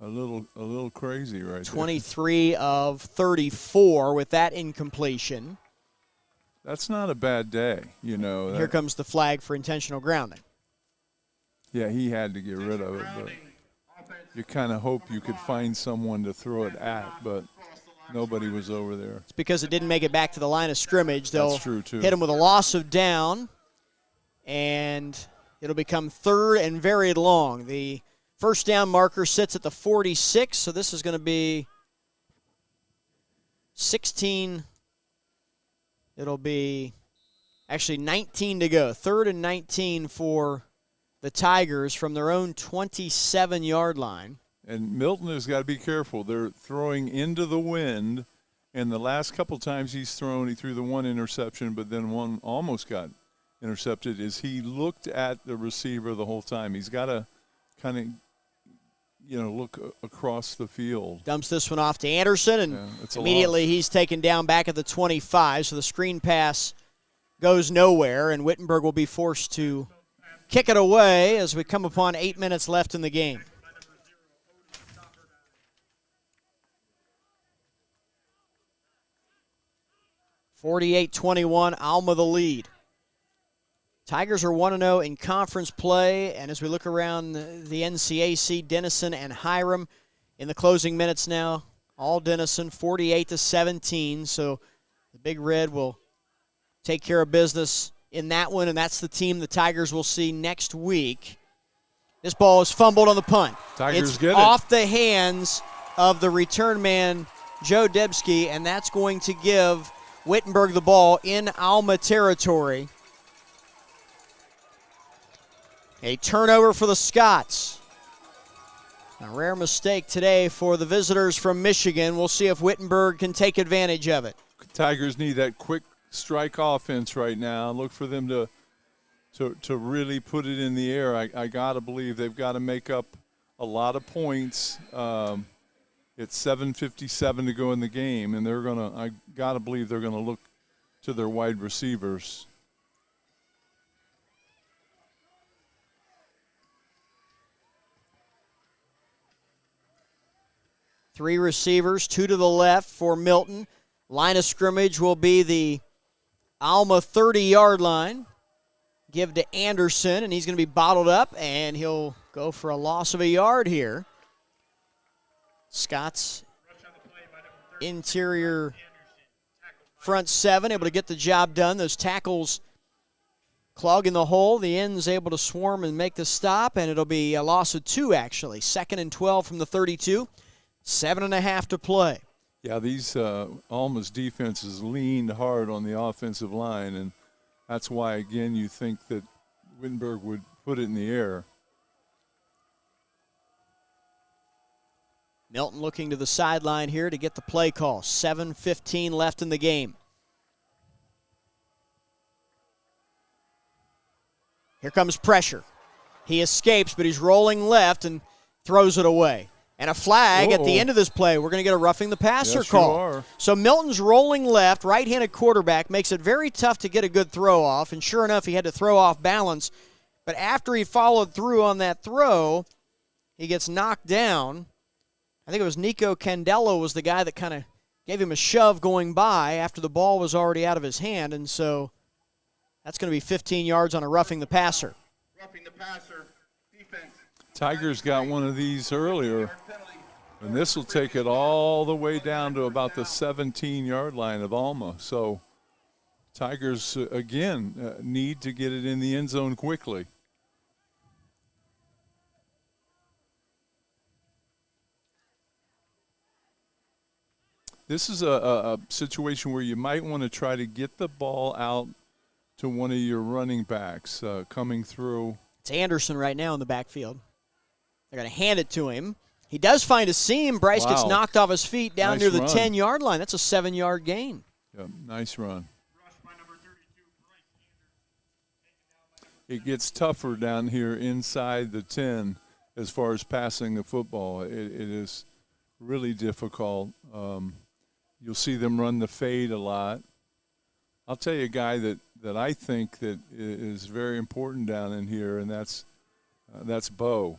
little crazy right 23 of 34 with that incompletion. That's not a bad day, you know. Here comes the flag for intentional grounding. Yeah, he had to get rid of it, but you kind of hope you could find someone to throw it at, but nobody was over there. It's because it didn't make it back to the line of scrimmage. They'll That's true, too. hit him with a loss of down, and it'll become third and very long. The first down marker sits at the 46, so this is going to be 16. It'll be actually 19 to go. 3rd and 19 for the Tigers from their own 27-yard line. And Milton has got to be careful. They're throwing into the wind, and the last couple times he threw the one interception, but then one almost got intercepted, is he looked at the receiver the whole time. He's got to kind of, look across the field. Dumps this one off to Anderson, and immediately he's taken down back at the 25, so the screen pass goes nowhere, and Wittenberg will be forced to kick it away as we come upon 8 minutes left in the game. (48-21), Alma the lead. Tigers are 1-0 in conference play, and as we look around the NCAC, Denison and Hiram in the closing minutes now, all Denison, 48-17, so the Big Red will take care of business in that one, and that's the team the Tigers will see next week. This ball is fumbled on the punt. Tigers it's get it. Off the hands of the return man, Joe Debsky, and that's going to give Wittenberg the ball in Alma territory. A turnover for the Scots. A rare mistake today for the visitors from Michigan. We'll see if Wittenberg can take advantage of it. Tigers need that quick strike offense right now. Look for them to really put it in the air. I got to believe they've got to make up a lot of points. It's 7:57 to go in the game, and I got to believe they're going to look to their wide receivers. Three receivers, two to the left for Milton. Line of scrimmage will be the Alma 30-yard line. Give to Anderson, and he's going to be bottled up, and he'll go for a loss of a yard here. Scots interior front seven, able to get the job done. Those tackles clogging the hole. The end's able to swarm and make the stop, and it'll be a loss of 2, actually. 2nd and 12 from the 32. 7.5 to play. Yeah, these Alma's defense has leaned hard on the offensive line, and that's why, again, you think that Wittenberg would put it in the air. Milton looking to the sideline here to get the play call. 7:15 left in the game. Here comes pressure. He escapes, but he's rolling left and throws it away. And a flag at the end of this play. We're going to get a roughing the passer call. So Milton's rolling left, right-handed quarterback, makes it very tough to get a good throw off. And sure enough, he had to throw off balance. But after he followed through on that throw, he gets knocked down. I think it was Nico Candelo was the guy that kind of gave him a shove going by after the ball was already out of his hand. And so that's going to be 15 yards on a roughing the passer. Roughing the passer, defense. Tigers got one of these earlier, and this will take it all the way down to about the 17-yard line of Alma. So Tigers, again, need to get it in the end zone quickly. This is a situation where you might want to try to get the ball out to one of your running backs coming through. It's Anderson right now in the backfield. They're going to hand it to him. He does find a seam. Bryce gets knocked off his feet down near the 10-yard line. That's a 7-yard gain. Yeah, nice run. It gets tougher down here inside the 10 as far as passing the football. It is really difficult. You'll see them run the fade a lot. I'll tell you a guy that I think that is very important down in here, and that's Bo.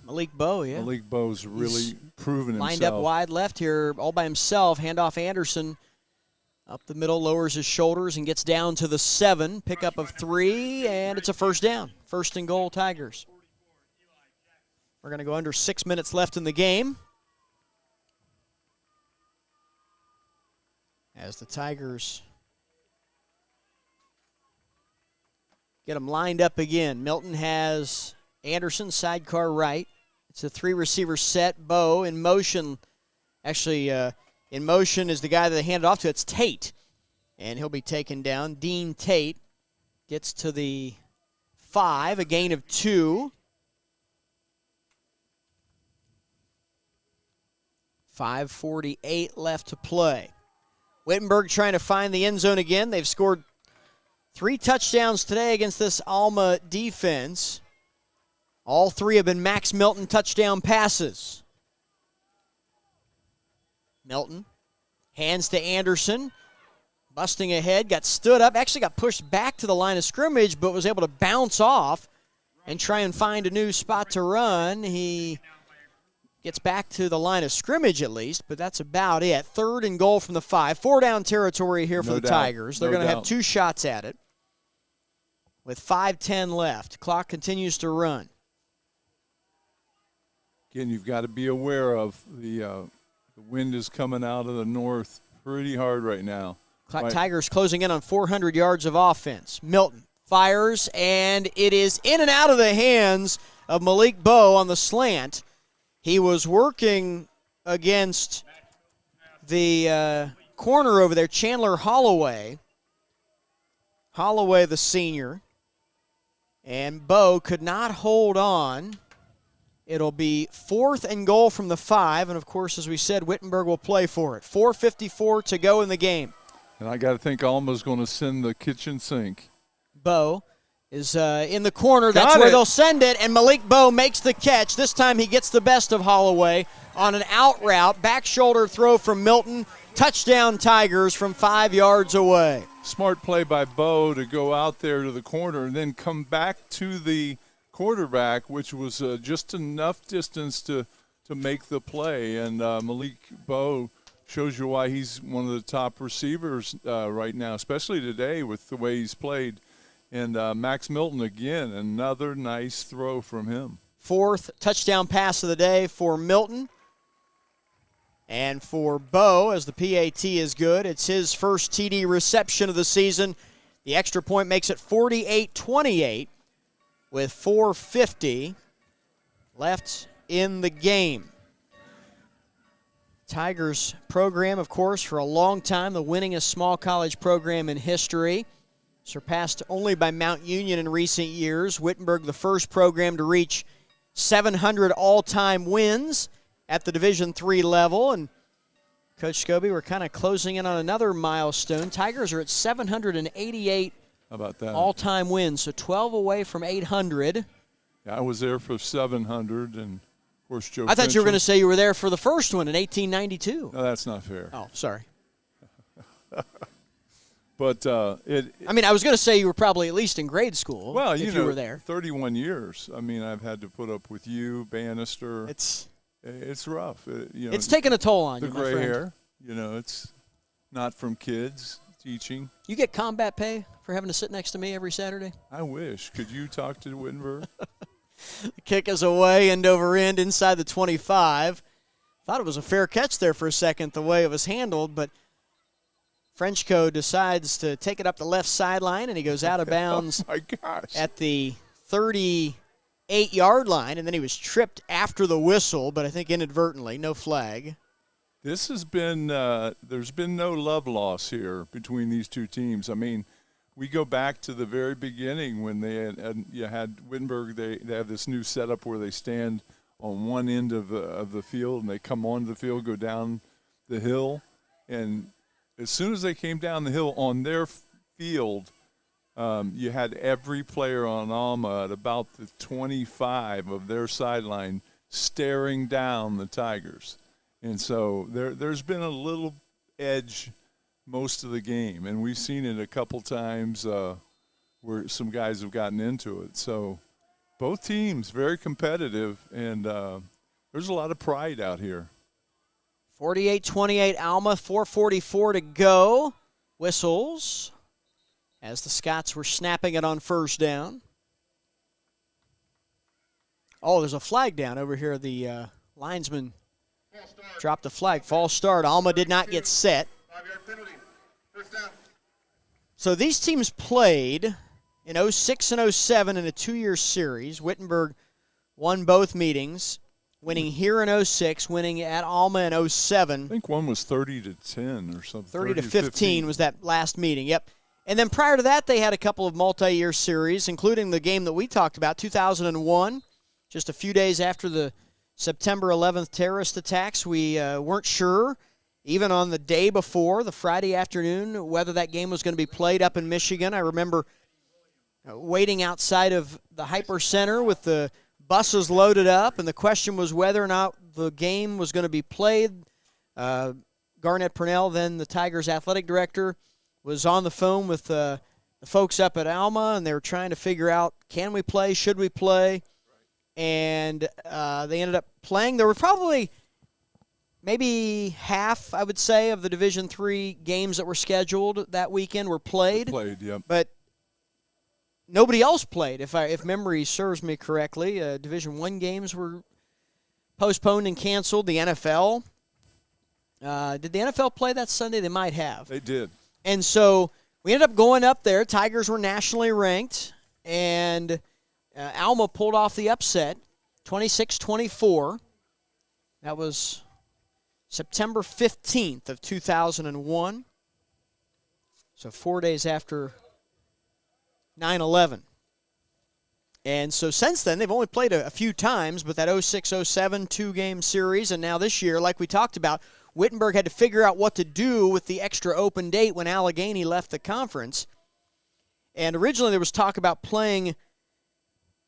Malik Bo, yeah. Malik Bo's really proven himself. Lined up wide left here all by himself. Handoff Anderson up the middle, lowers his shoulders and gets down to the 7. Pickup of 3, and it's a first down. First and goal, Tigers. We're going to go under 6 minutes left in the game. As the Tigers get them lined up again. Milton has Anderson, sidecar right. It's a 3-receiver set. Bo in motion. Actually, in motion is the guy that they handed off to. It's Tate. And he'll be taken down. Dean Tate gets to the 5, a gain of 2. 5:48 left to play. Wittenberg trying to find the end zone again. They've scored 3 touchdowns today against this Alma defense. All 3 have been Max Milton touchdown passes. Milton hands to Anderson. Busting ahead, got stood up, actually got pushed back to the line of scrimmage, but was able to bounce off and try and find a new spot to run. He gets back to the line of scrimmage at least, but that's about it. 3rd and goal from the 5. 4-down territory here for the Tigers. They're going to have 2 shots at it with 5:10 left. Clock continues to run. Again, you've got to be aware of the wind is coming out of the north pretty hard right now. Tigers closing in on 400 yards of offense. Milton fires, and it is in and out of the hands of Malik Bo on the slant. He was working against the corner over there, Chandler Holloway. Holloway, the senior. And Bo could not hold on. It'll be 4th and goal from the 5. And, of course, as we said, Wittenberg will play for it. 4:54 to go in the game. And I got to think Alma's going to send the kitchen sink. Bo is in the corner. That's where they'll send it, and Malik Bo makes the catch. This time he gets the best of Holloway on an out route. Back shoulder throw from Milton. Touchdown Tigers from 5 yards away. Smart play by Bo to go out there to the corner and then come back to the quarterback, which was just enough distance to make the play. And Malik Bo shows you why he's one of the top receivers right now, especially today with the way he's played. And Max Milton, again, another nice throw from him. 4th touchdown pass of the day for Milton. And for Bo, as the PAT is good, it's his first TD reception of the season. The extra point makes it 48-28 with 4:50 left in the game. Tigers program, of course, for a long time, the winningest small college program in history. Surpassed only by Mount Union in recent years. Wittenberg, the first program to reach 700 all-time wins at the Division III level. And Coach Scobie, we're kind of closing in on another milestone. Tigers are at 788 How about that? all-time wins, so 12 away from 800. Yeah, I was there for 700, and of course Joe. I thought you were going to say you were there for the first one in 1892. No, that's not fair. Oh, sorry. But I mean, I was going to say you were probably at least in grade school. Well, if you were there. 31 years. I mean, I've had to put up with you, Bannister. It's rough. It's taken a toll on you, my friend. The gray hair. It's not from kids teaching. You get combat pay for having to sit next to me every Saturday? I wish. Could you talk to Wittenberg? The kick is away, end over end, inside the 25. Thought it was a fair catch there for a second, the way it was handled, but Frenchco decides to take it up the left sideline, and he goes out of bounds at the 38-yard line, and then he was tripped after the whistle, but I think inadvertently, no flag. This has been there's been no love loss here between these two teams. I mean, we go back to the very beginning when you had Wittenberg. They have this new setup where they stand on one end of the field, and they come onto the field, go down the hill, and as soon as they came down the hill on their field, you had every player on Alma at about the 25 of their sideline staring down the Tigers. And so there's been a little edge most of the game, and we've seen it a couple times where some guys have gotten into it. So both teams very competitive, and there's a lot of pride out here. 48-28 Alma, 4:44 to go. Whistles as the Scots were snapping it on first down. Oh, there's a flag down over here. The linesman dropped the flag. False start. Alma did not get set. 5-yard penalty. First down. So these teams played in 06 and 07 in a 2-year series. Wittenberg won both meetings, winning here in 06, winning at Alma in 07. I think one was 30-10 or something. 30-15 was that last meeting, yep. And then prior to that, they had a couple of multi-year series, including the game that we talked about, 2001, just a few days after the September 11th terrorist attacks. We weren't sure, even on the day before, the Friday afternoon, whether that game was going to be played up in Michigan. I remember waiting outside of the Hyper Center with the buses loaded up, and the question was whether or not the game was going to be played. Garnett Purnell, then the Tigers athletic director, was on the phone with the folks up at Alma, and they were trying to figure out, can we play, should we play? And they ended up playing. There were probably maybe half, I would say, of the Division III games that were scheduled that weekend were played. Yep. But nobody else played, if memory serves me correctly. Division I games were postponed and canceled. The NFL, did the NFL play that Sunday? They might have. They did. And so we ended up going up there. Tigers were nationally ranked, and Alma pulled off the upset, 26-24. That was September 15th of 2001. So 4 days after 9/11. And so since then, they've only played a few times, but that 06-07 two-game series, and now this year, like we talked about, Wittenberg had to figure out what to do with the extra open date when Allegheny left the conference. And originally there was talk about playing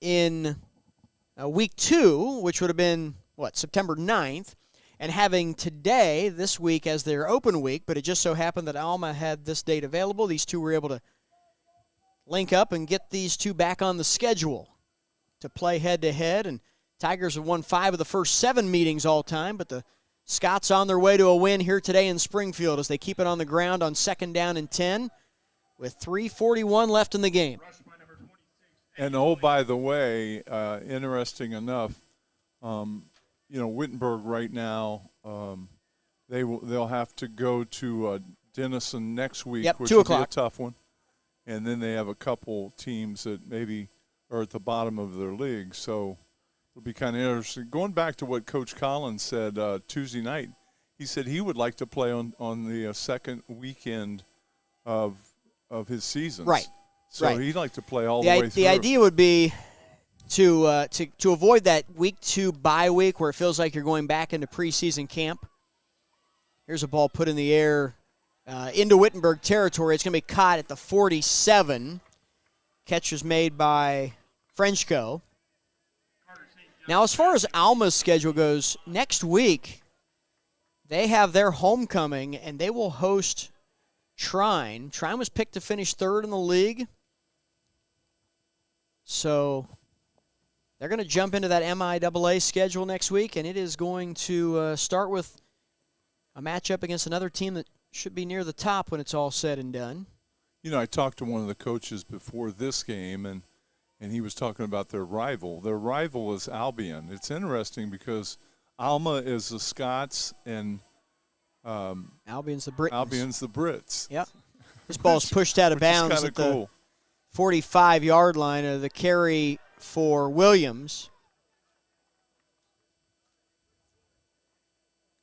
in week 2, which would have been, September 9th, and having today, this week, as their open week, but it just so happened that Alma had this date available. These two were able to link up and get these two back on the schedule to play head-to-head. And Tigers have won 5 of the first 7 meetings all time, but the Scots on their way to a win here today in Springfield as they keep it on the ground on 2nd down and 10 with 3:41 left in the game. And by the way, interesting enough, Wittenberg right now, they'll have to go to Denison next week, which 2 will o'clock. be a tough one. And then they have a couple teams that maybe are at the bottom of their league, so it'll be kind of interesting. Going back to what Coach Collins said Tuesday night, he said he would like to play on the second weekend of his season. Right. So right. he'd like to play all the way through. The idea would be to avoid that week 2 bye week where it feels like you're going back into preseason camp. Here's a ball put in the air into Wittenberg territory. It's going to be caught at the 47. Catch was made by Frenchco. Now, as far as Alma's schedule goes, next week they have their homecoming, and they will host Trine. Trine was picked to finish 3rd in the league. So they're going to jump into that MIAA schedule next week, and it is going to start with a matchup against another team that should be near the top when it's all said and done. I talked to one of the coaches before this game, and and he was talking about their rival. Their rival is Albion. It's interesting because Alma is the Scots and Albion's the Britons. Albion's the Brits. Yep. This ball's pushed out of bounds at the 45-yard line of the carry for Williams.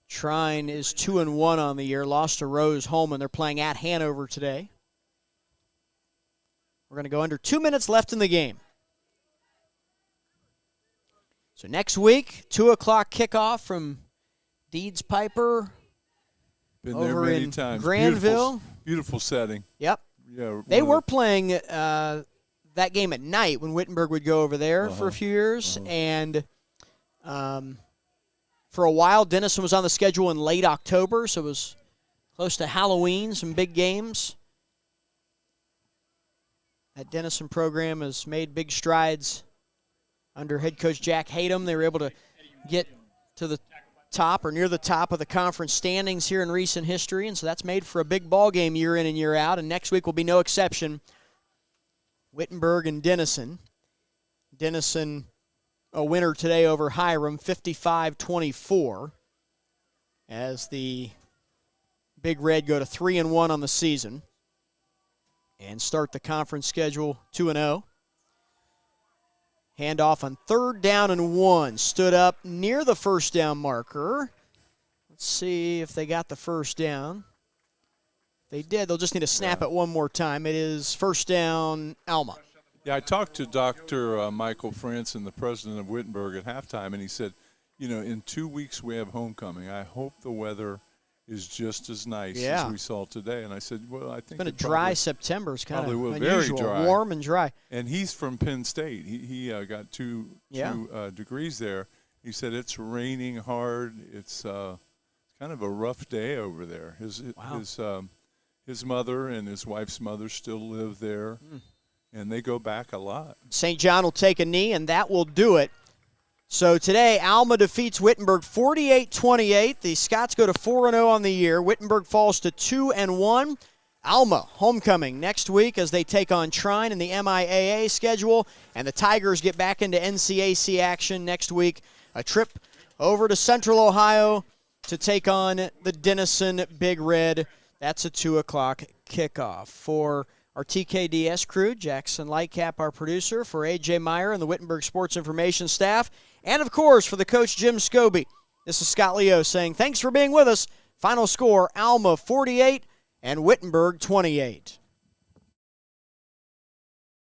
Trine is 2-1 on the year, lost to Rose Holman. They're playing at Hanover today. We're going to go under 2 minutes left in the game. So next week, 2 o'clock kickoff from Deeds Piper. Been there many times. Granville. Beautiful setting. Yep. Yeah, they were playing that game at night when Wittenberg would go over there for a few years. And for a while, Denison was on the schedule in late October, so it was close to Halloween, some big games. That Denison program has made big strides under head coach Jack Hayden. They were able to get to the top or near the top of the conference standings here in recent history, and so that's made for a big ball game year in and year out, and next week will be no exception. Wittenberg and Denison. Denison a winner today over Hiram, 55-24, as the Big Red go to 3-1 on the season and start the conference schedule 2-0. Handoff on 3rd down and 1. Stood up near the first down marker. Let's see if they got the first down. If they did, they'll just need to snap it one more time. It is first down, Alma. Yeah, I talked to Dr. Michael Franson, the president of Wittenberg, at halftime, and he said, you know, in 2 weeks we have homecoming. I hope the weather is just as nice as we saw today. And I said, well, I think it's been a dry September. It's kind of unusual, very dry. warm and dry. And he's from Penn State. He got two degrees there. He said it's raining hard. It's kind of a rough day over there. His mother and his wife's mother still live there, and they go back a lot. St. John will take a knee, and that will do it. So today, Alma defeats Wittenberg 48-28. The Scots go to 4-0 on the year. Wittenberg falls to 2-1. Alma, homecoming next week as they take on Trine in the MIAA schedule. And the Tigers get back into NCAC action next week. A trip over to Central Ohio to take on the Denison Big Red. That's a 2 o'clock kickoff. For our TKDS crew, Jackson Lightcap, our producer, for A.J. Meyer and the Wittenberg Sports Information staff, and, of course, for the coach, Jim Scobie, this is Scott Leo saying thanks for being with us. Final score, Alma 48 and Wittenberg 28.